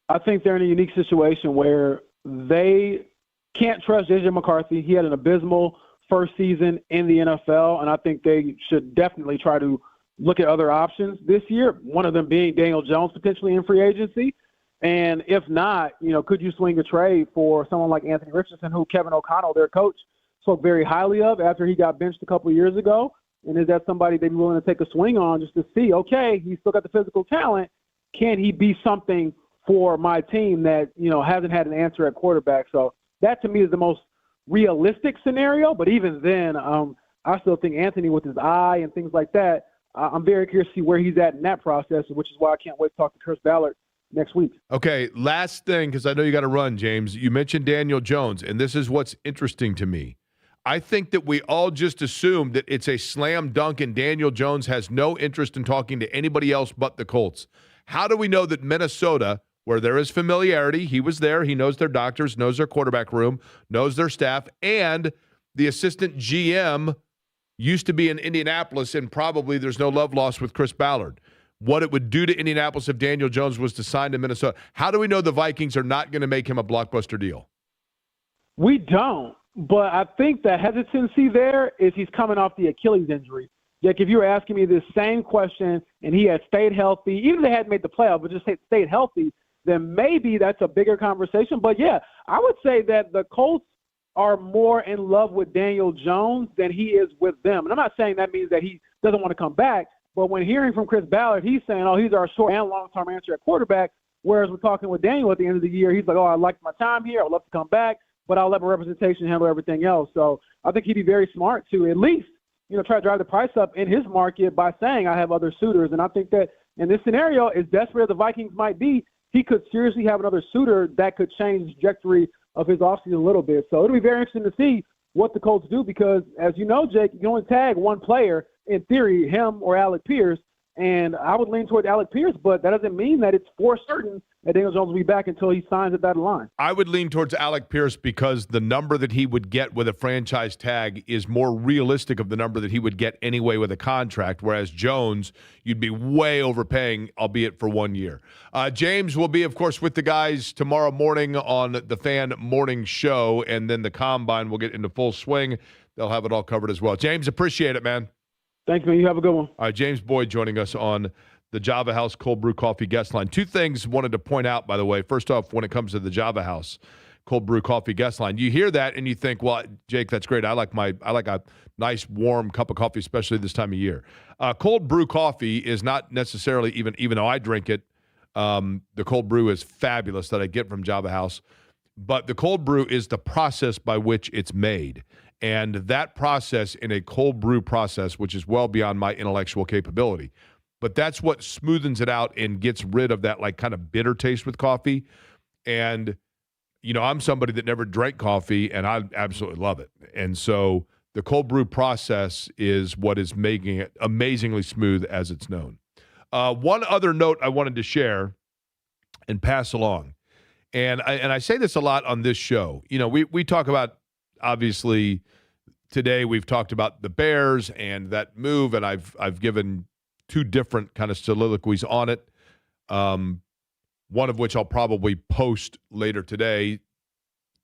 I think they're in a unique situation where they can't trust J.J. McCarthy. He had an abysmal first season in the NFL, and I think they should definitely try to look at other options this year, one of them being Daniel Jones potentially in free agency. And if not, could you swing a trade for someone like Anthony Richardson, who Kevin O'Connell, their coach, spoke very highly of after he got benched a couple of years ago? And is that somebody they'd be willing to take a swing on just to see, okay, he's still got the physical talent. Can he be something for my team that, hasn't had an answer at quarterback? So that to me is the most realistic scenario. But even then, I still think Anthony with his eye and things like that, I'm very curious to see where he's at in that process, which is why I can't wait to talk to Chris Ballard next week. Okay, last thing, because I know you got to run, James. You mentioned Daniel Jones, and this is what's interesting to me. I think that we all just assume that it's a slam dunk and Daniel Jones has no interest in talking to anybody else but the Colts. How do we know that Minnesota, where there is familiarity, he was there, he knows their doctors, knows their quarterback room, knows their staff, and the assistant GM used to be in Indianapolis, and probably there's no love lost with Chris Ballard. What it would do to Indianapolis if Daniel Jones was to sign to Minnesota. How do we know the Vikings are not going to make him a blockbuster deal? We don't, but I think the hesitancy there is he's coming off the Achilles injury. Like if you were asking me this same question and he had stayed healthy, even if they hadn't made the playoff, but just stayed healthy, then maybe that's a bigger conversation. But, yeah, I would say that the Colts are more in love with Daniel Jones than he is with them. And I'm not saying that means that he doesn't want to come back. But when hearing from Chris Ballard, he's saying, he's our short and long-term answer at quarterback, whereas we're talking with Daniel at the end of the year, he's like, I liked my time here. I'd love to come back, but I'll let my representation handle everything else. So I think he'd be very smart to at least, try to drive the price up in his market by saying I have other suitors. And I think that in this scenario, as desperate as the Vikings might be, he could seriously have another suitor that could change the trajectory of his offseason a little bit. So it'll be very interesting to see what the Colts do because, as you know, Jake, you can only tag one player, in theory, him or Alec Pierce. And I would lean towards Alec Pierce, but that doesn't mean that it's for certain that Daniel Jones will be back until he signs at that line. I would lean towards Alec Pierce because the number that he would get with a franchise tag is more realistic of the number that he would get anyway with a contract, whereas Jones, you'd be way overpaying, albeit for 1 year. James will be, of course, with the guys tomorrow morning on the Fan Morning Show, and then the Combine will get into full swing. They'll have it all covered as well. James, appreciate it, man. Thanks, man. You have a good one. All right, James Boyd joining us on the Java House Cold Brew Coffee guest line. Two things wanted to point out, by the way. First off, when it comes to the Java House Cold Brew Coffee guest line, you hear that and you think, well, Jake, that's great. I like a nice warm cup of coffee, especially this time of year. Cold brew coffee is not necessarily, even though I drink it, the cold brew is fabulous that I get from Java House. But the cold brew is the process by which it's made. And that process in a cold brew process, which is well beyond my intellectual capability, but that's what smoothens it out and gets rid of that like kind of bitter taste with coffee. And, I'm somebody that never drank coffee and I absolutely love it. And so the cold brew process is what is making it amazingly smooth as it's known. One other note I wanted to share and pass along. And I say this a lot on this show. We talk about, obviously, today we've talked about the Bears and that move, and I've given two different kind of soliloquies on it, one of which I'll probably post later today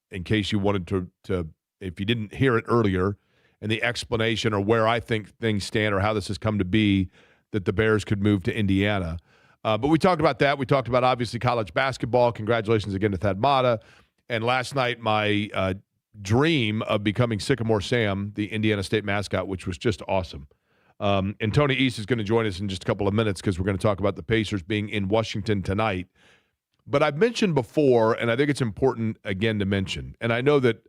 in case you wanted to if you didn't hear it earlier, and the explanation or where I think things stand or how this has come to be that the Bears could move to Indiana. But we talked about that. We talked about, obviously, college basketball. Congratulations again to Thad Matta. And last night, my dream of becoming Sycamore Sam, the Indiana State mascot, which was just awesome. And Tony East is going to join us in just a couple of minutes because we're going to talk about the Pacers being in Washington tonight. But I've mentioned before, and I think it's important again to mention, and I know that,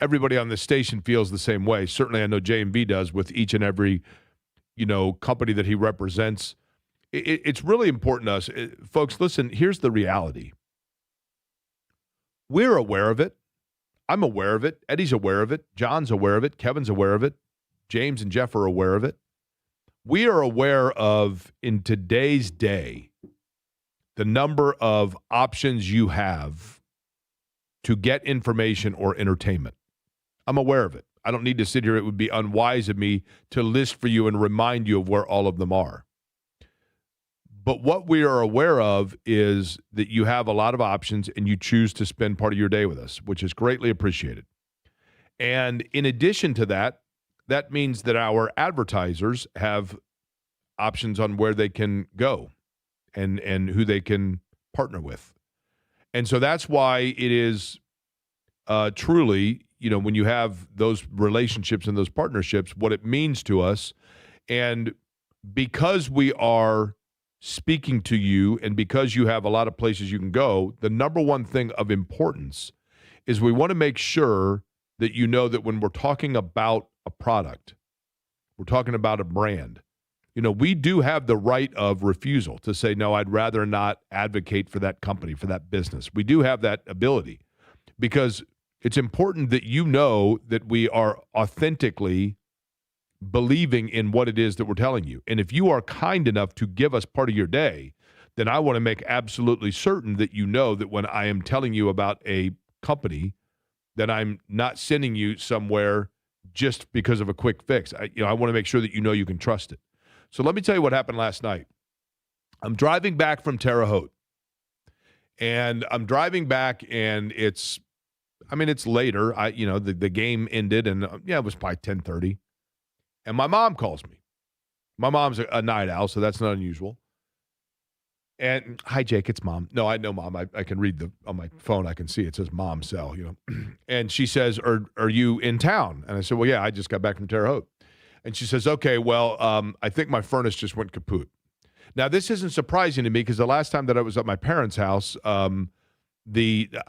everybody on this station feels the same way. Certainly I know J&V does with each and every, company that he represents. It's really important to us. Folks, listen, here's the reality. We're aware of it. I'm aware of it. Eddie's aware of it. John's aware of it. Kevin's aware of it. James and Jeff are aware of it. We are aware of, in today's day, the number of options you have to get information or entertainment. I'm aware of it. I don't need to sit here. It would be unwise of me to list for you and remind you of where all of them are. But what we are aware of is that you have a lot of options and you choose to spend part of your day with us, which is greatly appreciated. And in addition to that, that means that our advertisers have options on where they can go and who they can partner with. And so that's why it is truly, when you have those relationships and those partnerships, what it means to us. And because we are speaking to you and because you have a lot of places you can go, the number one thing of importance is we want to make sure that you know that when we're talking about a product, we're talking about a brand, we do have the right of refusal to say, no, I'd rather not advocate for that company, for that business. We do have that ability because it's important that you know that we are authentically believing in what it is that we're telling you. And if you are kind enough to give us part of your day, then I want to make absolutely certain that you know that when I am telling you about a company, that I'm not sending you somewhere just because of a quick fix. I want to make sure that you know you can trust it. So let me tell you what happened last night. I'm driving back from Terre Haute, and I'm driving back, and it's later. The game ended, and it was probably 10:30. And my mom calls me. My mom's a night owl, so that's not unusual. And, hi, Jake, it's Mom. No, I know Mom. I can read on my phone. I can see it says Mom cell, And she says, are you in town? And I said, well, yeah, I just got back from Terre Haute. And she says, okay, well, I think my furnace just went kaput. Now, this isn't surprising to me because the last time that I was at my parents' house, I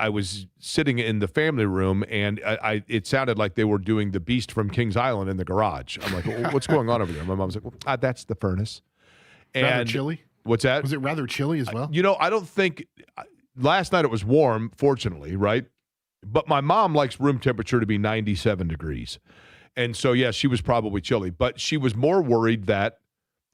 was sitting in the family room, and it sounded like they were doing The Beast from King's Island in the garage. I'm like, well, what's going on over there? My mom's like, well, that's the furnace. Rather chilly? What's that? Was it rather chilly as well? I don't think – last night it was warm, fortunately, right? But my mom likes room temperature to be 97 degrees. And so, yeah, she was probably chilly. But she was more worried that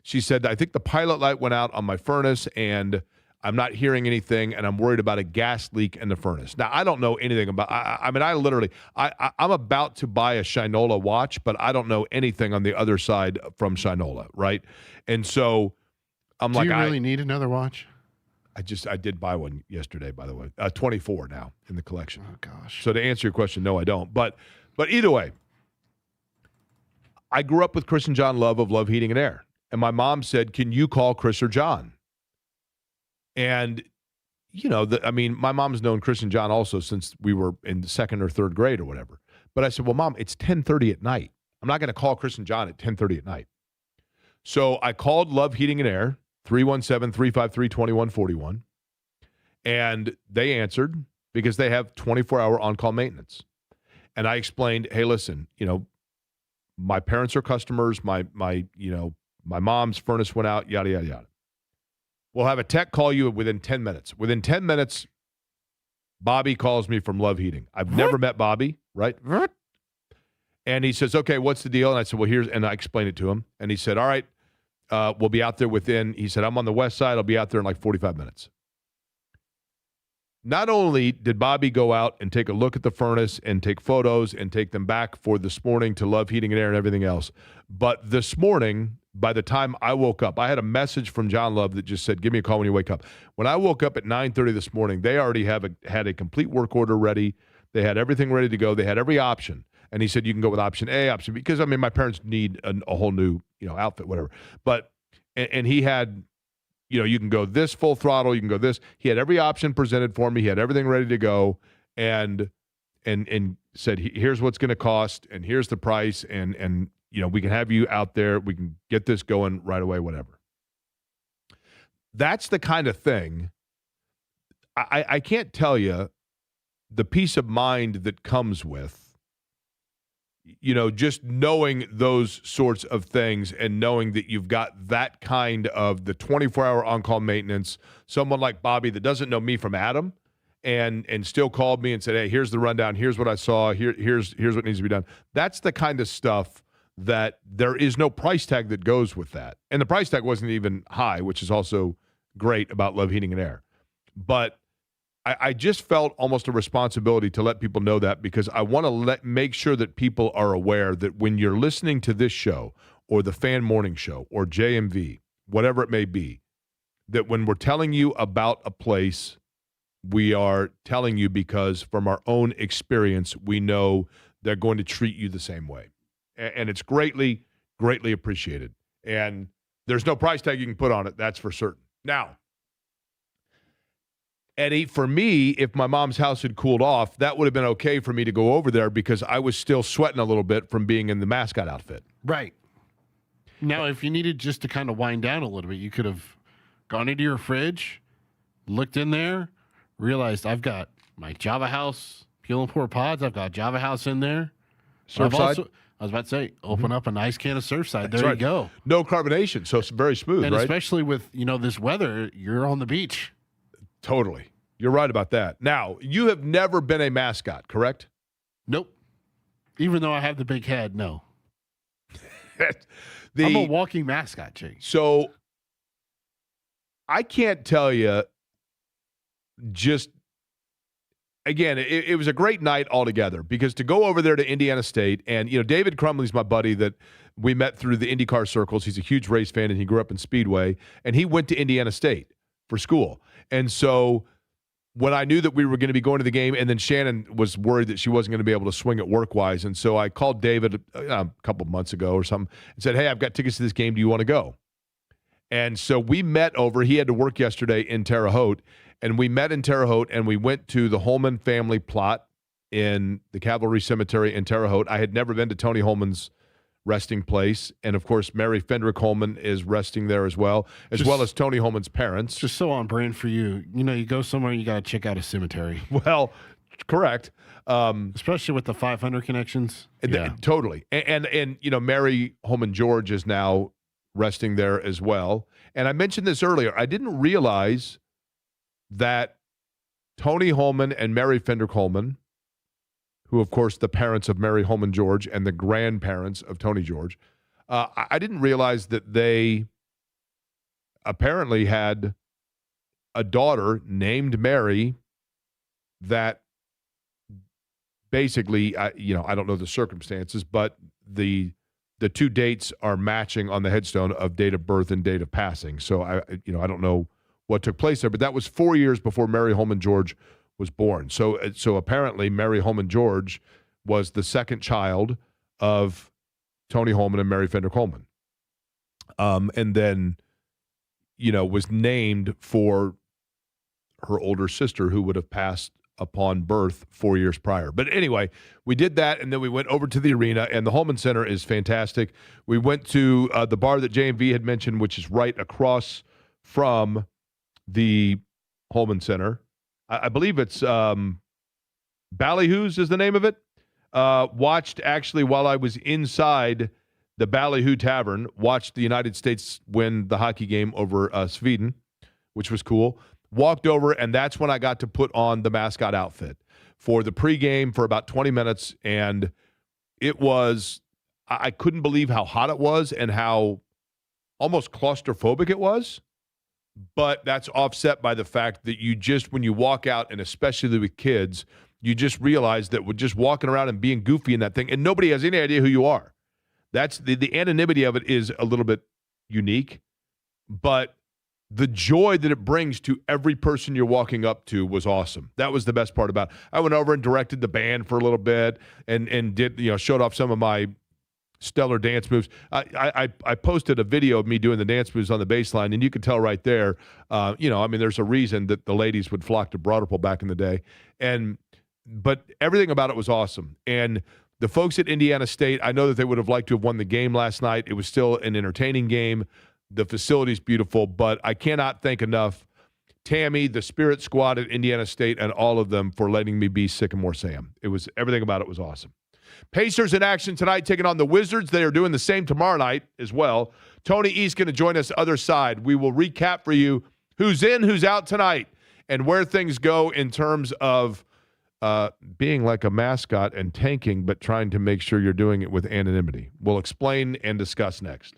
she said, I think the pilot light went out on my furnace, and – I'm not hearing anything, and I'm worried about a gas leak in the furnace. Now, I don't know anything about I'm about to buy a Shinola watch, but I don't know anything on the other side from Shinola, right? And so I'm like, do you really need another watch? I did buy one yesterday, by the way. 24 now in the collection. Oh, gosh. So to answer your question, no, I don't. But either way, I grew up with Chris and John Love of Love Heating and Air. And my mom said, can you call Chris or John? And, my mom's known Chris and John also since we were in second or third grade or whatever. But I said, well, Mom, it's 10:30 at night. I'm not going to call Chris and John at 10:30 at night. So I called Love Heating and Air, 317-353-2141. And they answered because they have 24-hour on-call maintenance. And I explained, hey, listen, my parents are customers. My mom's furnace went out, yada, yada, yada. We'll have a tech call you within 10 minutes. Within 10 minutes, Bobby calls me from Love Heating. I've never met Bobby, right? And he says, okay, what's the deal? And I said, well, and I explained it to him. And he said, all right, we'll be out there he said, I'm on the west side. I'll be out there in like 45 minutes. Not only did Bobby go out and take a look at the furnace and take photos and take them back for this morning to Love Heating and Air and everything else, but this morning, by the time I woke up, I had a message from John Love that just said, give me a call when you wake up. When I woke up at 9:30 this morning, they already had a complete work order ready. They had everything ready to go. They had every option. And he said, you can go with option A, option B, because, my parents need a whole new, outfit, whatever. But, and he had, you can go this full throttle, you can go this. He had every option presented for me. He had everything ready to go and said, here's what's going to cost, and here's the price, and we can have you out there. We can get this going right away, whatever. That's the kind of thing. I can't tell you the peace of mind that comes with just knowing those sorts of things and knowing that you've got that kind of the 24-hour on-call maintenance, someone like Bobby that doesn't know me from Adam and still called me and said, hey, here's the rundown, here's what I saw, here's what needs to be done. That's the kind of stuff that there is no price tag that goes with that. And the price tag wasn't even high, which is also great about Love Heating and Air. But I just felt almost a responsibility to let people know that, because I want to make sure that people are aware that when you're listening to this show or the Fan Morning Show or JMV, whatever it may be, that when we're telling you about a place, we are telling you because from our own experience, we know they're going to treat you the same way. And it's greatly, greatly appreciated. And there's no price tag you can put on it, that's for certain. Now, Eddie, for me, if my mom's house had cooled off, that would have been okay for me to go over there because I was still sweating a little bit from being in the mascot outfit. Right. Now, if you needed just to kind of wind down a little bit, you could have gone into your fridge, looked in there, realized I've got my Java House Peel and Pour pods. I've got Java House in there. Surfside? I was about to say, open up a nice can of Surfside. That's there right. You go. No carbonation, so it's very smooth, and right? especially with, this weather, you're on the beach. Totally. You're right about that. Now, you have never been a mascot, correct? Nope. Even though I have the big head, no. I'm a walking mascot, Jake. So I can't tell you just, again, it was a great night altogether because to go over there to Indiana State and, David Crumley's my buddy that we met through the IndyCar circles. He's a huge race fan and he grew up in Speedway and he went to Indiana State for school. And so when I knew that we were going to be going to the game, and then Shannon was worried that she wasn't going to be able to swing it work-wise, and so I called David a couple months ago or something and said, hey, I've got tickets to this game. Do you want to go? And so we met over. He had to work yesterday in Terre Haute, and we met in Terre Haute, and we went to the Holman family plot in the Cavalry Cemetery in Terre Haute. I had never been to Tony Holman's resting place, and of course Mary Fendrick Holman is resting there as well as Tony Holman's parents. Just so on brand for you. You go somewhere, you got to check out a cemetery. Well, correct. Especially with the 500 connections. Yeah. Totally. And Mary Holman George is now resting there as well. And I mentioned this earlier. I didn't realize that Tony Holman and Mary Fendrick Holman, who, of course, the parents of Mary Holman George and the grandparents of Tony George, I didn't realize that they apparently had a daughter named Mary that basically, I don't know the circumstances, but the two dates are matching on the headstone of date of birth and date of passing. So, I don't know what took place there, but that was 4 years before Mary Holman George was born. So apparently Mary Holman George was the second child of Tony Holman and Mary Fendrick Holman. And then, was named for her older sister who would have passed upon birth 4 years prior. But anyway, we did that, and then we went over to the arena, and the Holman Center is fantastic. We went to the bar that JMV had mentioned, which is right across from the Holman Center. I believe it's Ballyhoo's is the name of it. Watched actually while I was inside the Ballyhoo Tavern, watched the United States win the hockey game over Sweden, which was cool. Walked over, and that's when I got to put on the mascot outfit for the pregame for about 20 minutes, and it was, I couldn't believe how hot it was and how almost claustrophobic it was. But that's offset by the fact that when you walk out, and especially with kids, you just realize that we're just walking around and being goofy in that thing, and nobody has any idea who you are. That's the anonymity of it is a little bit unique, but the joy that it brings to every person you're walking up to was awesome. That was the best part about it. I went over and directed the band for a little bit and did, showed off some of my stellar dance moves. I posted a video of me doing the dance moves on the baseline, and you could tell right there, there's a reason that the ladies would flock to Broad Ripple back in the day. But everything about it was awesome. And the folks at Indiana State, I know that they would have liked to have won the game last night. It was still an entertaining game. The facility's beautiful, but I cannot thank enough Tammy, the Spirit Squad at Indiana State, and all of them for letting me be Sycamore Sam. Everything about it was awesome. Pacers in action tonight, taking on the Wizards. They are doing the same tomorrow night as well. Tony East going to join us other side. We will recap for you who's in, who's out tonight, and where things go in terms of being like a mascot and tanking, but trying to make sure you're doing it with anonymity. We'll explain and discuss next.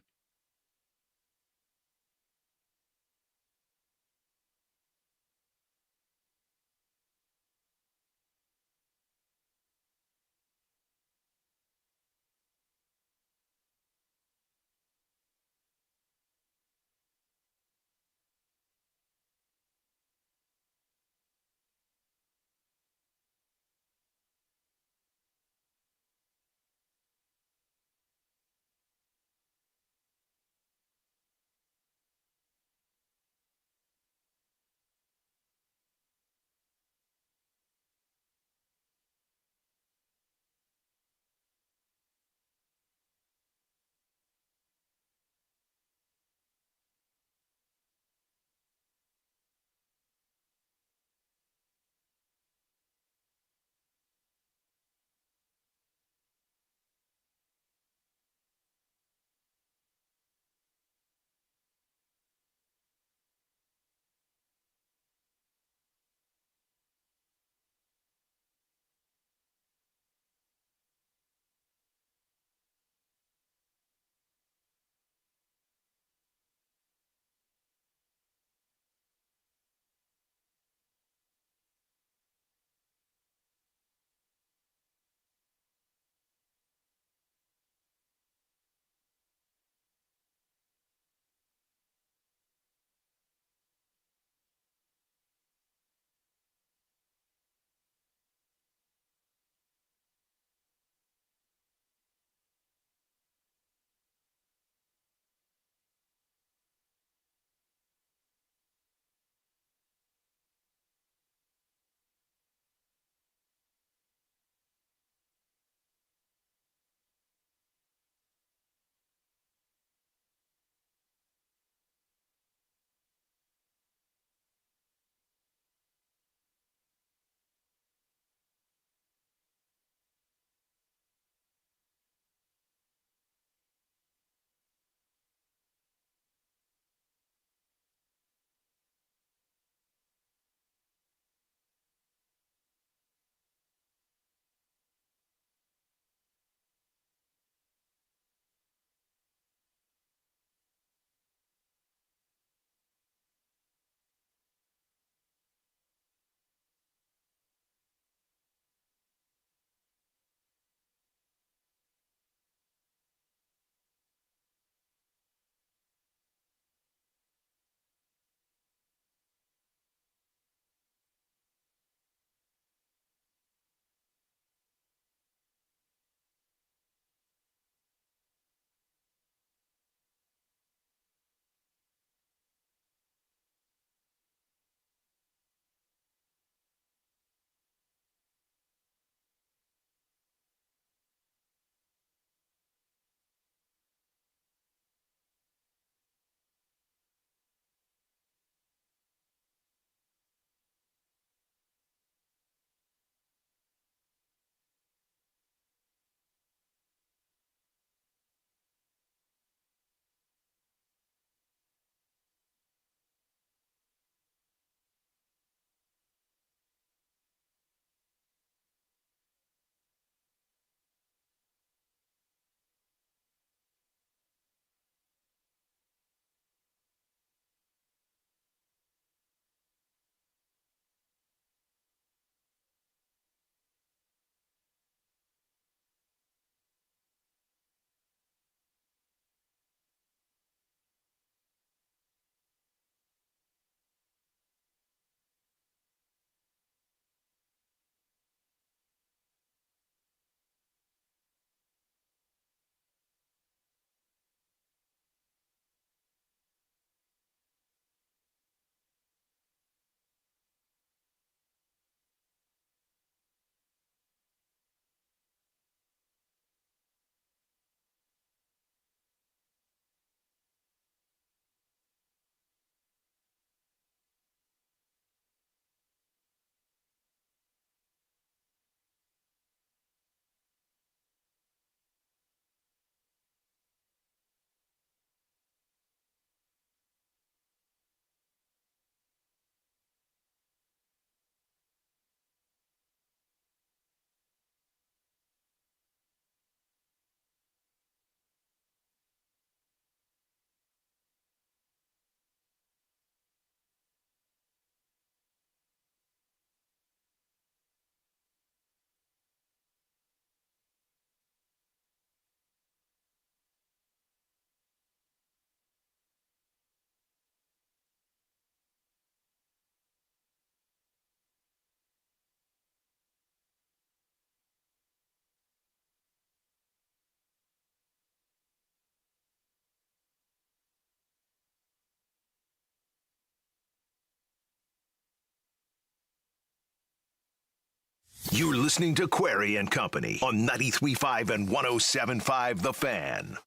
listening to Query and Company on 93.5 and 107.5 The Fan.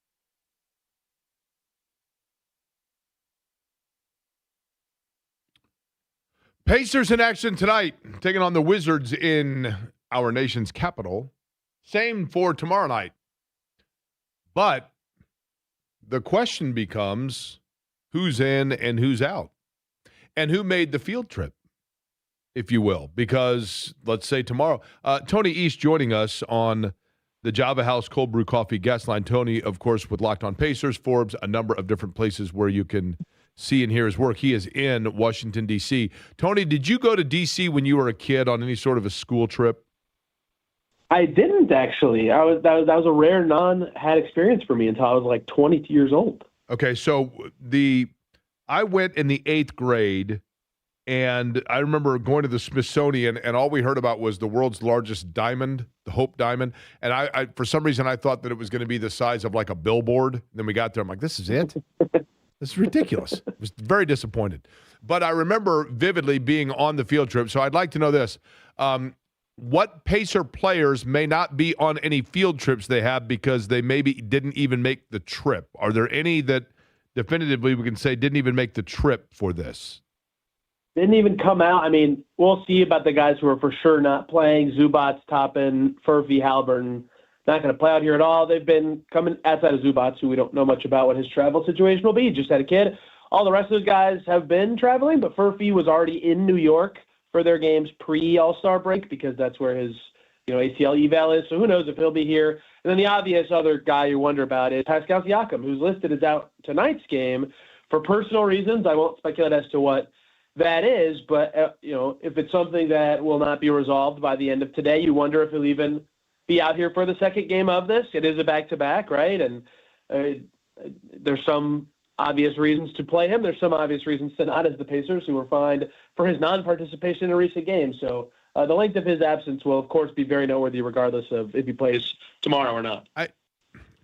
Pacers in action tonight, taking on the Wizards in our nation's capital. Same for tomorrow night. But the question becomes who's in and who's out, and who made the field trip, if you will. Because let's say tomorrow, Tony East joining us on the Java House Cold Brew Coffee guest line. Tony, of course, with Locked On Pacers, Forbes, a number of different places where you can see and hear his work. He is in Washington, D.C. Tony, did you go to D.C. when you were a kid on any sort of a school trip? I didn't, actually. That was a rare non-had experience for me until I was like 22 years old. Okay, so I went in the 8th grade, and I remember going to the Smithsonian, and all we heard about was the world's largest diamond, the Hope Diamond. And I for some reason, I thought that it was going to be the size of like a billboard. And then we got there, I'm like, this is it? This is ridiculous. I was very disappointed. But I remember vividly being on the field trip, so I'd like to know this. What Pacer players may not be on any field trips they have because they maybe didn't even make the trip? Are there any that definitively we can say didn't even make the trip for this? Didn't even come out. I mean, we'll see about the guys who are for sure not playing. Zubats, Toppin, Furphy, Halliburton, not going to play out here at all. They've been coming outside of Zubats, who we don't know much about what his travel situation will be. He just had a kid. All the rest of those guys have been traveling, but Furphy was already in New York for their games pre-All-Star break because that's where his ACL eval is. So who knows if he'll be here. And then the obvious other guy you wonder about is Pascal Siakam, who's listed as out tonight's game for personal reasons. I won't speculate as to what that is, but if it's something that will not be resolved by the end of today, you wonder if he'll even be out here for the second game of this. It is a back-to-back, right? And there's some obvious reasons to play him. There's some obvious reasons to not, as the Pacers, who were fined for his non-participation in a recent game. So the length of his absence will, of course, be very noteworthy regardless of if he plays tomorrow or not.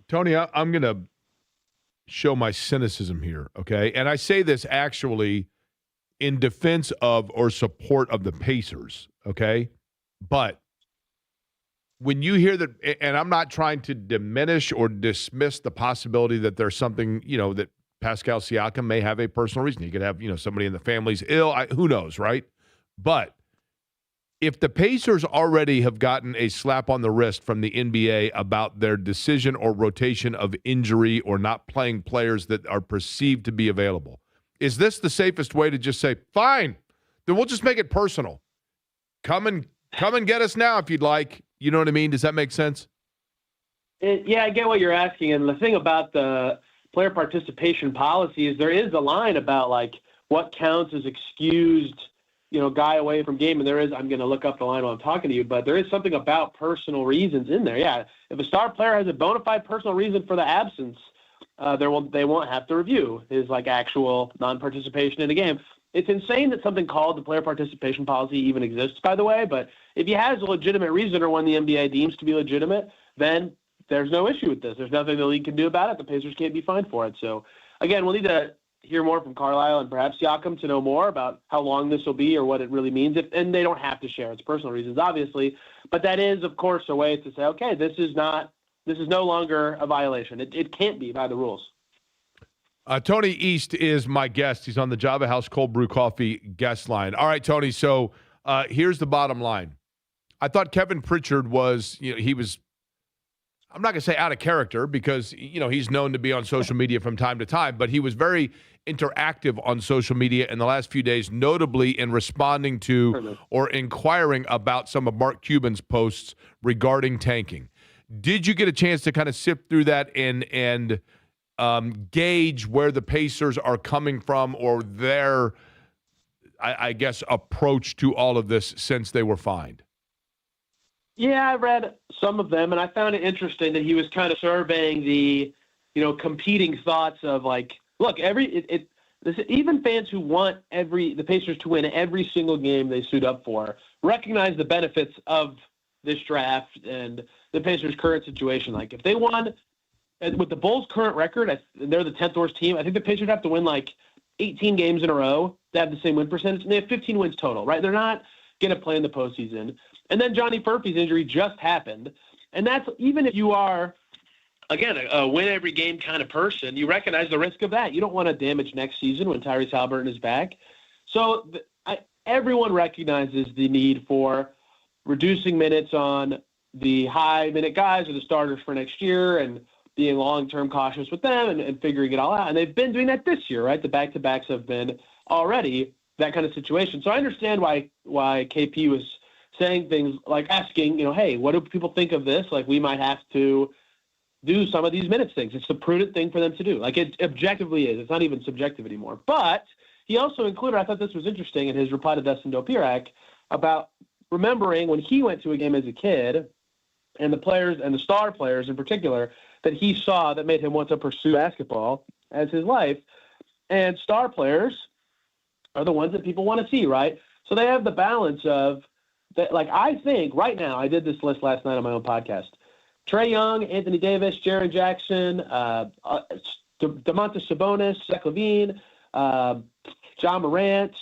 Tony, I'm going to show my cynicism here, okay? And I say this actually in defense of or support of the Pacers, okay? But when you hear that, and I'm not trying to diminish or dismiss the possibility that there's something, that Pascal Siakam may have a personal reason. He could have, somebody in the family's ill. Who knows, right? But if the Pacers already have gotten a slap on the wrist from the NBA about their decision or rotation of injury or not playing players that are perceived to be available, is this the safest way to just say, fine, then we'll just make it personal? Come and get us now if you'd like. You know what I mean? Does that make sense? Yeah, I get what you're asking. And the thing about the player participation policy is there is a line about like what counts as excused, guy away from game. And there is, I'm going to look up the line while I'm talking to you, but there is something about personal reasons in there. Yeah. If a star player has a bona fide personal reason for the absence, they won't have to review his like actual non-participation in a game. It's insane that something called the player participation policy even exists, by the way. But if he has a legitimate reason or one the NBA deems to be legitimate, then there's no issue with this. There's nothing the league can do about it. The Pacers can't be fined for it. So, again, we'll need to hear more from Carlisle and perhaps Siakam to know more about how long this will be or what it really means. And they don't have to share. It's personal reasons, obviously. But that is, of course, a way to say, okay, this is no longer a violation. It can't be by the rules. Tony East is my guest. He's on the Java House Cold Brew Coffee guest line. All right, Tony, so here's the bottom line. I thought Kevin Pritchard was, he was, I'm not going to say out of character because, he's known to be on social media from time to time, but he was very interactive on social media in the last few days, notably in responding to or inquiring about some of Mark Cuban's posts regarding tanking. Did you get a chance to kind of sift through that and gauge where the Pacers are coming from or their, I guess, approach to all of this since they were fined? Yeah, I read some of them, and I found it interesting that he was kind of surveying the, competing thoughts of like, look, even fans who want the Pacers to win every single game they suit up for recognize the benefits of this draft and the Pacers' current situation. Like, if they won with the Bulls' current record, they're the 10th worst team. I think the Pacers have to win like 18 games in a row to have the same win percentage, and they have 15 wins total, right? They're not going to play in the postseason. And then Johnny Furphy's injury just happened. And that's even if you are, again, a win every game kind of person, you recognize the risk of that. You don't want to damage next season when Tyrese Haliburton is back. So everyone recognizes the need for reducing minutes on the high-minute guys or the starters for next year and being long-term cautious with them and figuring it all out. And they've been doing that this year, right? The back-to-backs have been already that kind of situation. So I understand why KP was saying things like asking, hey, what do people think of this? Like, we might have to do some of these minutes things. It's the prudent thing for them to do. Like, it objectively is. It's not even subjective anymore. But he also included, I thought this was interesting in his reply to Dustin Dopirak about remembering when he went to a game as a kid and the players and the star players in particular that he saw that made him want to pursue basketball as his life. And star players are the ones that people want to see, right? So they have the balance of that. Like, I think right now, I did this list last night on my own podcast. Trae Young, Anthony Davis, Jaren Jackson, Domantas Sabonis, Zach LaVine, John Morant,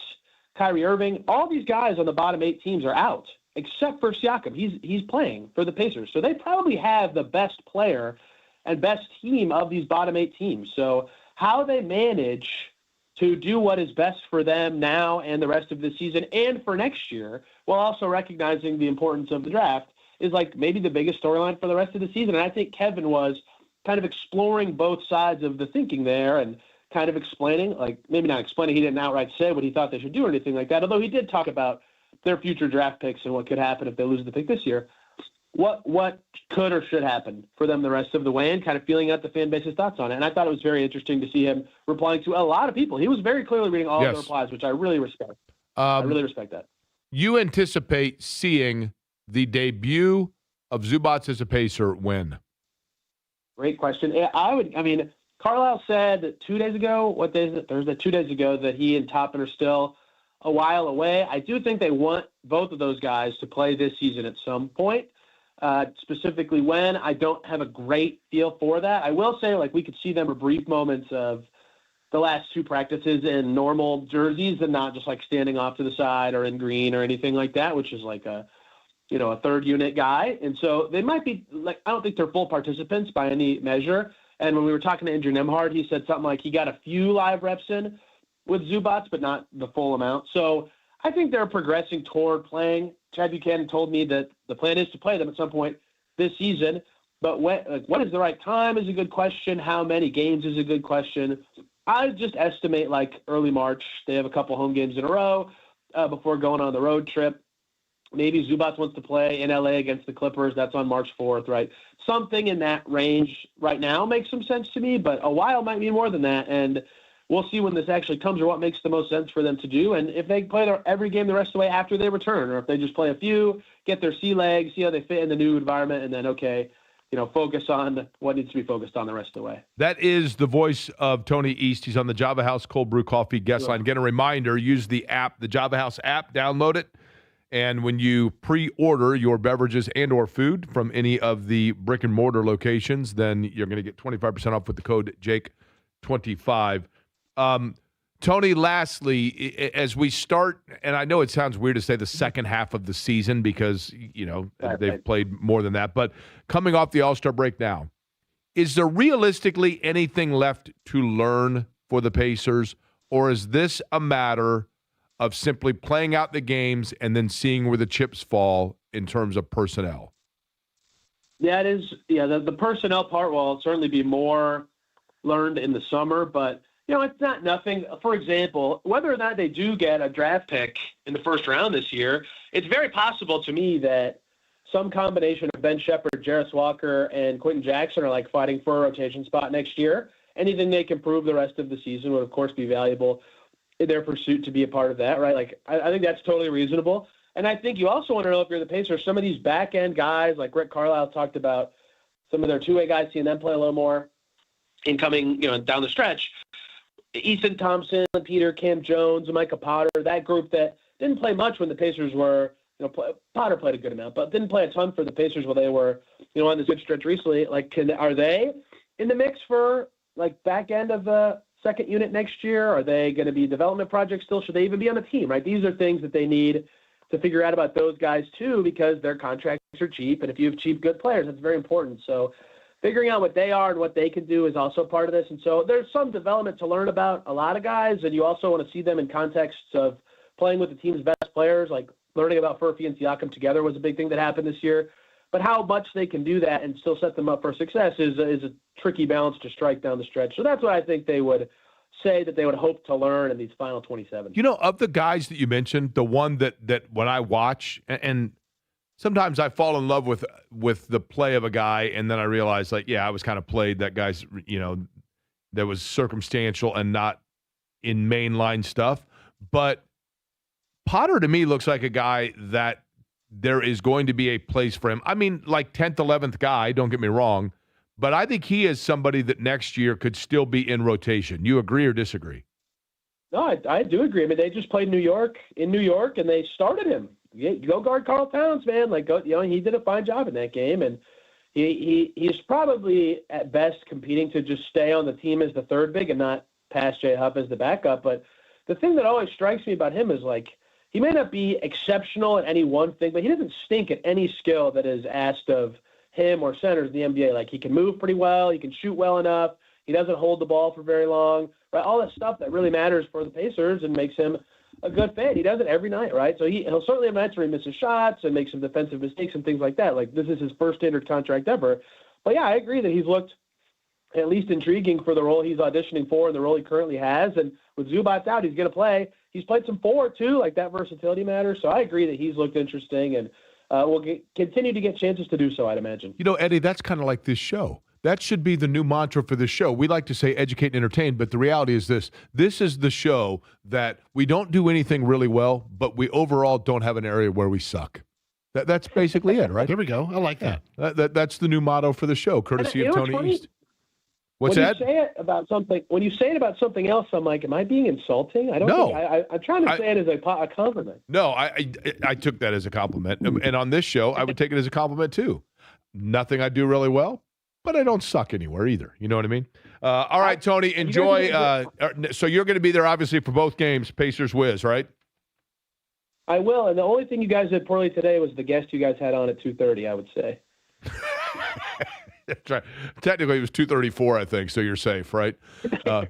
Kyrie Irving. All these guys on the bottom 8 teams are out, except for Siakam. He's playing for the Pacers. So they probably have the best player and best team of these bottom 8 teams. So how they manage to do what is best for them now and the rest of the season and for next year, while also recognizing the importance of the draft, is like maybe the biggest storyline for the rest of the season. And I think Kevin was kind of exploring both sides of the thinking there and kind of explaining, like maybe not explaining, he didn't outright say what he thought they should do or anything like that, although he did talk about their future draft picks and what could happen if they lose the pick this year. What could or should happen for them the rest of the way, and kind of feeling out the fan base's thoughts on it. And I thought it was very interesting to see him replying to a lot of people. He was very clearly reading all of the replies, which I really respect. I really respect that. You anticipate seeing the debut of Zubac as a Pacer when? Great question. Carlisle said 2 days ago, what day is it? Thursday, 2 days ago, that he and Toppin are still a while away. I do think they want both of those guys to play this season at some point. Specifically when, I don't have a great feel for that. I will say, like, we could see them for brief moments of the last 2 practices in normal jerseys and not just like standing off to the side or in green or anything like that, which is like a third unit guy. And so they might be like, I don't think they're full participants by any measure. And when we were talking to Andrew Nemhard, he said something like he got a few live reps in with Zubac, but not the full amount. So I think they're progressing toward playing. Chad Buchanan told me that the plan is to play them at some point this season. But what is the right time is a good question. How many games is a good question. I just estimate like early March. They have a couple home games in a row before going on the road trip. Maybe Zubac wants to play in LA against the Clippers. That's on March 4th, right? Something in that range right now makes some sense to me, but a while might mean more than that. And we'll see when this actually comes or what makes the most sense for them to do. And if they play every game the rest of the way after they return, or if they just play a few, get their sea legs, see how they fit in the new environment, and then, focus on what needs to be focused on the rest of the way. That is the voice of Tony East. He's on the Java House Cold Brew Coffee guest line. Again, a reminder, use the app, the Java House app, download it. And when you pre-order your beverages and or food from any of the brick and mortar locations, then you're going to get 25% off with the code Jake25. Tony, lastly, as we start, and I know it sounds weird to say the second half of the season because, they've played more than that, but coming off the All-Star break now, is there realistically anything left to learn for the Pacers, or is this a matter of simply playing out the games and then seeing where the chips fall in terms of personnel? Yeah, it is. Yeah, the personnel part will certainly be more learned in the summer, but it's not nothing. For example, whether or not they do get a draft pick in the first round this year, it's very possible to me that some combination of Ben Shepherd, Jarris Walker, and Quentin Jackson are like fighting for a rotation spot next year. Anything they can prove the rest of the season would, of course, be valuable in their pursuit to be a part of that, right? Like, I think that's totally reasonable. And I think you also want to know, if you're the Pacers, some of these back-end guys, like Rick Carlisle talked about, some of their two-way guys, seeing them play a little more incoming, down the stretch. Easton Thompson, Peter, Cam Jones, Micah Potter, that group that didn't play much when the Pacers were, Potter played a good amount, but didn't play a ton for the Pacers while they were, on this good stretch recently. Like, are they in the mix for, like, back end of the second unit next year? Are they going to be development projects still? Should they even be on the team, right? These are things that they need to figure out about those guys too, because their contracts are cheap. And if you have cheap, good players, that's very important. So figuring out what they are and what they can do is also part of this. And so there's some development to learn about a lot of guys, and you also want to see them in contexts of playing with the team's best players, like learning about Furphy and Siakam together was a big thing that happened this year. But how much they can do that and still set them up for success is a tricky balance to strike down the stretch. So that's what I think they would say that they would hope to learn in these final 27. You know, of the guys that you mentioned, the one that when I watch, and sometimes I fall in love with the play of a guy, and then I realize, like, yeah, I was kind of played. That guy's, that was circumstantial and not in mainline stuff. But Potter, to me, looks like a guy that there is going to be a place for him. I mean, like 10th, 11th guy, don't get me wrong, but I think he is somebody that next year could still be in rotation. You agree or disagree? No, I do agree. I mean, they just played in New York, and they started him. Go guard Karl Towns, man. He did a fine job in that game, and he's probably at best competing to just stay on the team as the third big and not pass Jay Huff as the backup. But the thing that always strikes me about him is, like, he may not be exceptional at any one thing, but he doesn't stink at any skill that is asked of him or centers in the NBA. Like, he can move pretty well. He can shoot well enough. He doesn't hold the ball for very long, right? All that stuff that really matters for the Pacers and makes him a good fit. He does it every night, right? So he'll certainly have nights where he misses shots and makes some defensive mistakes and things like that. Like, this is his first standard contract ever. But, yeah, I agree that he's looked at least intriguing for the role he's auditioning for and the role he currently has. And with Zubats out, he's going to play. He's played some forward, too. Like, that versatility matters. So I agree that he's looked interesting and will continue to get chances to do so, I'd imagine. You know, Eddie, that's kind of like this show. That should be the new mantra for this show. We like to say educate and entertain, but the reality is this. This is the show that we don't do anything really well, but we overall don't have an area where we suck. That's basically it, right? There we go. I like that. That's the new motto for the show, courtesy of Tony East. What's that? When you say it about something else, I'm like, am I being insulting? I don't know. I'm trying to say it as a compliment. No, I took that as a compliment. And on this show, I would take it as a compliment too. Nothing I do really well, but I don't suck anywhere either. You know what I mean? All right, Tony, enjoy. So you're going to be there, obviously, for both games, Pacers Wiz, right? I will. And the only thing you guys did poorly today was the guest you guys had on at 2:30, I would say. That's right. Technically, it was 2:34, I think, so you're safe, right? All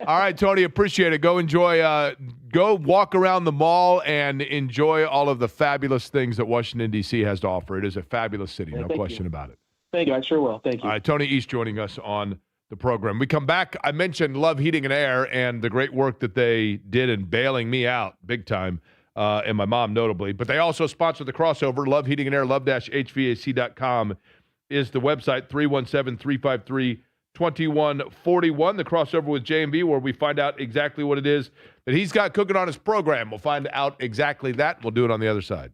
right, Tony, appreciate it. Go enjoy, go walk around the mall and enjoy all of the fabulous things that Washington, D.C. has to offer. It is a fabulous city, no question about it. Thank you. I sure will. Thank you. All right, Tony East joining us on the program. We come back. I mentioned Love Heating and Air and the great work that they did in bailing me out big time, and my mom notably. But they also sponsor the crossover. Love Heating and Air, love-hvac.com is the website, 317-353-2141. The crossover with J&B, where we find out exactly what it is that he's got cooking on his program. We'll find out exactly that. We'll do it on the other side.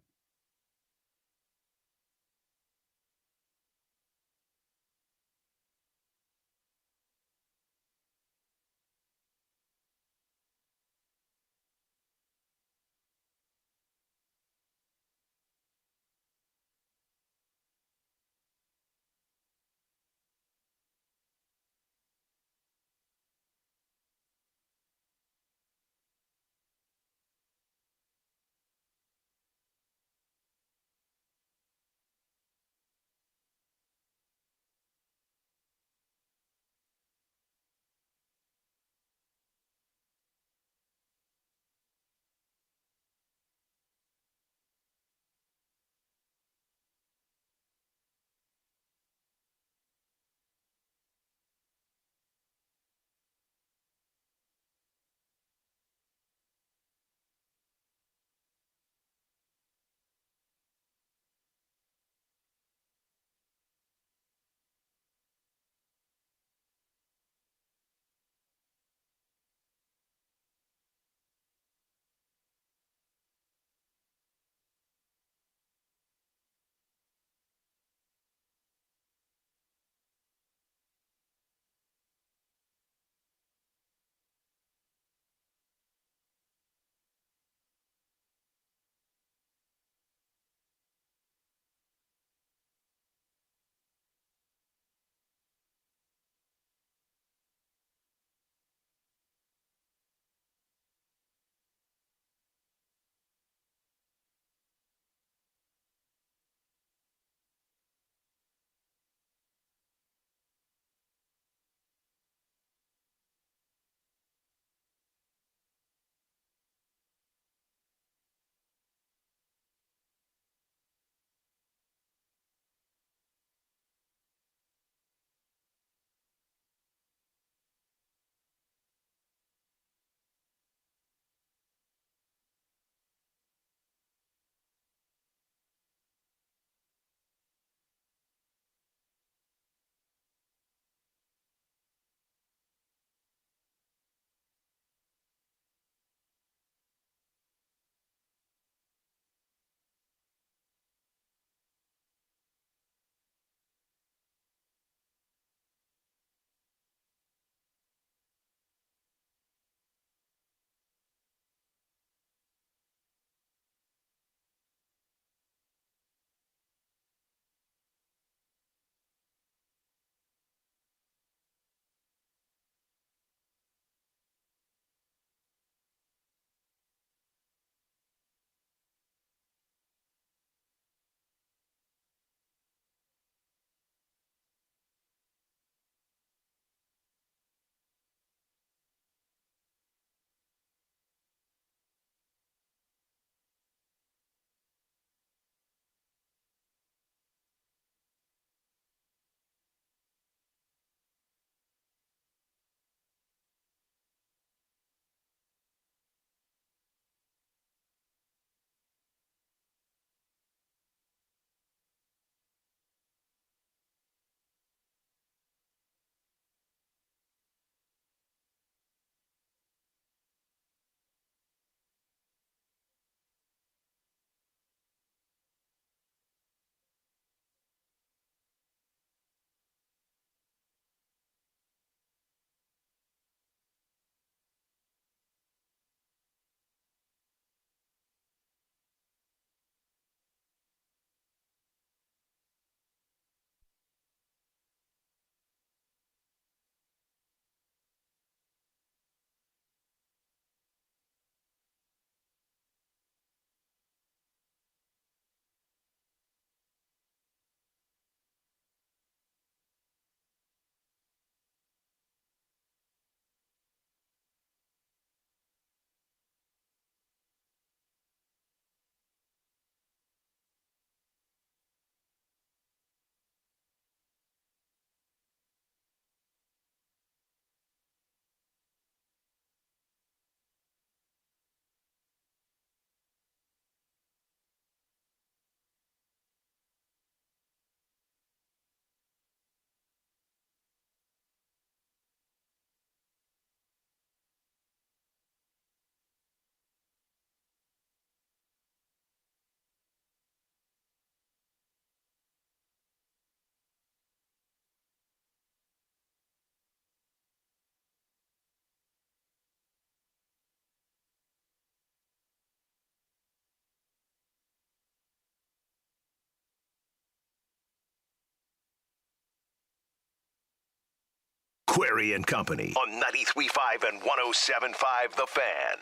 Query and Company on 93.5 and 107.5 The Fan.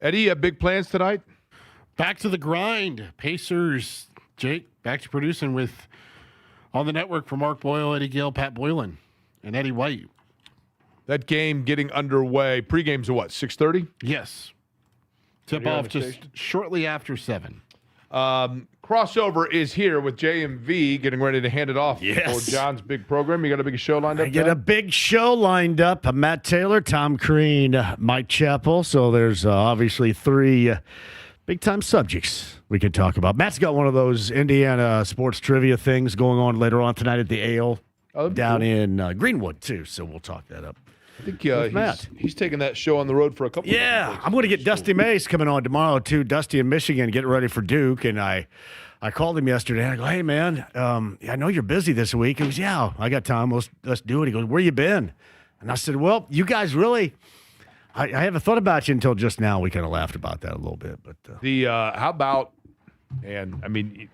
Eddie, you have big plans tonight? Back to the grind. Pacers, Jake, back to producing with on the network for Mark Boyle, Eddie Gill, Pat Boylan, and Eddie White. That game getting underway. Pregame's at what, 6:30? Yes. Tip off just shortly after 7. Crossover is here with JMV getting ready to hand it off for John's big program. You got a big show lined up? I get a big show lined up. Matt Taylor, Tom Crean, Mike Chappell. So there's obviously 3 big-time subjects we can talk about. Matt's got one of those Indiana sports trivia things going on later on tonight at the Ale down in Greenwood, too. So we'll talk that up. I think he's taking that show on the road for a couple of days. I'm going to get Dusty Mace coming on tomorrow, too. Dusty in Michigan getting ready for Duke. And I called him yesterday. I go, hey, man, I know you're busy this week. He goes, yeah, I got time. Let's do it. He goes, where you been? And I said, well, you guys really – I haven't thought about you until just now. We kind of laughed about that a little bit. But how about – and, I mean,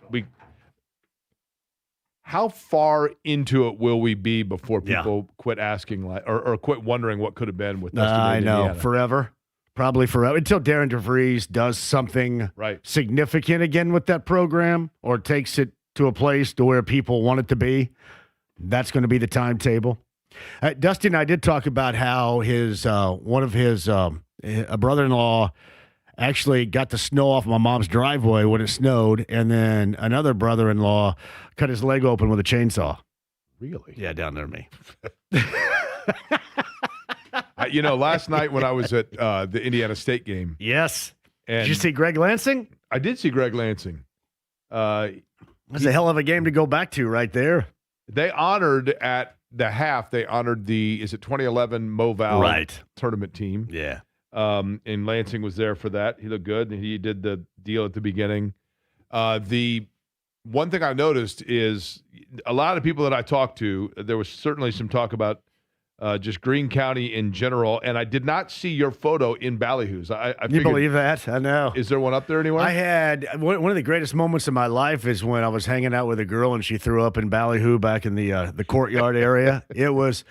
how far into it will we be before people quit asking or quit wondering what could have been with Dusty? I know, Indiana? Forever. Probably forever. Until Darren DeVries does something significant again with that program or takes it to a place to where people want it to be. That's going to be the timetable. Dusty and I did talk about how his one of his brother-in-law actually got the snow off my mom's driveway when it snowed, and then another brother-in-law cut his leg open with a chainsaw. Really? Yeah, down near me. Last night when I was at the Indiana State game. Yes. And did you see Greg Lansing? I did see Greg Lansing. That's a hell of a game to go back to right there. They honored at the half, the 2011 Moval tournament team. Yeah. And Lansing was there for that. He looked good, and he did the deal at the beginning. The one thing I noticed is a lot of people that I talked to, there was certainly some talk about just Greene County in general, and I did not see your photo in Ballyhoo's. I you believe that? I know. Is there one up there anywhere? I had one of the greatest moments of my life is when I was hanging out with a girl and she threw up in Ballyhoo back in the courtyard area. It was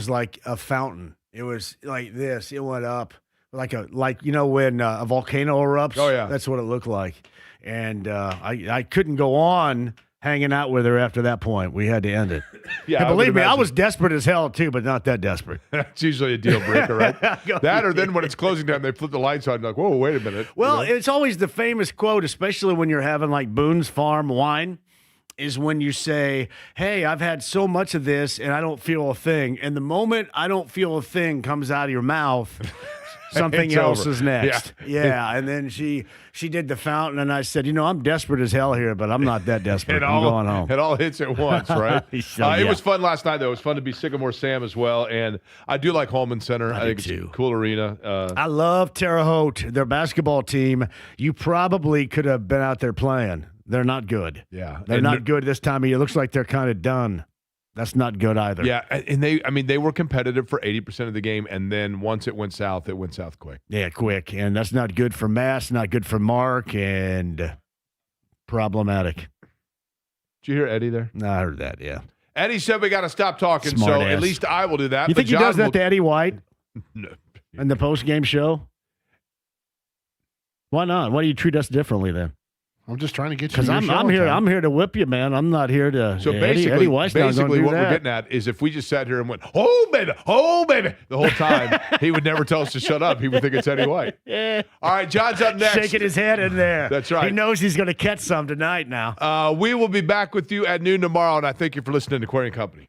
like a fountain. It was like this. It went up like when a volcano erupts. Oh yeah, that's what it looked like. And I couldn't go on hanging out with her after that point. We had to end it. Yeah, and believe me, I was desperate as hell too, but not that desperate. That's usually a deal breaker, right? That or then when it's closing time, they flip the lights on and like, whoa, wait a minute. Well, it's always the famous quote, especially when you're having like Boone's Farm wine, is when you say, hey, I've had so much of this and I don't feel a thing. And the moment I don't feel a thing comes out of your mouth, something else is next. Yeah. And then she did the fountain, and I said, I'm desperate as hell here, but I'm not that desperate. I'm going home. It all hits at once, right? It was fun last night, though. It was fun to be Sycamore Sam as well, and I do like Holman Center. I think it's a cool arena. I love Terre Haute, their basketball team. You probably could have been out there playing. They're not good. Yeah. They're not good this time of year. It looks like they're kind of done. That's not good either. Yeah, and they were competitive for 80% of the game, and then once it went south quick. Yeah, quick. And that's not good for Mass, not good for Mark, and problematic. Did you hear Eddie there? No, I heard that, yeah. Eddie said we got to stop talking, Smart so ass. at least I will do that. You think he does that to Eddie White? No. In the post-game show? Why not? Why do you treat us differently then? I'm just trying to get you. Because I'm here. I'm here to whip you, man. I'm not here to. So Eddie White's not gonna do what that. we're getting at is if we just sat here and went, oh baby, the whole time, he would never tell us to shut up. He would think it's Eddie White. Yeah. All right, John's up next. Shaking his head in there. That's right. He knows he's going to catch some tonight now. We will be back with you at noon tomorrow, and I thank you for listening to Query & Company.